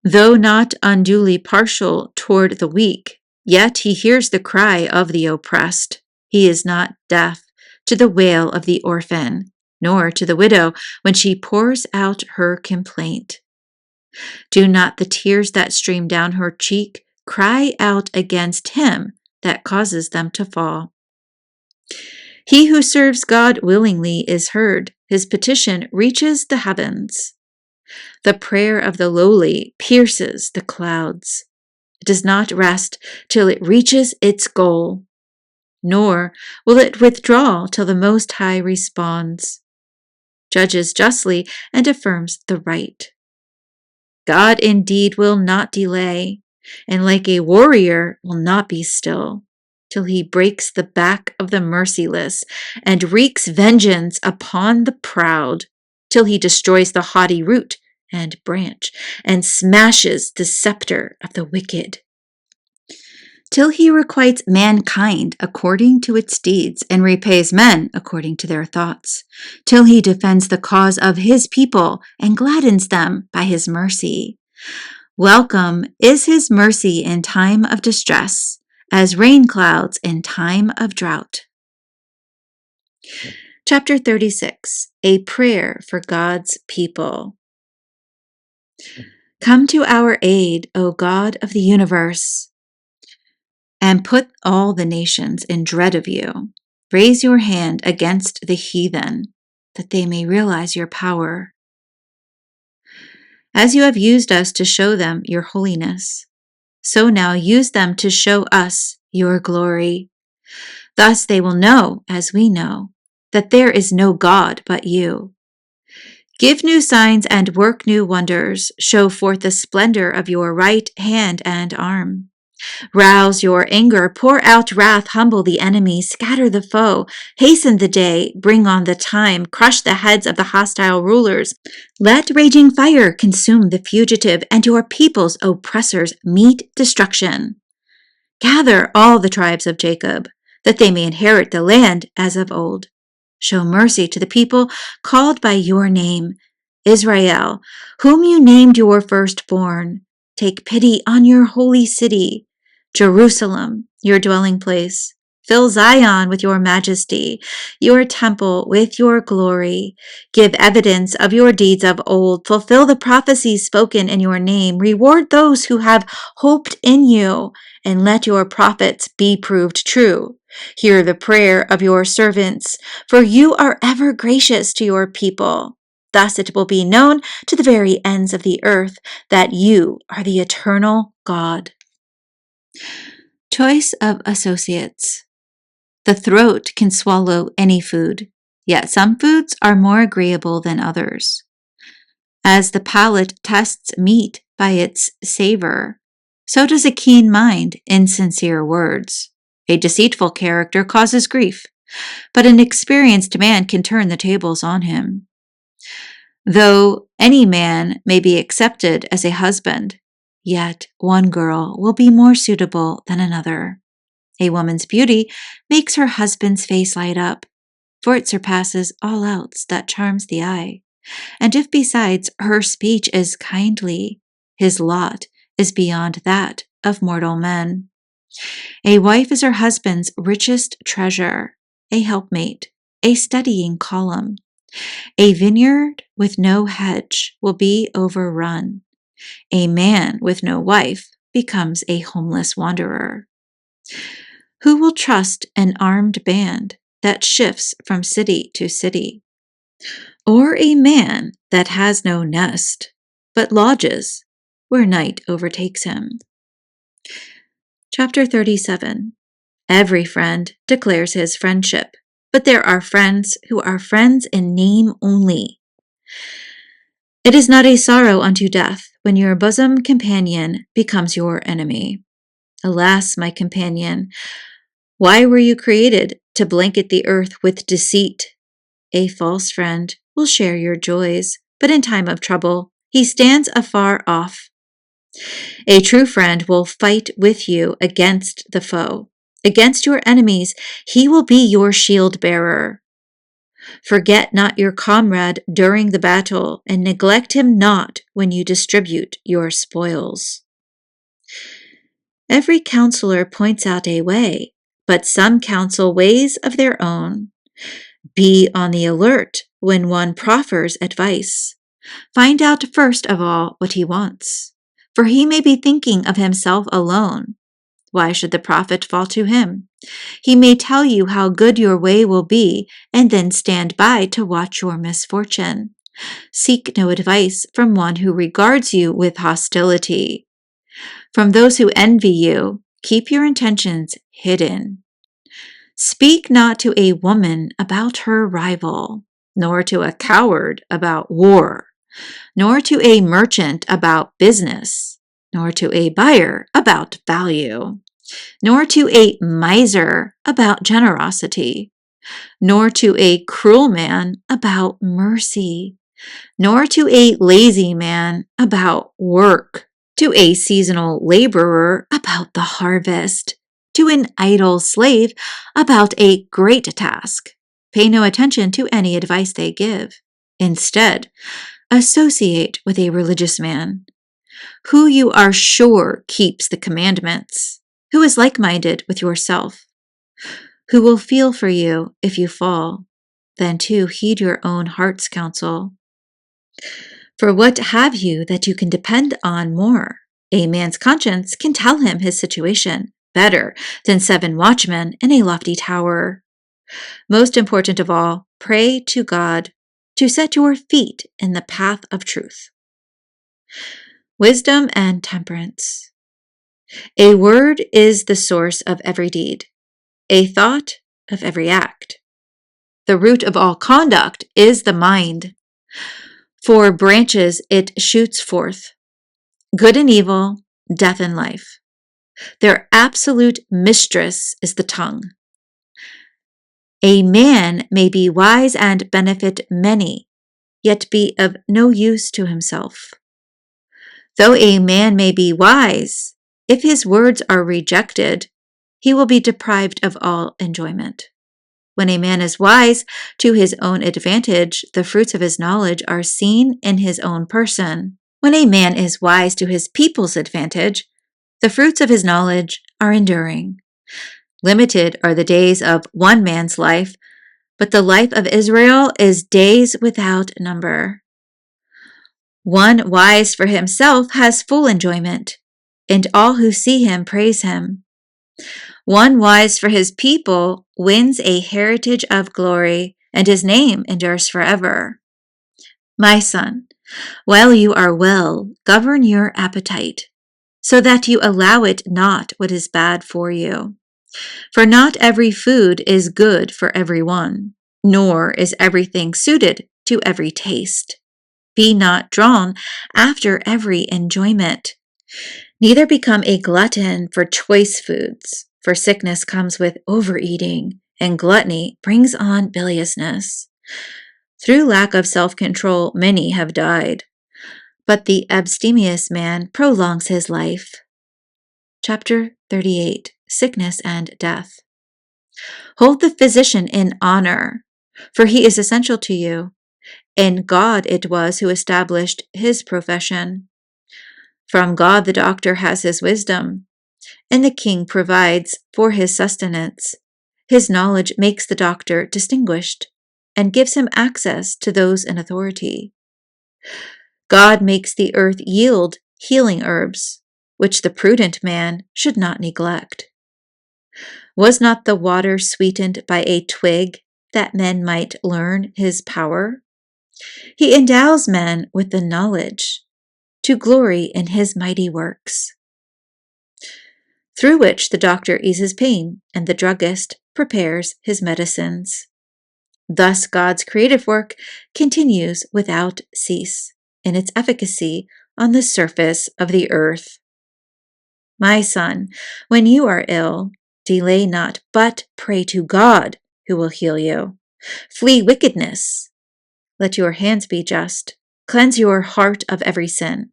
A: Though not unduly partial toward the weak, yet he hears the cry of the oppressed. He is not deaf to the wail of the orphan, nor to the widow when she pours out her complaint. Do not the tears that stream down her cheek cry out against him that causes them to fall. He who serves God willingly is heard. His petition reaches the heavens. The prayer of the lowly pierces the clouds. It does not rest till it reaches its goal. nor will it withdraw till the Most High responds, judges justly, and affirms the right. God indeed will not delay, and like a warrior will not be still, till he breaks the back of the merciless and wreaks vengeance upon the proud, till he destroys the haughty root and branch and smashes the scepter of the wicked, till he requites mankind according to its deeds and repays men according to their thoughts, till he defends the cause of his people and gladdens them by his mercy. Welcome is his mercy in time of distress, as rain clouds in time of drought. Chapter 36, A Prayer for God's People. Come to our aid, O God of the universe, and put all the nations in dread of you. Raise your hand against the heathen, that they may realize your power. As you have used us to show them your holiness, so now use them to show us your glory. Thus they will know, as we know, that there is no God but you. Give new signs and work new wonders. Show forth the splendor of your right hand and arm. Rouse your anger, pour out wrath, humble the enemy, scatter the foe, hasten the day, bring on the time, crush the heads of the hostile rulers. Let raging fire consume the fugitive, and your people's oppressors meet destruction. Gather all the tribes of Jacob, that they may inherit the land as of old. Show mercy to the people called by your name, Israel, whom you named your firstborn. Take pity on your holy city, Jerusalem, your dwelling place. Fill Zion with your majesty, your temple with your glory. Give evidence of your deeds of old. Fulfill the prophecies spoken in your name. Reward those who have hoped in you, and let your prophets be proved true. Hear the prayer of your servants, for you are ever gracious to your people. Thus it will be known to the very ends of the earth that you are the eternal God. Choice of associates. The throat can swallow any food, yet some foods are more agreeable than others. As the palate tests meat by its savor, so does a keen mind insincere words. A deceitful character causes grief, but an experienced man can turn the tables on him. Though any man may be accepted as a husband, yet one girl will be more suitable than another. A woman's beauty makes her husband's face light up, for it surpasses all else that charms the eye. And if besides her speech is kindly, his lot is beyond that of mortal men. A wife is her husband's richest treasure, a helpmate, a steadying column. A vineyard with no hedge will be overrun. A man with no wife becomes a homeless wanderer. Who will trust an armed band that shifts from city to city? Or a man that has no nest, but lodges where night overtakes him? Chapter 37. Every friend declares his friendship, but there are friends who are friends in name only. It is not a sorrow unto death when your bosom companion becomes your enemy. Alas, my companion, why were you created to blanket the earth with deceit? A false friend will share your joys, but in time of trouble, he stands afar off. A true friend will fight with you against the foe. Against your enemies, he will be your shield bearer. Forget not your comrade during the battle, and neglect him not when you distribute your spoils. Every counselor points out a way, but some counsel ways of their own. Be on the alert when one proffers advice. Find out first of all what he wants, for he may be thinking of himself alone. Why should the profit fall to him? He may tell you how good your way will be, and then stand by to watch your misfortune. Seek no advice from one who regards you with hostility. From those who envy you, keep your intentions hidden. Speak not to a woman about her rival, nor to a coward about war, nor to a merchant about business, nor to a buyer about value, nor to a miser about generosity, nor to a cruel man about mercy, nor to a lazy man about work, to a seasonal laborer about the harvest, to an idle slave about a great task. Pay no attention to any advice they give. Instead, associate with a religious man, who you are sure keeps the commandments, who is like-minded with yourself, who will feel for you if you fall. Then too heed your own heart's counsel. For what have you that you can depend on more? A man's conscience can tell him his situation better than 7 watchmen in a lofty tower. Most important of all, pray to God to set your feet in the path of truth. Wisdom and temperance. A word is the source of every deed, a thought of every act. The root of all conduct is the mind. 4 branches it shoots forth: good and evil, death and life. Their absolute mistress is the tongue. A man may be wise and benefit many, yet be of no use to himself. Though a man may be wise, if his words are rejected, he will be deprived of all enjoyment. When a man is wise to his own advantage, the fruits of his knowledge are seen in his own person. When a man is wise to his people's advantage, the fruits of his knowledge are enduring. Limited are the days of one man's life, but the life of Israel is days without number. One wise for himself has full enjoyment, and all who see him praise him. One wise for his people wins a heritage of glory, and his name endures forever. My son, while you are well, govern your appetite, so that you allow it not what is bad for you. For not every food is good for every one, nor is everything suited to every taste. Be not drawn after every enjoyment. Neither become a glutton for choice foods, for sickness comes with overeating, and gluttony brings on biliousness. Through lack of self-control, many have died, but the abstemious man prolongs his life. Chapter 38. Sickness and Death. Hold the physician in honor, for he is essential to you, and God it was who established his profession. From God the doctor has his wisdom, and the king provides for his sustenance. His knowledge makes the doctor distinguished, and gives him access to those in authority. God makes the earth yield healing herbs, which the prudent man should not neglect. Was not the water sweetened by a twig, that men might learn his power? He endows men with the knowledge to glory in his mighty works, through which the doctor eases pain and the druggist prepares his medicines. Thus God's creative work continues without cease in its efficacy on the surface of the earth. My son, when you are ill, delay not, but pray to God, who will heal you. Flee wickedness. Let your hands be just. Cleanse your heart of every sin.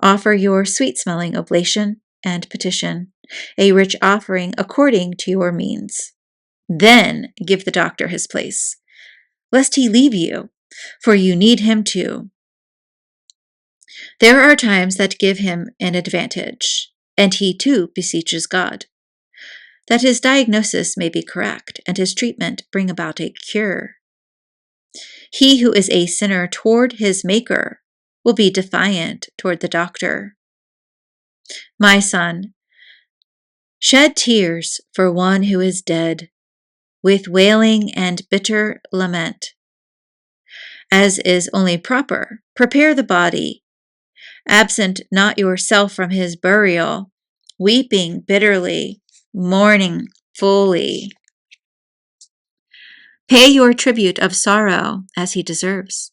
A: Offer your sweet-smelling oblation and petition, a rich offering according to your means. Then give the doctor his place, lest he leave you, for you need him too. There are times that give him an advantage, and he too beseeches God, that his diagnosis may be correct and his treatment bring about a cure. He who is a sinner toward his Maker will be defiant toward the doctor. My son, shed tears for one who is dead, with wailing and bitter lament. As is only proper, prepare the body. Absent not yourself from his burial, weeping bitterly, mourning fully. Pay your tribute of sorrow as he deserves,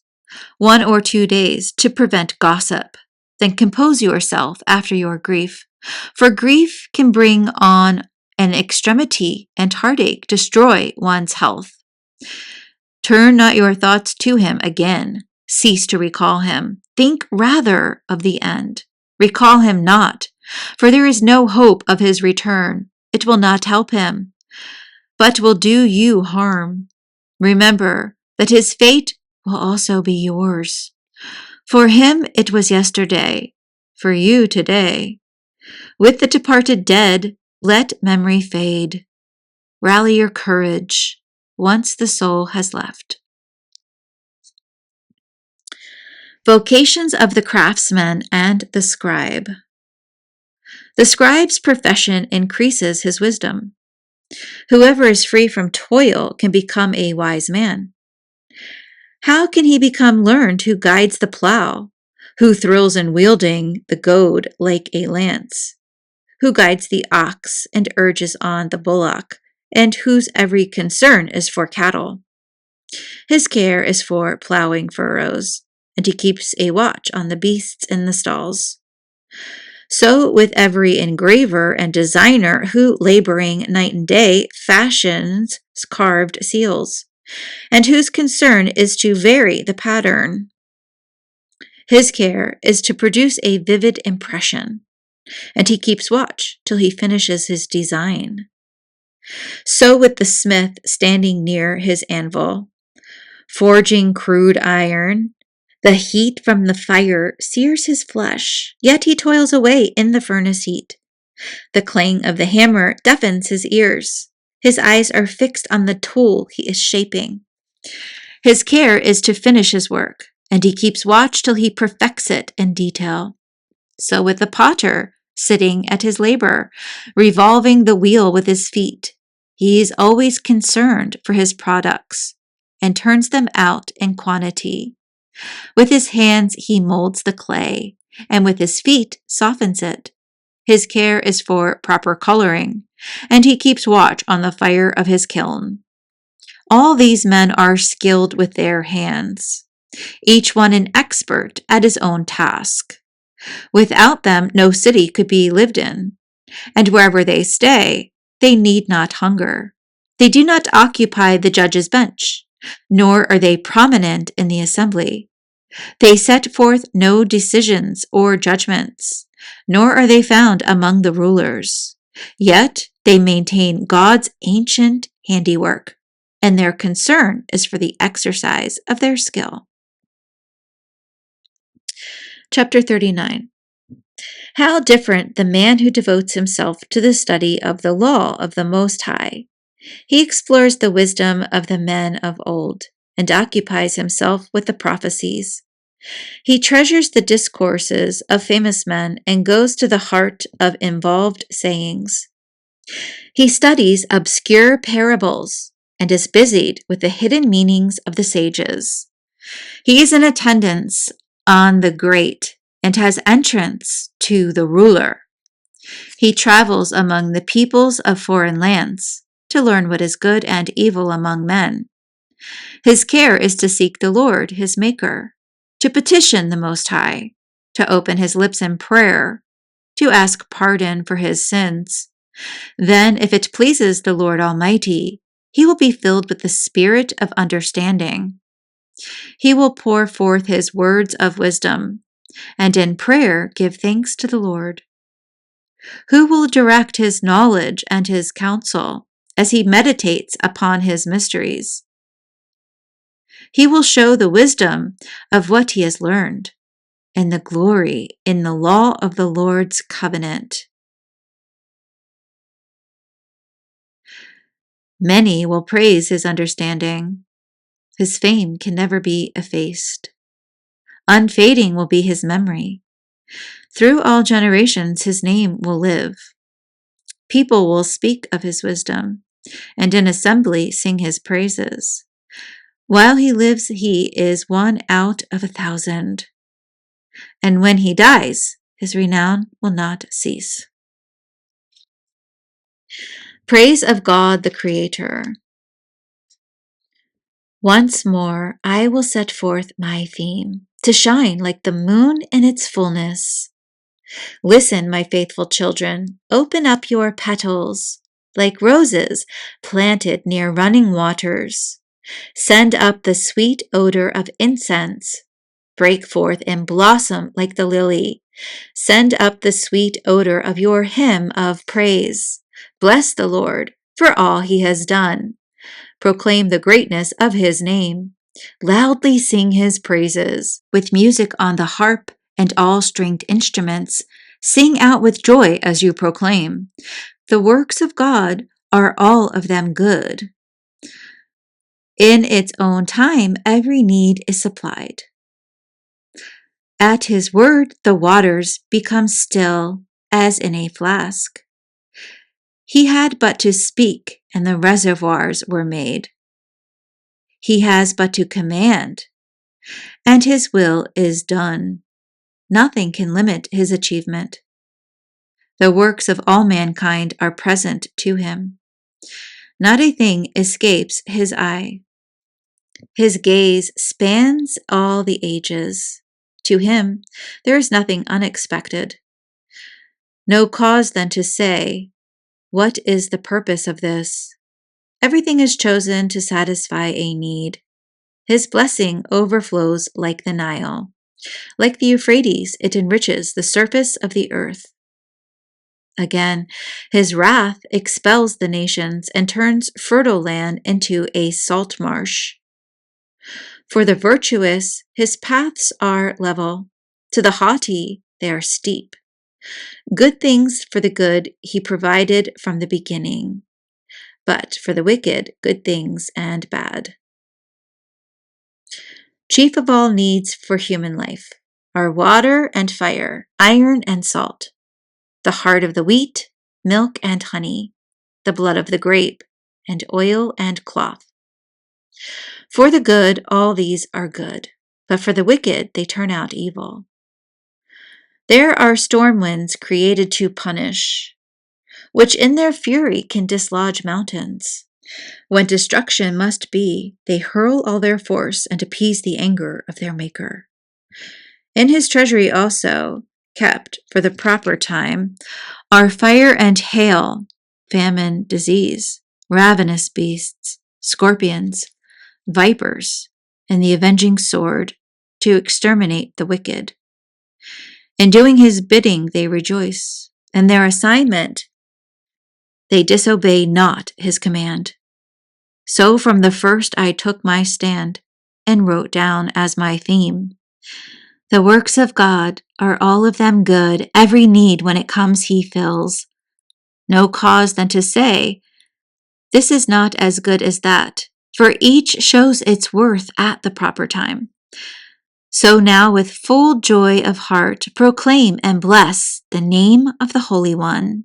A: 1 or 2 days to prevent gossip. Then compose yourself after your grief, for grief can bring on an extremity, and heartache destroy one's health. Turn not your thoughts to him again. Cease to recall him. Think rather of the end. Recall him not, for there is no hope of his return. It will not help him, but will do you harm. Remember that his fate will also be yours. For him it was yesterday, for you today. With the departed dead, let memory fade. Rally your courage once the soul has left. Vocations of the craftsman and the scribe. The scribe's profession increases his wisdom. Whoever is free from toil can become a wise man. How can he become learned who guides the plow, who thrills in wielding the goad like a lance, who guides the ox and urges on the bullock, and whose every concern is for cattle? His care is for plowing furrows, and he keeps a watch on the beasts in the stalls. So with every engraver and designer who, laboring night and day, fashions carved seals, and whose concern is to vary the pattern. His care is to produce a vivid impression, and he keeps watch till he finishes his design. So with the smith standing near his anvil, forging crude iron, the heat from the fire sears his flesh, yet he toils away in the furnace heat. The clang of the hammer deafens his ears. His eyes are fixed on the tool he is shaping. His care is to finish his work, and he keeps watch till he perfects it in detail. So with the potter, sitting at his labor, revolving the wheel with his feet, he is always concerned for his products, and turns them out in quantity. With his hands he molds the clay, and with his feet softens it. His care is for proper coloring, and he keeps watch on the fire of his kiln. All these men are skilled with their hands, each one an expert at his own task. Without them, no city could be lived in, and wherever they stay, they need not hunger. They do not occupy the judge's bench, nor are they prominent in the assembly. They set forth no decisions or judgments, nor are they found among the rulers. Yet they maintain God's ancient handiwork, and their concern is for the exercise of their skill. Chapter 39. How different the man who devotes himself to the study of the law of the Most High. He explores the wisdom of the men of old, and occupies himself with the prophecies. He treasures the discourses of famous men and goes to the heart of involved sayings. He studies obscure parables and is busied with the hidden meanings of the sages. He is in attendance on the great and has entrance to the ruler. He travels among the peoples of foreign lands to learn what is good and evil among men. His care is to seek the Lord, his Maker, to petition the Most High, to open his lips in prayer, to ask pardon for his sins. Then, if it pleases the Lord Almighty, he will be filled with the spirit of understanding. He will pour forth his words of wisdom, and in prayer give thanks to the Lord. Who will direct his knowledge and his counsel as he meditates upon his mysteries? He will show the wisdom of what he has learned, and the glory in the law of the Lord's covenant. Many will praise his understanding. His fame can never be effaced. Unfading will be his memory. Through all generations his name will live. People will speak of his wisdom, and in assembly sing his praises. While he lives, he is one out of 1,000. And when he dies, his renown will not cease. Praise of God the Creator. Once more I will set forth my theme, to shine like the moon in its fullness. Listen, my faithful children, open up your petals, like roses planted near running waters. Send up the sweet odor of incense. Break forth and blossom like the lily. Send up the sweet odor of your hymn of praise. Bless the Lord for all he has done. Proclaim the greatness of his name. Loudly sing his praises. With music on the harp and all stringed instruments, sing out with joy as you proclaim. The works of God are all of them good. In its own time, every need is supplied. At his word, the waters become still as in a flask. He had but to speak, and the reservoirs were made. He has but to command, and his will is done. Nothing can limit his achievement. The works of all mankind are present to him. Not a thing escapes his eye. His gaze spans all the ages. To him, there is nothing unexpected. No cause then to say, what is the purpose of this? Everything is chosen to satisfy a need. His blessing overflows like the Nile. Like the Euphrates, it enriches the surface of the earth. Again, his wrath expels the nations and turns fertile land into a salt marsh. For the virtuous, his paths are level. To the haughty, they are steep. Good things for the good he provided from the beginning, but for the wicked, good things and bad. Chief of all needs for human life are water and fire, iron and salt, the heart of the wheat, milk and honey, the blood of the grape, and oil and cloth. For the good, all these are good, but for the wicked, they turn out evil. There are storm winds created to punish, which in their fury can dislodge mountains. When destruction must be, they hurl all their force and appease the anger of their Maker. In his treasury also, kept for the proper time, are fire and hail, famine, disease, ravenous beasts, scorpions, vipers, and the avenging sword, to exterminate the wicked. In doing his bidding they rejoice, and their assignment they disobey not his command. So from the first I took my stand, and wrote down as my theme, the works of God are all of them good, every need when it comes he fills. No cause then to say, this is not as good as that, for each shows its worth at the proper time. So now with full joy of heart proclaim and bless the name of the Holy One.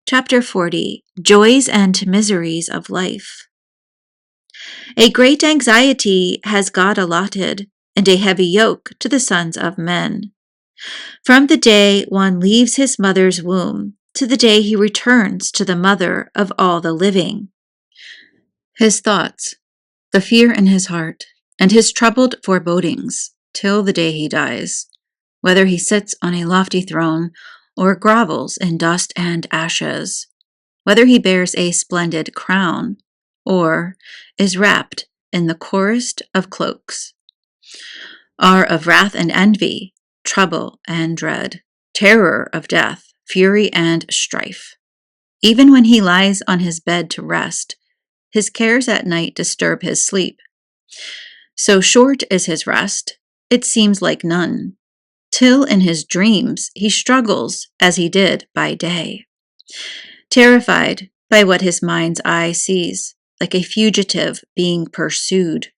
A: Chapter 40, Joys and Miseries of Life. A great anxiety has God allotted, and a heavy yoke to the sons of men. From the day one leaves his mother's womb, to the day he returns to the mother of all the living. His thoughts, the fear in his heart, and his troubled forebodings, till the day he dies, whether he sits on a lofty throne, or grovels in dust and ashes, whether he bears a splendid crown, or is wrapped in the coarest of cloaks, are of wrath and envy, trouble and dread, terror of death, fury and strife. Even when he lies on his bed to rest, his cares at night disturb his sleep. So short is his rest, it seems like none, till in his dreams he struggles as he did by day, terrified by what his mind's eye sees, like a fugitive being pursued.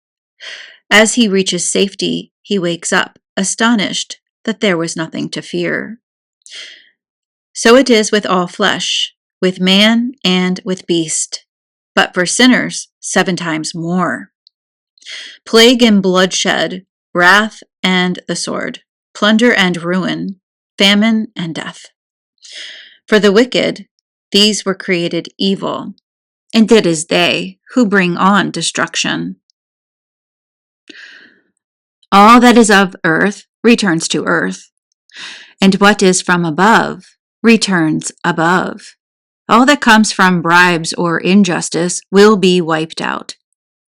A: As he reaches safety, he wakes up, astonished that there was nothing to fear. So it is with all flesh, with man and with beast, but for sinners 7 times more. Plague and bloodshed, wrath and the sword, plunder and ruin, famine and death. For the wicked, these were created evil, and it is they who bring on destruction. All that is of earth returns to earth, and what is from above returns above. All that comes from bribes or injustice will be wiped out,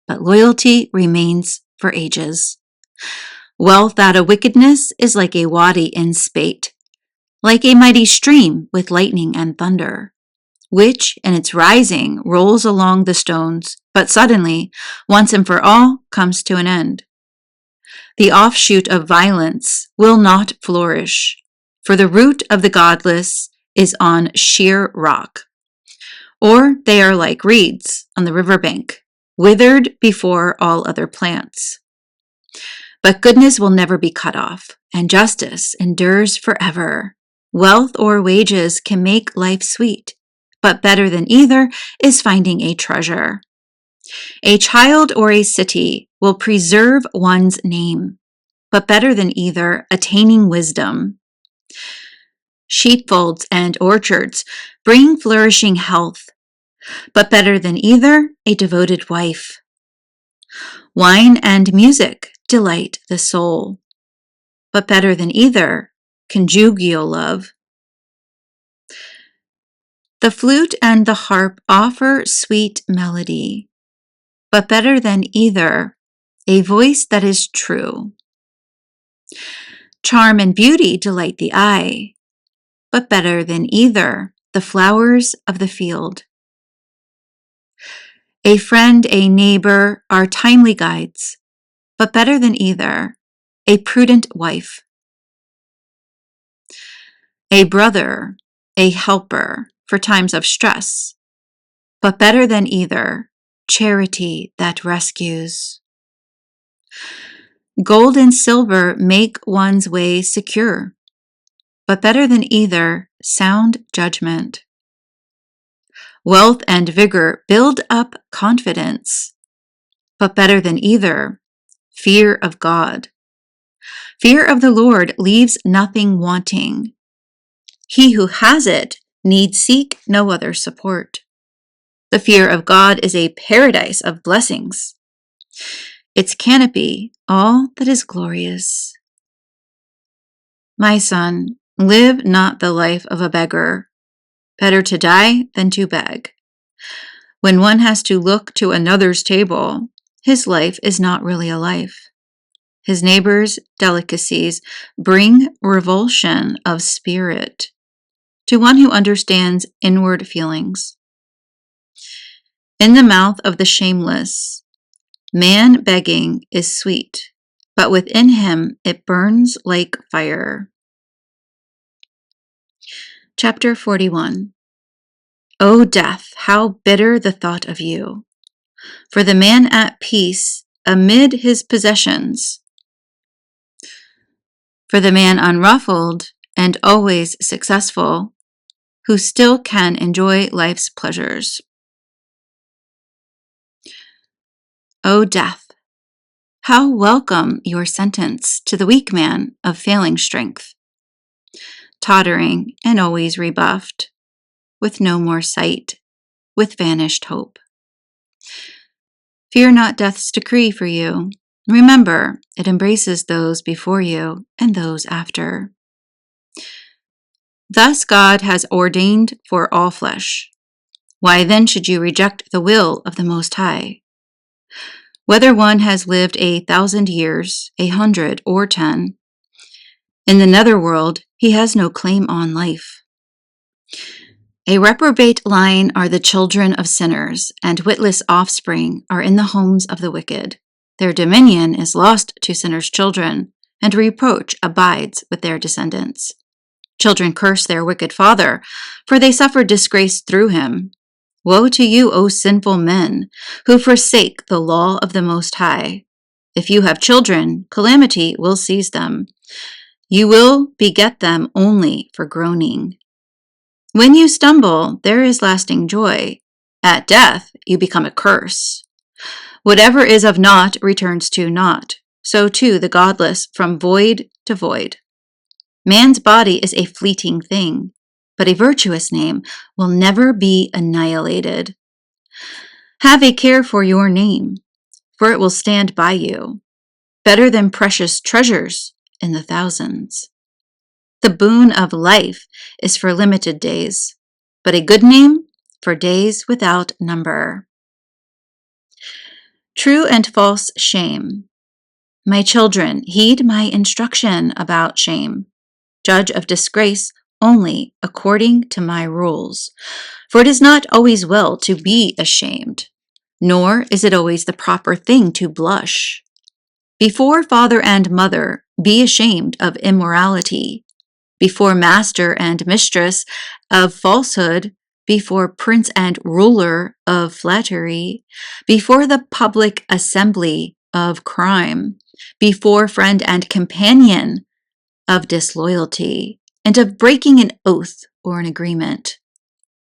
A: but loyalty remains for ages. Wealth out of wickedness is like a wadi in spate, like a mighty stream with lightning and thunder, which in its rising rolls along the stones, but suddenly, once and for all, comes to an end. The offshoot of violence will not flourish, for the root of the godless is on sheer rock. Or they are like reeds on the riverbank, withered before all other plants. But goodness will never be cut off, and justice endures forever. Wealth or wages can make life sweet, but better than either is finding a treasure. A child or a city will preserve one's name, but better than either, attaining wisdom. Sheepfolds and orchards bring flourishing health, but better than either, a devoted wife. Wine and music delight the soul, but better than either, conjugal love. The flute and the harp offer sweet melody, but better than either, a voice that is true. Charm and beauty delight the eye, but better than either, the flowers of the field. A friend, a neighbor are timely guides, but better than either, a prudent wife. A brother, a helper for times of stress, but better than either, charity that rescues. Gold and silver make one's way secure, but better than either, sound judgment. Wealth and vigor build up confidence, but better than either, fear of God. Fear of the Lord leaves nothing wanting. He who has it need seek no other support. The fear of God is a paradise of blessings, its canopy all that is glorious. My son, live not the life of a beggar. Better to die than to beg. When one has to look to another's table, his life is not really a life. His neighbor's delicacies bring revulsion of spirit to one who understands inward feelings. In the mouth of the shameless, man begging is sweet, but within him it burns like fire. Chapter 41. O death, how bitter the thought of you! For the man at peace amid his possessions, for the man unruffled and always successful, who still can enjoy life's pleasures. O death, how welcome your sentence to the weak man of failing strength, tottering and always rebuffed, with no more sight, with vanished hope. Fear not death's decree for you. Remember, it embraces those before you and those after. Thus God has ordained for all flesh. Why then should you reject the will of the Most High? Whether one has lived 1,000 years, 100, or 10, in the netherworld he has no claim on life. A reprobate line are the children of sinners, and witless offspring are in the homes of the wicked. Their dominion is lost to sinners' children, and reproach abides with their descendants. Children curse their wicked father, for they suffer disgrace through him. Woe to you, O sinful men, who forsake the law of the Most High. If you have children, calamity will seize them. You will beget them only for groaning. When you stumble, there is lasting joy. At death, you become a curse. Whatever is of naught returns to naught. So too the godless from void to void. Man's body is a fleeting thing, but a virtuous name will never be annihilated. Have a care for your name, for it will stand by you, better than precious treasures in the thousands. The boon of life is for limited days, but a good name for days without number. True and false shame. My children, heed my instruction about shame. Judge of disgrace only according to my rules. For it is not always well to be ashamed, nor is it always the proper thing to blush. Before father and mother, be ashamed of immorality. Before master and mistress, of falsehood. Before prince and ruler, of flattery. Before the public assembly, of crime. Before friend and companion, of disloyalty, and of breaking an oath or an agreement.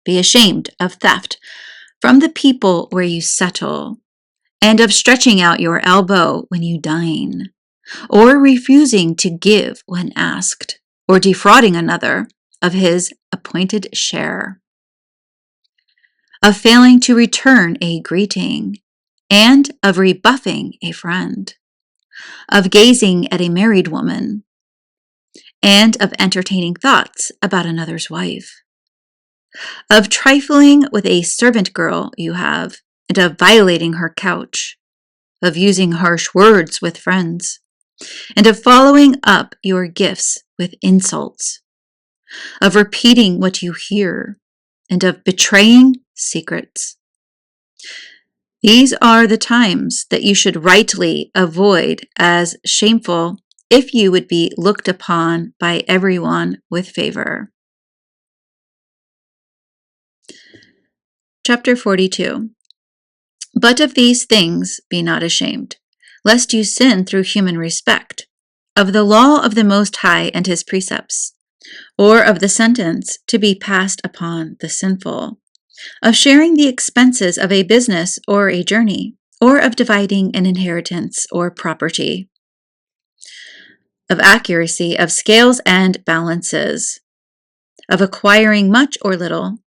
A: Be ashamed of theft from the people where you settle, and of stretching out your elbow when you dine, or refusing to give when asked, or defrauding another of his appointed share. Of failing to return a greeting, and of rebuffing a friend. Of gazing at a married woman, and of entertaining thoughts about another's wife. Of trifling with a servant girl you have, and of violating her couch. Of using harsh words with friends, and of following up your gifts with insults. Of repeating what you hear, and of betraying secrets. These are the times that you should rightly avoid as shameful if you would be looked upon by everyone with favor. Chapter 42. But of these things be not ashamed, lest you sin through human respect, of the law of the Most High and his precepts, or of the sentence to be passed upon the sinful, of sharing the expenses of a business or a journey, or of dividing an inheritance or property, of accuracy of scales and balances, of acquiring much or little,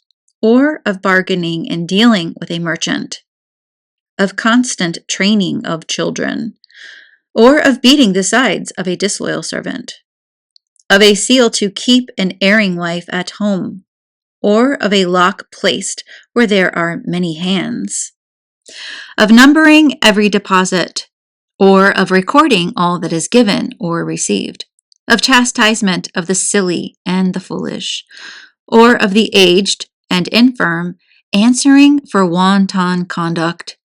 A: or of bargaining and dealing with a merchant, of constant training of children, or of beating the sides of a disloyal servant, of a seal to keep an erring wife at home, or of a lock placed where there are many hands, of numbering every deposit, or of recording all that is given or received, of chastisement of the silly and the foolish, or of the aged and infirm answering for wanton conduct.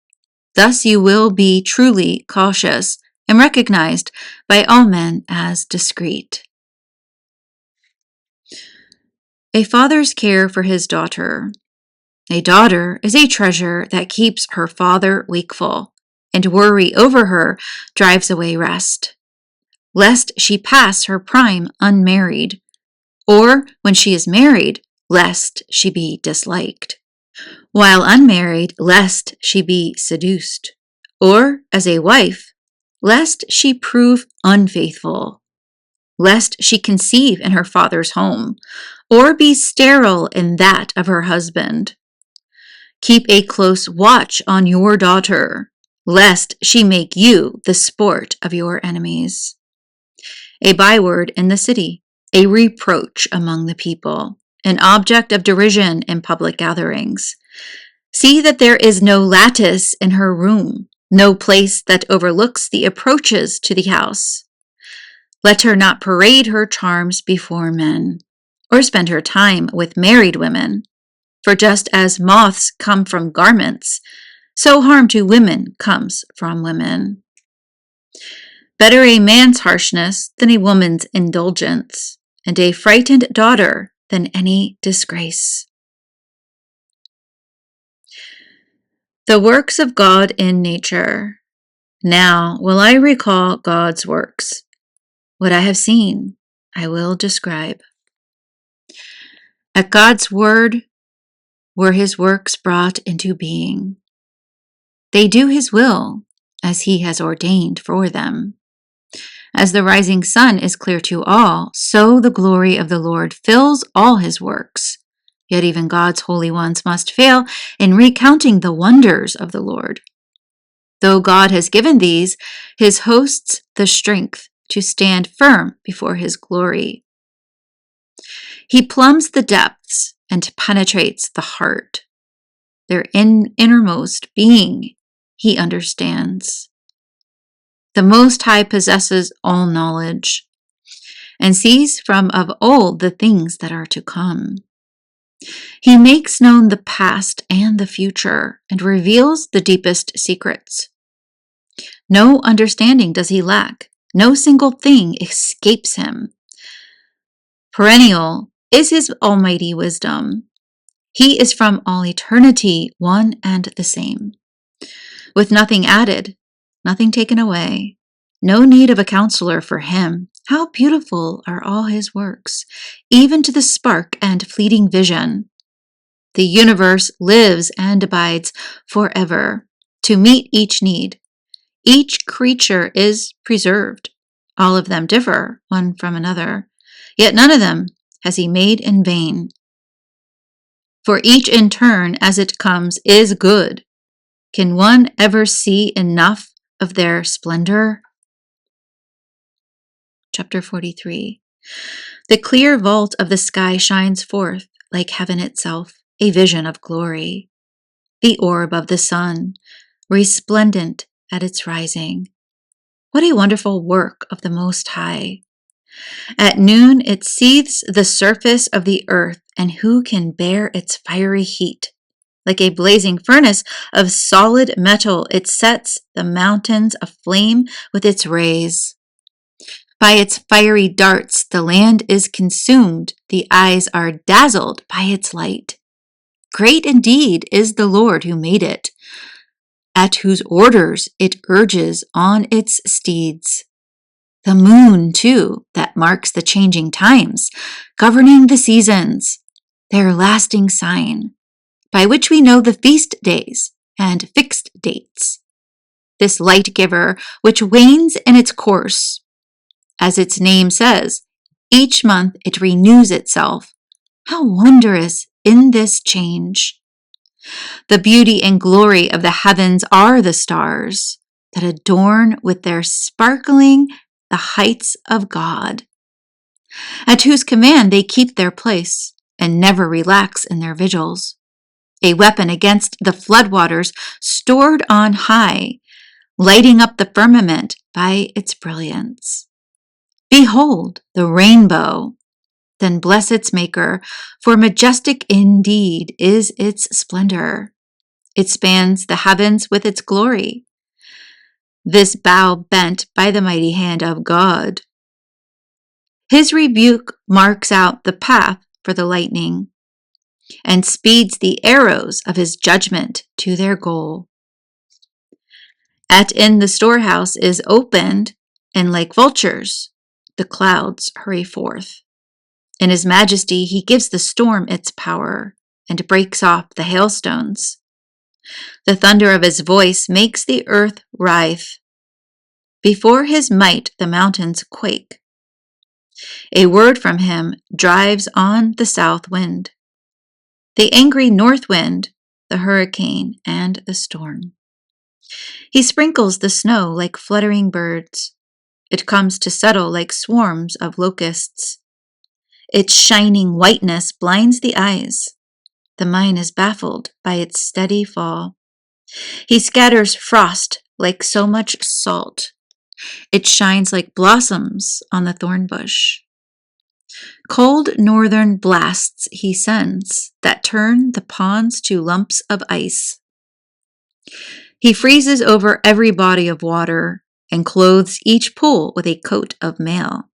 A: Thus you will be truly cautious and recognized by all men as discreet. A father's care for his daughter. A daughter is a treasure that keeps her father wakeful, and worry over her drives away rest, lest she pass her prime unmarried, or when she is married, lest she be disliked, while unmarried, lest she be seduced, or as a wife, lest she prove unfaithful, lest she conceive in her father's home, or be sterile in that of her husband. Keep a close watch on your daughter, lest she make you the sport of your enemies. A byword in the city, a reproach among the people, an object of derision in public gatherings. See that there is no lattice in her room, no place that overlooks the approaches to the house. Let her not parade her charms before men, or spend her time with married women. For just as moths come from garments, so harm to women comes from women. Better a man's harshness than a woman's indulgence, and a frightened daughter than any disgrace. The works of God in nature. Now will I recall God's works. What I have seen, I will describe. At God's word were his works brought into being. They do his will as he has ordained for them. As the rising sun is clear to all, so the glory of the Lord fills all his works. Yet even God's holy ones must fail in recounting the wonders of the Lord. Though God has given these, his hosts the strength to stand firm before his glory. He plumbs the depths and penetrates the heart. Their innermost being he understands. The Most High possesses all knowledge and sees from of old the things that are to come. He makes known the past and the future and reveals the deepest secrets. No understanding does he lack. No single thing escapes him. Perennial is his almighty wisdom. He is from all eternity one and the same, with nothing added, nothing taken away. No need of a counselor for him. How beautiful are all his works, even to the spark and fleeting vision. The universe lives and abides forever to meet each need. Each creature is preserved. All of them differ one from another, yet none of them has he made in vain. For each in turn as it comes is good. Can one ever see enough of their splendor? Chapter 43. The clear vault of the sky shines forth like heaven itself, a vision of glory. The orb of the sun, resplendent at its rising. What a wonderful work of the Most High. At noon it seethes the surface of the earth, and who can bear its fiery heat? Like a blazing furnace of solid metal, it sets the mountains aflame with its rays. By its fiery darts, the land is consumed. The eyes are dazzled by its light. Great indeed is the Lord who made it, at whose orders it urges on its steeds. The moon, too, that marks the changing times, governing the seasons, their lasting sign, by which we know the feast days and fixed dates. This light giver, which wanes in its course, as its name says, each month it renews itself. How wondrous in this change! The beauty and glory of the heavens are the stars that adorn with their sparkling the heights of God, at whose command they keep their place and never relax in their vigils. A weapon against the floodwaters stored on high, lighting up the firmament by its brilliance. Behold the rainbow, then bless its maker, for majestic indeed is its splendor. It spans the heavens with its glory. This bow bent by the mighty hand of God. His rebuke marks out the path for the lightning and speeds the arrows of his judgment to their goal. At in the storehouse is opened, and like vultures, the clouds hurry forth. In his majesty, he gives the storm its power and breaks off the hailstones. The thunder of his voice makes the earth writhe. Before his might, the mountains quake. A word from him drives on the south wind, the angry north wind, the hurricane, and the storm. He sprinkles the snow like fluttering birds. It comes to settle like swarms of locusts. Its shining whiteness blinds the eyes. The mind is baffled by its steady fall. He scatters frost like so much salt. It shines like blossoms on the thorn bush. Cold northern blasts he sends that turn the ponds to lumps of ice. He freezes over every body of water and clothes each pool with a coat of mail.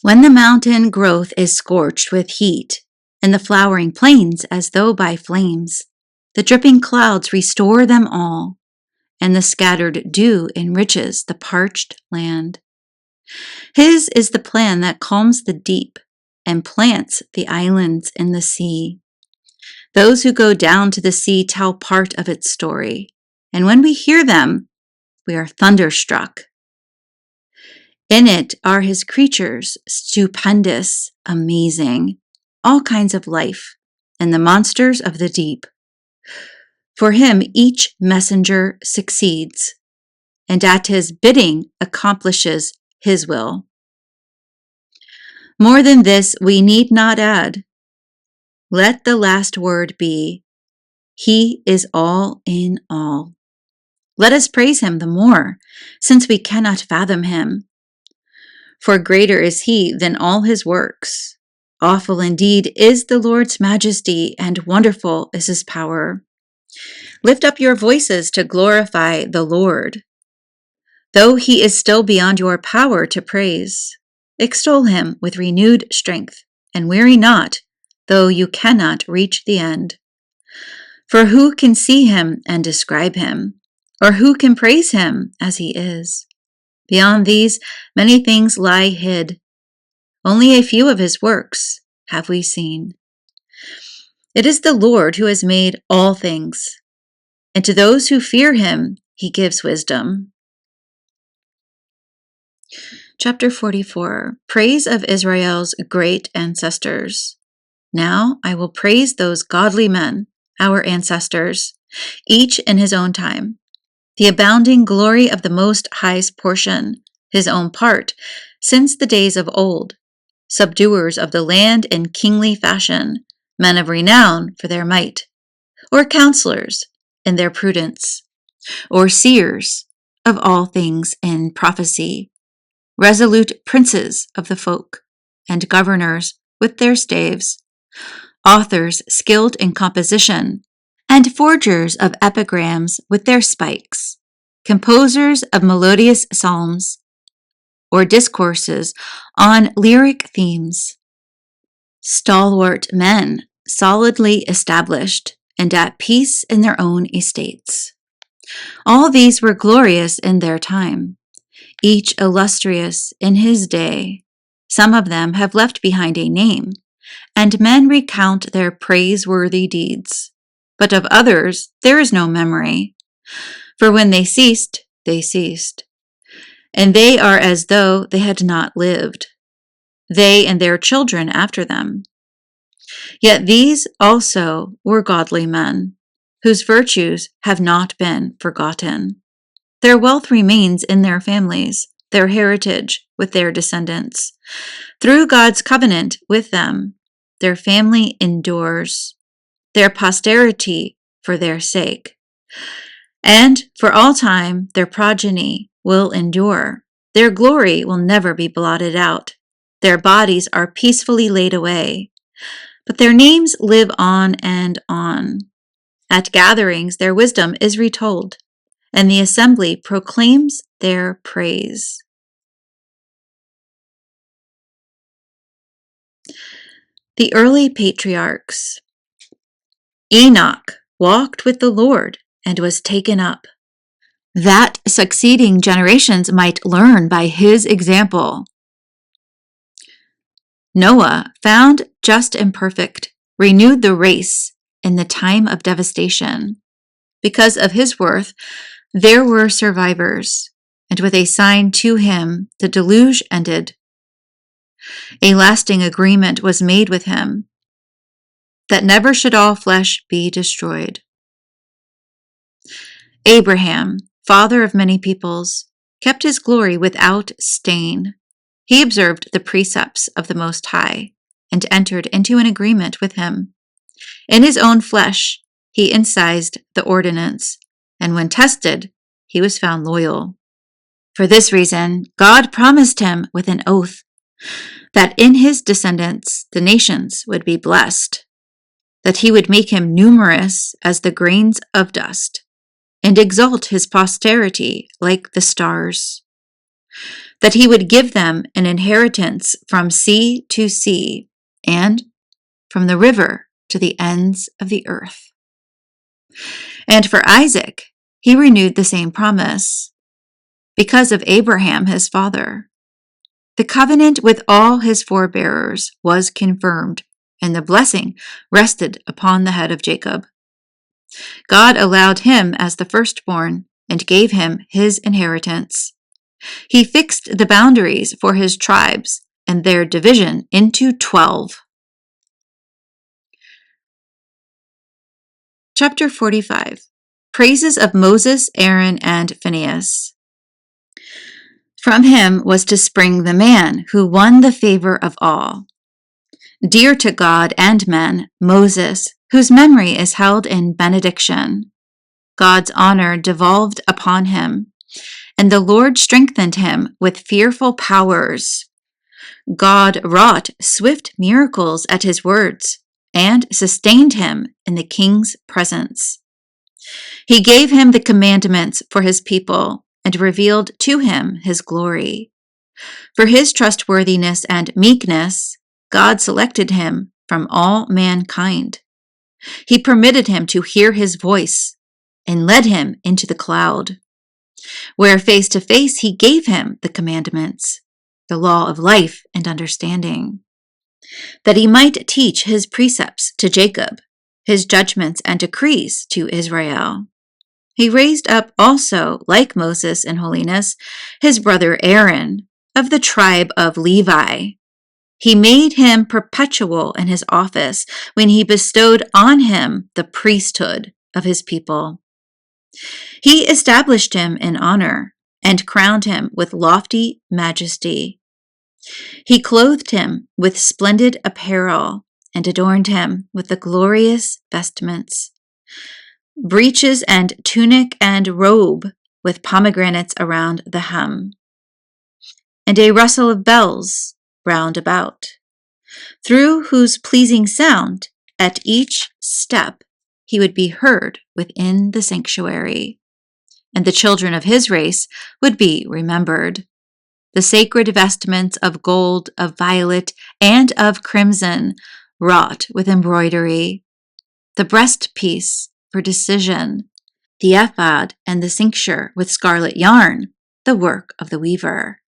A: When the mountain growth is scorched with heat, and the flowering plains as though by flames, the dripping clouds restore them all, and the scattered dew enriches the parched land. His is the plan that calms the deep and plants the islands in the sea. Those who go down to the sea tell part of its story, and when we hear them, we are thunderstruck. In it are his creatures, stupendous, amazing, all kinds of life, and the monsters of the deep. For him each messenger succeeds, and at his bidding accomplishes his will. More than this we need not add. Let the last word be, He is all in all. Let us praise him the more, since we cannot fathom him. For greater is he than all his works. Awful indeed is the Lord's majesty, and wonderful is his power. Lift up your voices to glorify the Lord. Though he is still beyond your power to praise, extol him with renewed strength, and weary not, though you cannot reach the end. For who can see him and describe him? Or who can praise him as he is? Beyond these, many things lie hid. Only a few of his works have we seen. It is the Lord who has made all things, and to those who fear him, he gives wisdom. Chapter 44, Praise of Israel's Great Ancestors. Now I will praise those godly men, our ancestors, each in his own time. The abounding glory of the Most High's portion, his own part, since the days of old, subduers of the land in kingly fashion, men of renown for their might, or counselors in their prudence, or seers of all things in prophecy, resolute princes of the folk, and governors with their staves, authors skilled in composition, and forgers of epigrams with their spikes, composers of melodious psalms, or discourses on lyric themes, stalwart men, solidly established and at peace in their own estates. All these were glorious in their time, each illustrious in his day. Some of them have left behind a name, and men recount their praiseworthy deeds. But of others there is no memory, for when they ceased, and they are as though they had not lived, they and their children after them. Yet these also were godly men, whose virtues have not been forgotten. Their wealth remains in their families, their heritage with their descendants. Through God's covenant with them, their family endures, their posterity for their sake. And for all time, their progeny will endure. Their glory will never be blotted out. Their bodies are peacefully laid away, but their names live on and on. At gatherings, their wisdom is retold, and the assembly proclaims their praise. The early patriarchs. Enoch walked with the Lord and was taken up, that succeeding generations might learn by his example. Noah, found just and perfect, renewed the race in the time of devastation. Because of his worth, there were survivors, and with a sign to him, the deluge ended. A lasting agreement was made with him, that never should all flesh be destroyed. Abraham, father of many peoples, kept his glory without stain. He observed the precepts of the Most High and entered into an agreement with him. In his own flesh, he incised the ordinance, and when tested, he was found loyal. For this reason, God promised him with an oath that in his descendants the nations would be blessed, that he would make him numerous as the grains of dust, and exalt his posterity like the stars, that he would give them an inheritance from sea to sea, and from the river to the ends of the earth. And for Isaac, he renewed the same promise, because of Abraham his father. The covenant with all his forebearers was confirmed, and the blessing rested upon the head of Jacob. God allowed him as the firstborn and gave him his inheritance. He fixed the boundaries for his tribes and their division into 12. Chapter 45. Praises of Moses, Aaron, and Phinehas. From him was to spring the man who won the favor of all. Dear to God and men, Moses, whose memory is held in benediction. God's honor devolved upon him, and the Lord strengthened him with fearful powers. God wrought swift miracles at his words, and sustained him in the king's presence. He gave him the commandments for his people, and revealed to him his glory. For his trustworthiness and meekness, God selected him from all mankind. He permitted him to hear his voice, and led him into the cloud, where face to face he gave him the commandments, the law of life and understanding, that he might teach his precepts to Jacob, his judgments and decrees to Israel. He raised up also, like Moses in holiness, his brother Aaron, of the tribe of Levi. He made him perpetual in his office when he bestowed on him the priesthood of his people. He established him in honor and crowned him with lofty majesty. He clothed him with splendid apparel and adorned him with the glorious vestments, breeches and tunic and robe with pomegranates around the hem, and a rustle of bells round about, through whose pleasing sound at each step he would be heard within the sanctuary, and the children of his race would be remembered. The sacred vestments of gold, of violet, and of crimson, wrought with embroidery, the breastpiece for decision, the ephod and the cincture with scarlet yarn, the work of the weaver,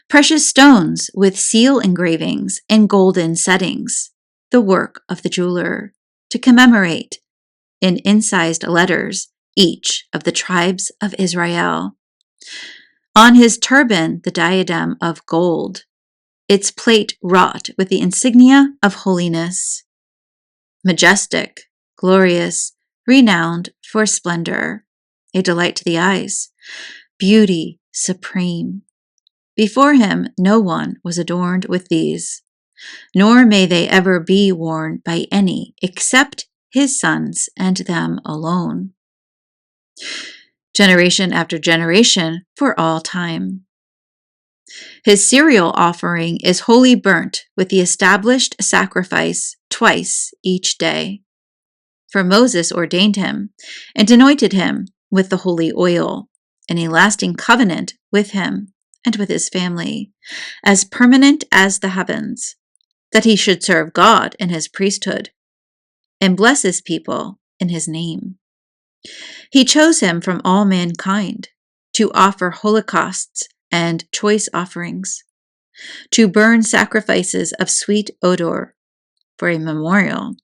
A: precious stones with seal engravings and golden settings, the work of the jeweler, to commemorate, in incised letters, each of the tribes of Israel. On his turban the diadem of gold, its plate wrought with the insignia of holiness. Majestic, glorious, renowned for splendor, a delight to the eyes, beauty supreme. Before him no one was adorned with these, nor may they ever be worn by any except his sons and them alone. Generation after generation for all time. His cereal offering is wholly burnt with the established sacrifice twice each day. For Moses ordained him and anointed him with the holy oil, in a lasting covenant with him and with his family, as permanent as the heavens, that he should serve God in his priesthood and bless his people in his name. He chose him from all mankind to offer holocausts and choice offerings, to burn sacrifices of sweet odor for a memorial,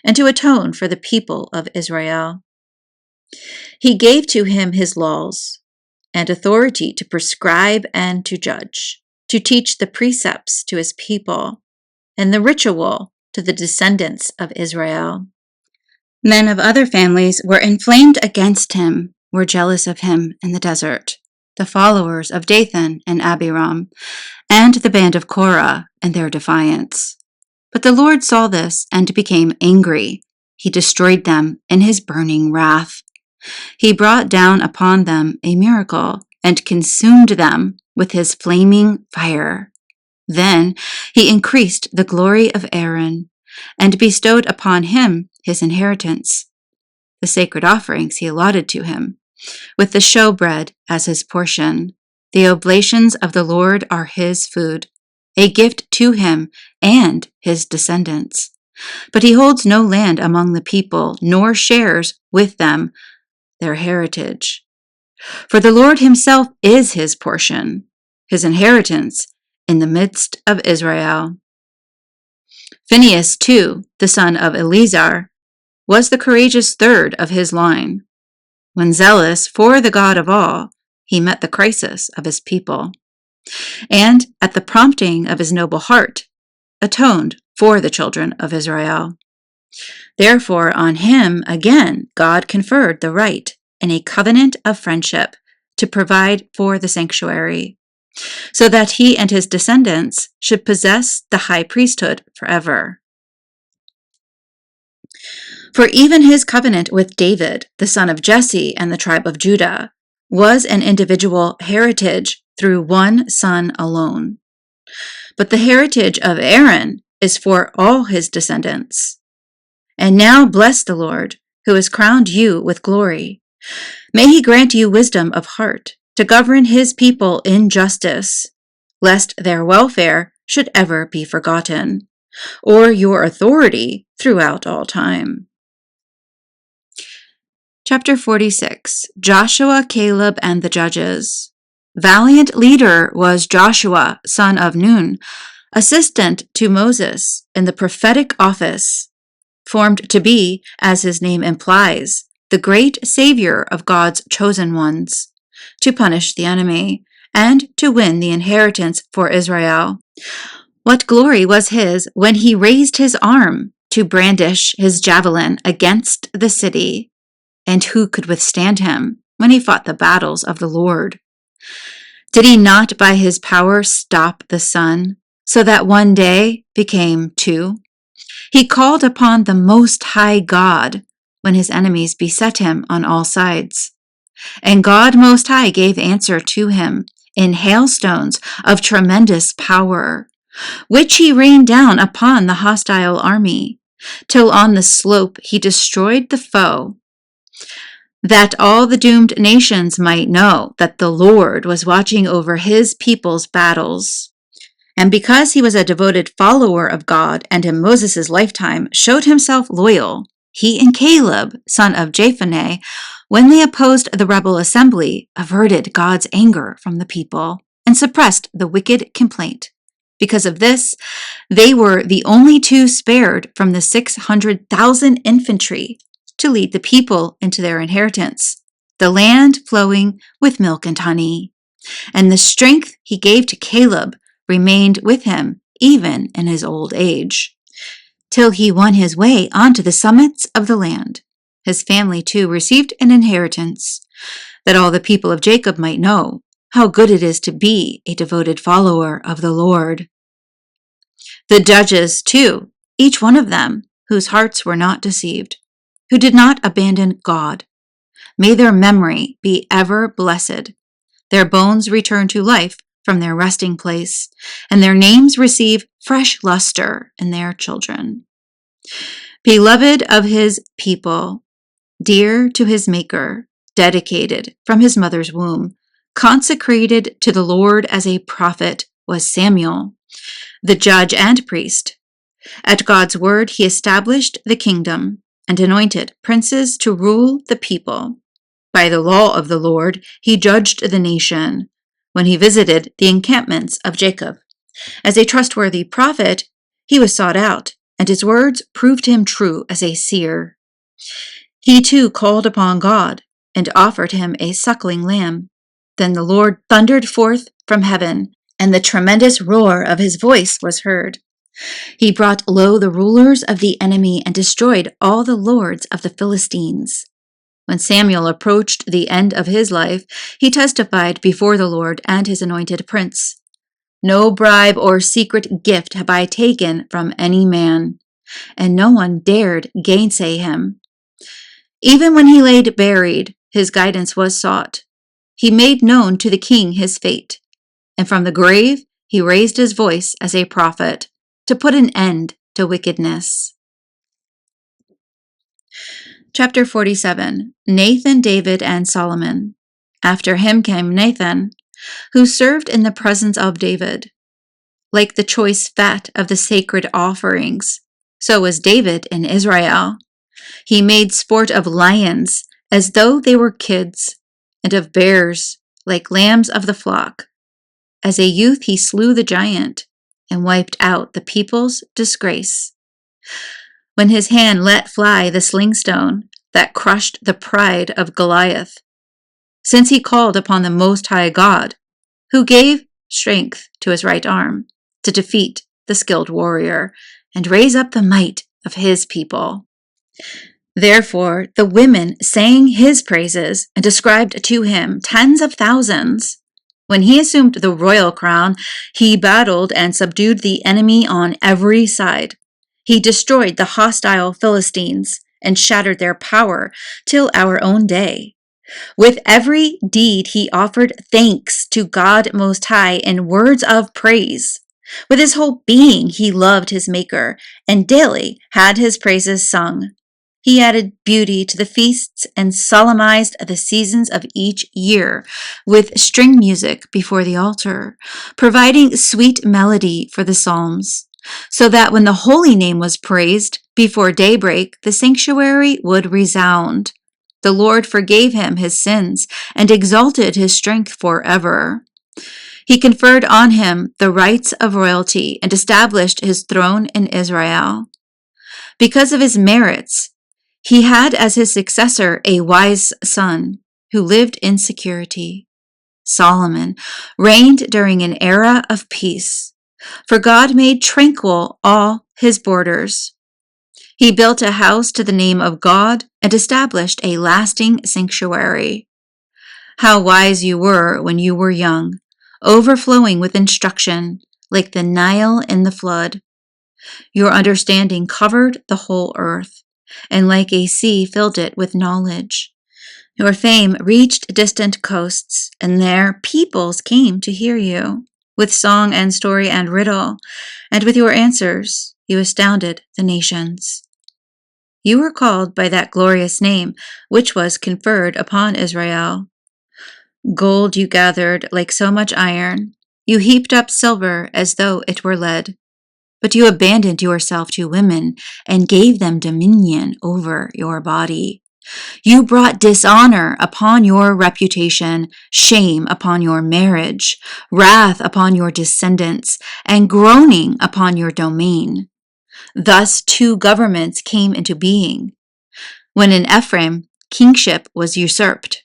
A: and to atone for the people of Israel. He gave to him his laws and authority to prescribe and to judge, to teach the precepts to his people, and the ritual to the descendants of Israel. Men of other families were inflamed against him, were jealous of him in the desert, the followers of Dathan and Abiram, and the band of Korah in their defiance. But the Lord saw this and became angry. He destroyed them in his burning wrath. He brought down upon them a miracle and consumed them with his flaming fire. Then he increased the glory of Aaron and bestowed upon him his inheritance. The sacred offerings he allotted to him, with the showbread as his portion. The oblations of the Lord are his food, a gift to him and his descendants. But he holds no land among the people, nor shares with them their heritage. For the Lord himself is his portion, his inheritance in the midst of Israel. Phinehas, too, the son of Eleazar, was the courageous third of his line. When zealous for the God of all, he met the crisis of his people, and, at the prompting of his noble heart, atoned for the children of Israel. Therefore, on him again God conferred the right in a covenant of friendship to provide for the sanctuary, so that he and his descendants should possess the high priesthood forever. For even his covenant with David, the son of Jesse and the tribe of Judah, was an individual heritage through one son alone. But the heritage of Aaron is for all his descendants. And now bless the Lord, who has crowned you with glory. May he grant you wisdom of heart to govern his people in justice, lest their welfare should ever be forgotten, or your authority throughout all time. Chapter 46, Joshua, Caleb, and the Judges. Valiant leader was Joshua, son of Nun, assistant to Moses in the prophetic office, formed to be, as his name implies, the great savior of God's chosen ones, to punish the enemy, and to win the inheritance for Israel. What glory was his when he raised his arm to brandish his javelin against the city, and who could withstand him when he fought the battles of the Lord? Did he not by his power stop the sun, so that one day became two? He called upon the Most High God when his enemies beset him on all sides. And God Most High gave answer to him in hailstones of tremendous power, which he rained down upon the hostile army, till on the slope he destroyed the foe, that all the doomed nations might know that the Lord was watching over his people's battles. And because he was a devoted follower of God and in Moses' lifetime showed himself loyal, he and Caleb, son of Jephunneh, when they opposed the rebel assembly, averted God's anger from the people and suppressed the wicked complaint. Because of this, they were the only two spared from the 600,000 infantry to lead the people into their inheritance, the land flowing with milk and honey. And the strength he gave to Caleb remained with him even in his old age, till he won his way onto the summits of the land. His family too received an inheritance, that all the people of Jacob might know how good it is to be a devoted follower of the Lord. The judges too, each one of them, whose hearts were not deceived, who did not abandon God. May their memory be ever blessed, their bones return to life from their resting place, and their names receive fresh luster in their children. Beloved of his people, dear to his Maker, dedicated from his mother's womb, consecrated to the Lord as a prophet, was Samuel, the judge and priest. At God's word he established the kingdom and anointed princes to rule the people. By the law of the Lord he judged the nation when he visited the encampments of Jacob. As a trustworthy prophet, he was sought out, and his words proved him true as a seer. He too called upon God and offered him a suckling lamb. Then the Lord thundered forth from heaven, and the tremendous roar of his voice was heard. He brought low the rulers of the enemy and destroyed all the lords of the Philistines. When Samuel approached the end of his life, he testified before the Lord and his anointed prince. No bribe or secret gift have I taken from any man, and no one dared gainsay him. Even when he lay buried, his guidance was sought. He made known to the king his fate, and from the grave he raised his voice as a prophet to put an end to wickedness. Chapter 47, Nathan, David, and Solomon. After him came Nathan, who served in the presence of David. Like the choice fat of the sacred offerings, so was David in Israel. He made sport of lions as though they were kids, and of bears like lambs of the flock. As a youth he slew the giant and wiped out the people's disgrace. When his hand let fly the sling stone that crushed the pride of Goliath, since he called upon the Most High God, who gave strength to his right arm to defeat the skilled warrior and raise up the might of his people. Therefore, the women sang his praises and ascribed to him tens of thousands. When he assumed the royal crown, he battled and subdued the enemy on every side. He destroyed the hostile Philistines and shattered their power till our own day. With every deed he offered thanks to God Most High in words of praise. With his whole being he loved his Maker, and daily had his praises sung. He added beauty to the feasts and solemnized the seasons of each year with string music before the altar, providing sweet melody for the psalms, so that when the holy name was praised before daybreak, the sanctuary would resound. The Lord forgave him his sins and exalted his strength forever. He conferred on him the rights of royalty and established his throne in Israel. Because of his merits, he had as his successor a wise son who lived in security. Solomon reigned during an era of peace, for God made tranquil all his borders. He built a house to the name of God and established a lasting sanctuary. How wise you were when you were young, overflowing with instruction, like the Nile in the flood. Your understanding covered the whole earth, and like a sea filled it with knowledge. Your fame reached distant coasts, and there peoples came to hear you, with song and story and riddle, and with your answers you astounded the nations. You were called by that glorious name which was conferred upon Israel. Gold you gathered like so much iron. You heaped up silver as though it were lead. But you abandoned yourself to women and gave them dominion over your body. You brought dishonor upon your reputation, shame upon your marriage, wrath upon your descendants, and groaning upon your domain. Thus 2 governments came into being. When in Ephraim, kingship was usurped.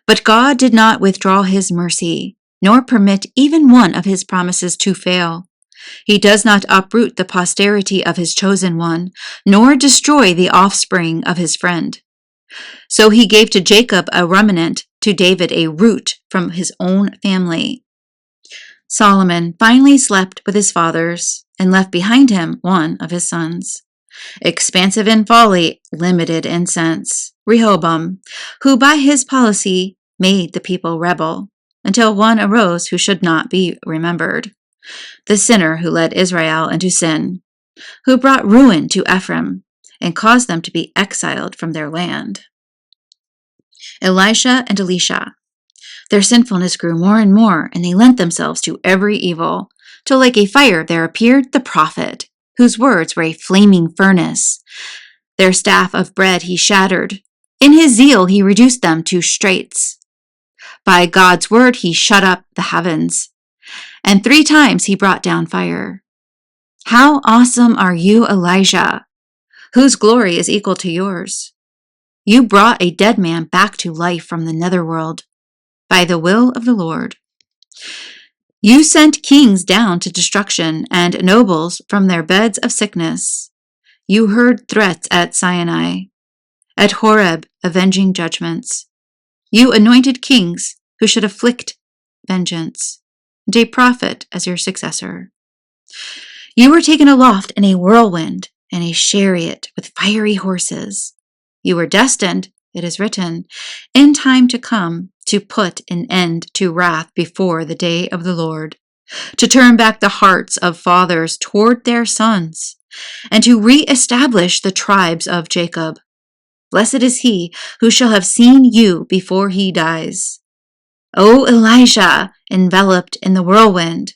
A: But God did not withdraw his mercy, nor permit even one of his promises to fail. He does not uproot the posterity of his chosen one, nor destroy the offspring of his friend. So he gave to Jacob a remnant, to David a root from his own family. Solomon finally slept with his fathers and left behind him one of his sons. Expansive in folly, limited in sense, Rehoboam, who by his policy made the people rebel, until one arose who should not be remembered. The sinner who led Israel into sin, who brought ruin to Ephraim and caused them to be exiled from their land. Elisha and Elisha. Their sinfulness grew more and more, and they lent themselves to every evil, till like a fire there appeared the prophet, whose words were a flaming furnace. Their staff of bread he shattered. In his zeal he reduced them to straits. By God's word he shut up the heavens, and 3 times he brought down fire. How awesome are you, Elijah, whose glory is equal to yours. You brought a dead man back to life from the netherworld, by the will of the Lord. You sent kings down to destruction and nobles from their beds of sickness. You heard threats at Sinai, at Horeb avenging judgments. You anointed kings who should afflict vengeance, and a prophet as your successor. You were taken aloft in a whirlwind and a chariot with fiery horses. You were destined, it is written, in time to come to put an end to wrath before the day of the Lord, to turn back the hearts of fathers toward their sons, and to re-establish the tribes of Jacob. Blessed is he who shall have seen you before he dies. O Elijah, enveloped in the whirlwind.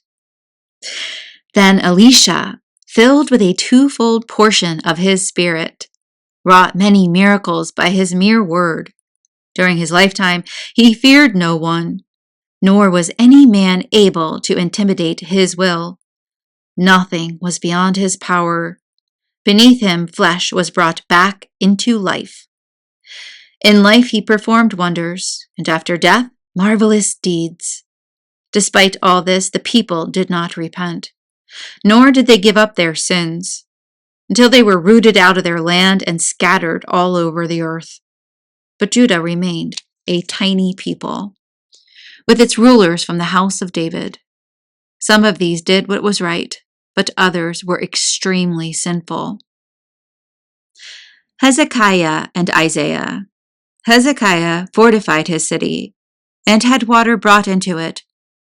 A: Then Elisha, filled with a 2-fold portion of his spirit, wrought many miracles by his mere word. During his lifetime, he feared no one, nor was any man able to intimidate his will. Nothing was beyond his power. Beneath him, flesh was brought back into life. In life, he performed wonders, and after death, marvelous deeds. Despite all this, the people did not repent, nor did they give up their sins. until they were rooted out of their land and scattered all over the earth. But Judah remained a tiny people, with its rulers from the house of David. Some of these did what was right, but others were extremely sinful. Hezekiah and Isaiah. Hezekiah fortified his city and had water brought into it.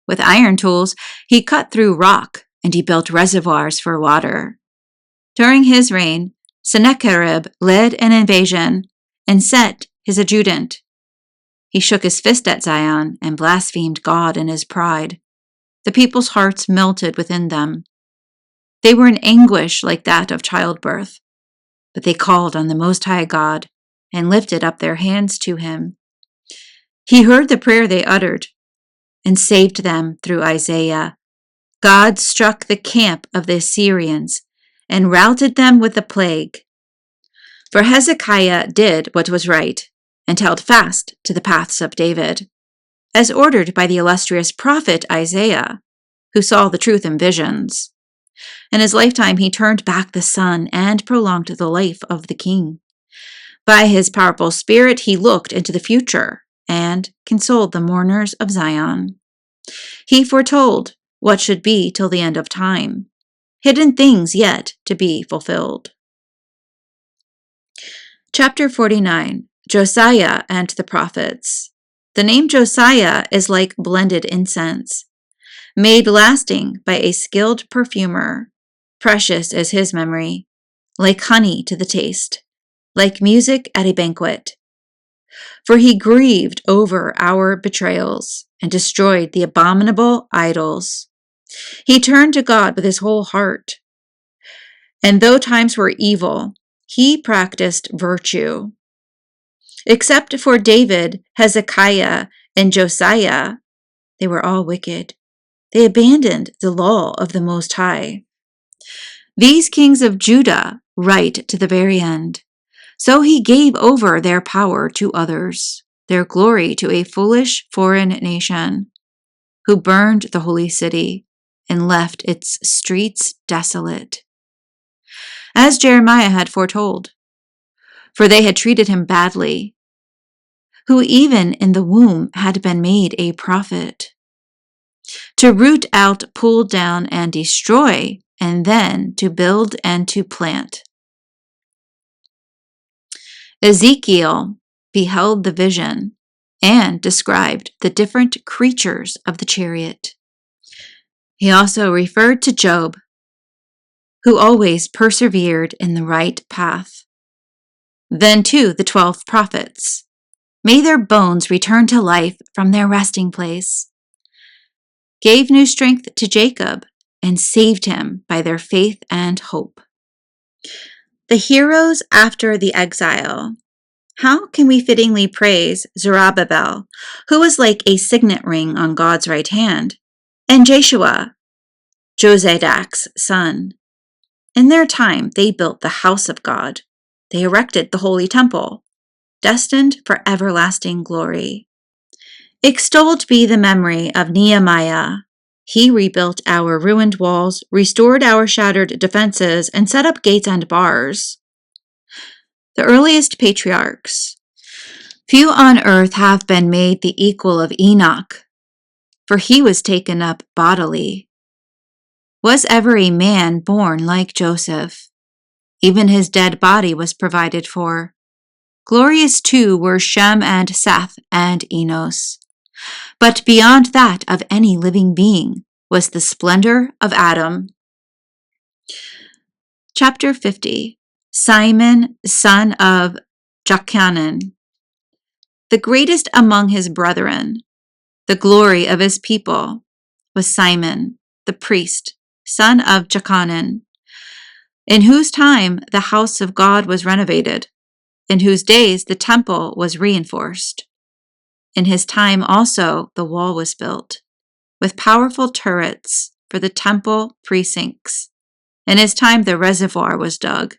A: With iron tools, he cut through rock and he built reservoirs for water. During his reign, Sennacherib led an invasion and set his adjutant. He shook his fist at Zion and blasphemed God in his pride. The people's hearts melted within them. They were in anguish like that of childbirth, but they called on the Most High God and lifted up their hands to him. He heard the prayer they uttered and saved them through Isaiah. God struck the camp of the Assyrians and routed them with a plague. For Hezekiah did what was right and held fast to the paths of David, as ordered by the illustrious prophet Isaiah, who saw the truth in visions. In his lifetime, he turned back the sun and prolonged the life of the king. By his powerful spirit, he looked into the future and consoled the mourners of Zion. He foretold what should be till the end of time, hidden things yet to be fulfilled. Chapter 49, Josiah and the Prophets. The name Josiah is like blended incense, made lasting by a skilled perfumer. Precious is his memory, like honey to the taste, like music at a banquet. For he grieved over our betrayals and destroyed the abominable idols. He turned to God with his whole heart. And though times were evil, he practiced virtue. Except for David, Hezekiah, and Josiah, they were all wicked. They abandoned the law of the Most High. These kings of Judah right to the very end. So he gave over their power to others, their glory to a foolish foreign nation, who burned the holy city and left its streets desolate, as Jeremiah had foretold. For they had treated him badly, who even in the womb had been made a prophet, to root out, pull down, and destroy, and then to build and to plant. Ezekiel beheld the vision and described the different creatures of the chariot. He also referred to Job, who always persevered in the right path. Then to the 12 prophets. May their bones return to life from their resting place. Gave new strength to Jacob and saved him by their faith and hope. The heroes after the exile. How can we fittingly praise Zerubbabel, who was like a signet ring on God's right hand, and Jeshua, Josedak's son? In their time, they built the house of God. They erected the holy temple, destined for everlasting glory. Extolled be the memory of Nehemiah. He rebuilt our ruined walls, restored our shattered defenses, and set up gates and bars. The earliest patriarchs. Few on earth have been made the equal of Enoch, for he was taken up bodily. Was ever a man born like Joseph? Even his dead body was provided for. Glorious too were Shem and Seth and Enos. But beyond that of any living being was the splendor of Adam. Chapter 50. Simon, son of Jochanan. The greatest among his brethren, the glory of his people, was Simon, the priest, son of Jochanan, in whose time the house of God was renovated, in whose days the temple was reinforced. In his time also the wall was built, with powerful turrets for the temple precincts. In his time the reservoir was dug,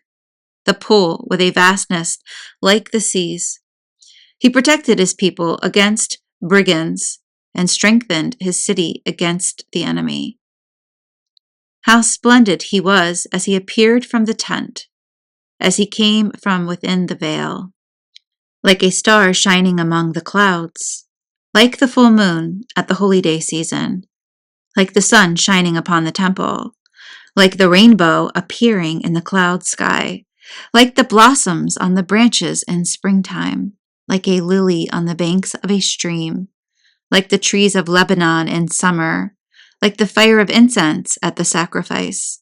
A: the pool with a vastness like the seas. He protected his people against brigands and strengthened his city against the enemy. How splendid he was as he appeared from the tent, as he came from within the veil, like a star shining among the clouds, like the full moon at the holy day season, like the sun shining upon the temple, like the rainbow appearing in the cloud sky, like the blossoms on the branches in springtime, like a lily on the banks of a stream, like the trees of Lebanon in summer, like the fire of incense at the sacrifice,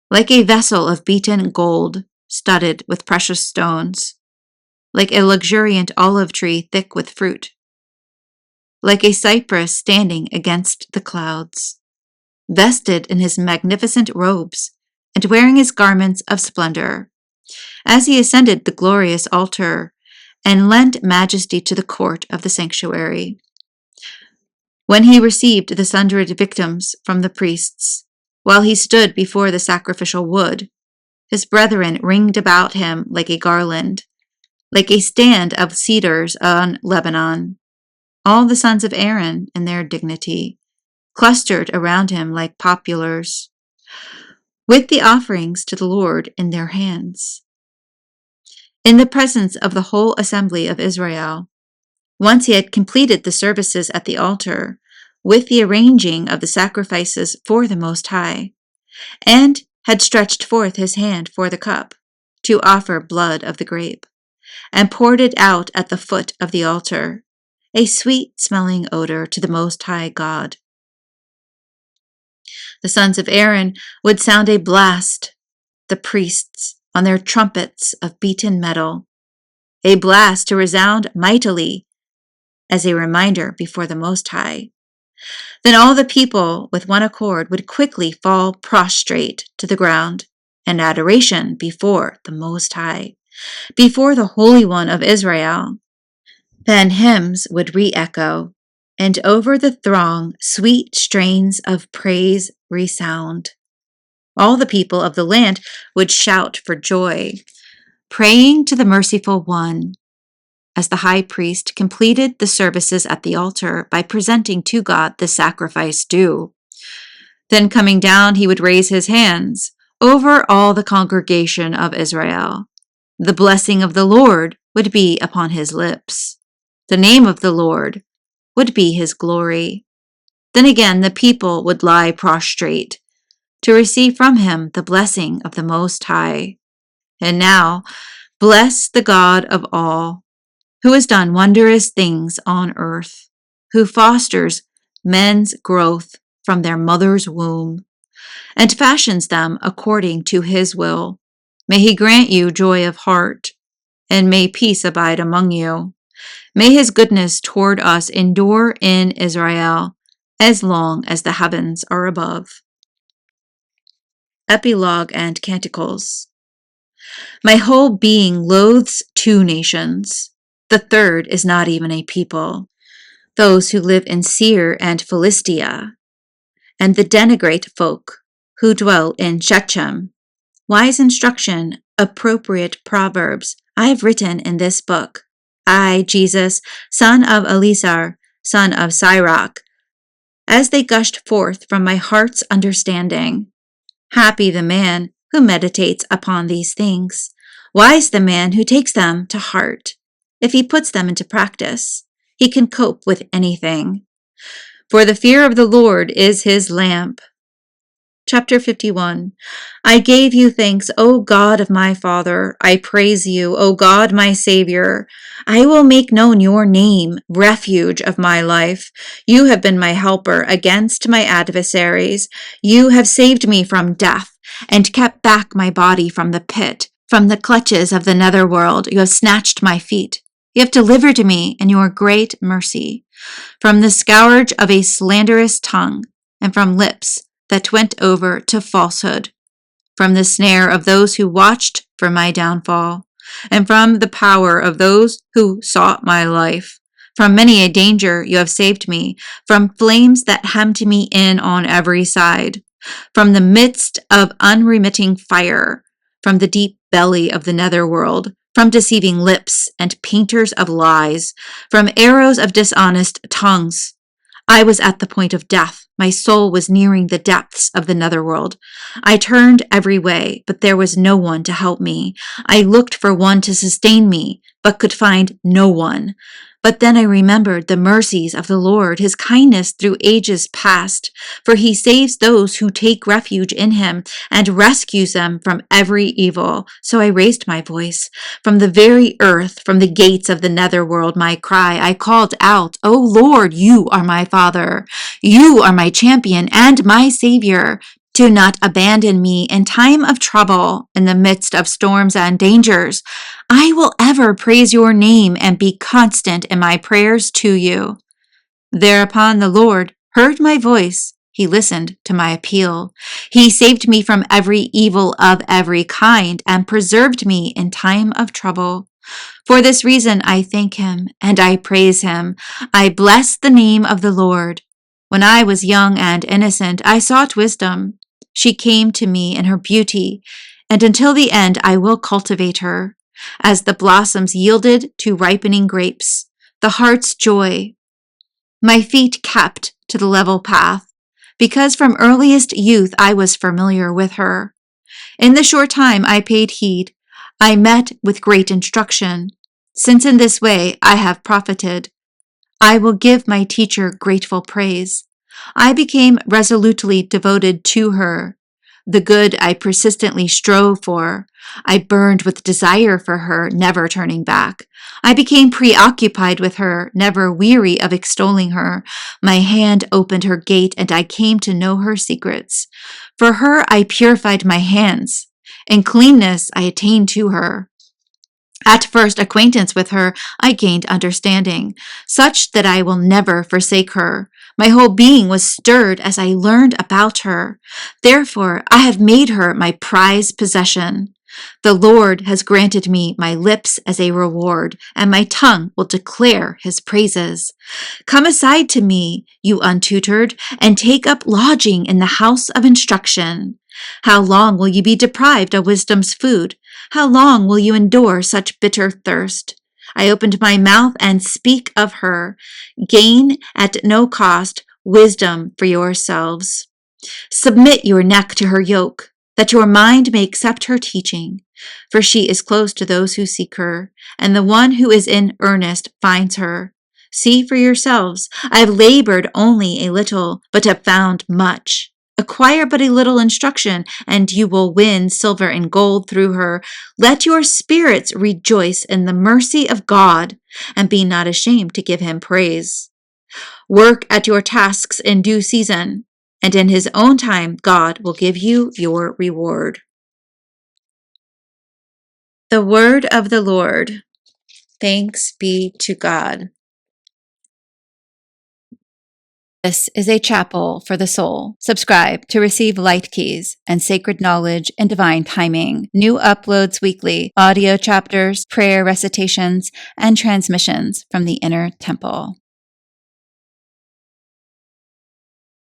A: like a vessel of beaten gold studded with precious stones, like a luxuriant olive tree thick with fruit, like a cypress standing against the clouds, vested in his magnificent robes and wearing his garments of splendor, as he ascended the glorious altar and lent majesty to the court of the sanctuary. When he received the sundry victims from the priests, while he stood before the sacrificial wood, his brethren ringed about him like a garland, like a stand of cedars on Lebanon. All the sons of Aaron in their dignity clustered around him like poplars, with the offerings to the Lord in their hands. In the presence of the whole assembly of Israel, once he had completed the services at the altar, with the arranging of the sacrifices for the Most High, and had stretched forth his hand for the cup, to offer blood of the grape, and poured it out at the foot of the altar, a sweet-smelling odor to the Most High God. The sons of Aaron would sound a blast, the priests, on their trumpets of beaten metal, a blast to resound mightily as a reminder before the Most High. Then all the people with one accord would quickly fall prostrate to the ground in adoration before the Most High, before the Holy One of Israel. Then hymns would re-echo, and over the throng sweet strains of praise resound. All the people of the land would shout for joy, praying to the Merciful One, as the high priest completed the services at the altar by presenting to God the sacrifice due. Then coming down, he would raise his hands over all the congregation of Israel. The blessing of the Lord would be upon his lips. The name of the Lord would be his glory. Then again the people would lie prostrate to receive from him the blessing of the Most High. And now, bless the God of all, who has done wondrous things on earth, who fosters men's growth from their mother's womb, and fashions them according to his will. May he grant you joy of heart, and may peace abide among you. May his goodness toward us endure in Israel, as long as the heavens are above. Epilogue and Canticles. My whole being loathes two nations. The third is not even a people, those who live in Seir and Philistia, and the denigrate folk who dwell in Shechem. Wise instruction, appropriate proverbs, I have written in this book. I, Jesus, son of Elisar, son of Sirach, as they gushed forth from my heart's understanding. Happy the man who meditates upon these things. Wise the man who takes them to heart. If he puts them into practice, he can cope with anything. For the fear of the Lord is his lamp. Chapter 51. I gave you thanks, O God of my Father. I praise you, O God, my Savior. I will make known your name, refuge of my life. You have been my helper against my adversaries. You have saved me from death and kept back my body from the pit, from the clutches of the netherworld. You have snatched my feet. You have delivered me in your great mercy from the scourge of a slanderous tongue and from lips that went over to falsehood, from the snare of those who watched for my downfall, and from the power of those who sought my life. From many a danger you have saved me, from flames that hemmed me in on every side, from the midst of unremitting fire, from the deep belly of the netherworld, from deceiving lips and painters of lies, from arrows of dishonest tongues. I was at the point of death, My soul was nearing the depths of the netherworld. I turned every way, but there was no one to help me. I looked for one to sustain me, but could find no one. But then I remembered the mercies of the Lord, his kindness through ages past. For he saves those who take refuge in him and rescues them from every evil. So I raised my voice. From the very earth, from the gates of the netherworld, my cry, I called out, O Lord, you are my Father. You are my champion and my Savior. Do not abandon me in time of trouble, in the midst of storms and dangers. I will ever praise your name and be constant in my prayers to you. Thereupon the Lord heard my voice. He listened to my appeal. He saved me from every evil of every kind and preserved me in time of trouble. For this reason I thank him and I praise him. I bless the name of the Lord. When I was young and innocent, I sought wisdom. She came to me in her beauty, and until the end I will cultivate her. As the blossoms yielded to ripening grapes, the heart's joy, my feet kept to the level path, because from earliest youth I was familiar with her. In the short time I paid heed, I met with great instruction. Since in this way I have profited, I will give my teacher grateful praise. I became resolutely devoted to her. The good I persistently strove for. I burned with desire for her, never turning back. I became preoccupied with her, never weary of extolling her. My hand opened her gate, and I came to know her secrets. For her I purified my hands. In cleanness I attained to her. At first acquaintance with her, I gained understanding, such that I will never forsake her. My whole being was stirred as I learned about her. Therefore, I have made her my prized possession. The Lord has granted me my lips as a reward, and my tongue will declare his praises. Come aside to me, you untutored, and take up lodging in the house of instruction. How long will you be deprived of wisdom's food? How long will you endure such bitter thirst? I opened my mouth and speak of her. Gain at no cost wisdom for yourselves. Submit your neck to her yoke, that your mind may accept her teaching. For she is close to those who seek her, and the one who is in earnest finds her. See for yourselves, I have labored only a little, but have found much. Acquire but a little instruction, and you will win silver and gold through her. Let your spirits rejoice in the mercy of God, and be not ashamed to give him praise. Work at your tasks in due season, and in his own time God will give you your reward. The word of the Lord. Thanks be to God. This is a chapel for the soul. Subscribe to receive light keys and sacred knowledge in divine timing. New uploads weekly, audio chapters, prayer recitations, and transmissions from the inner temple.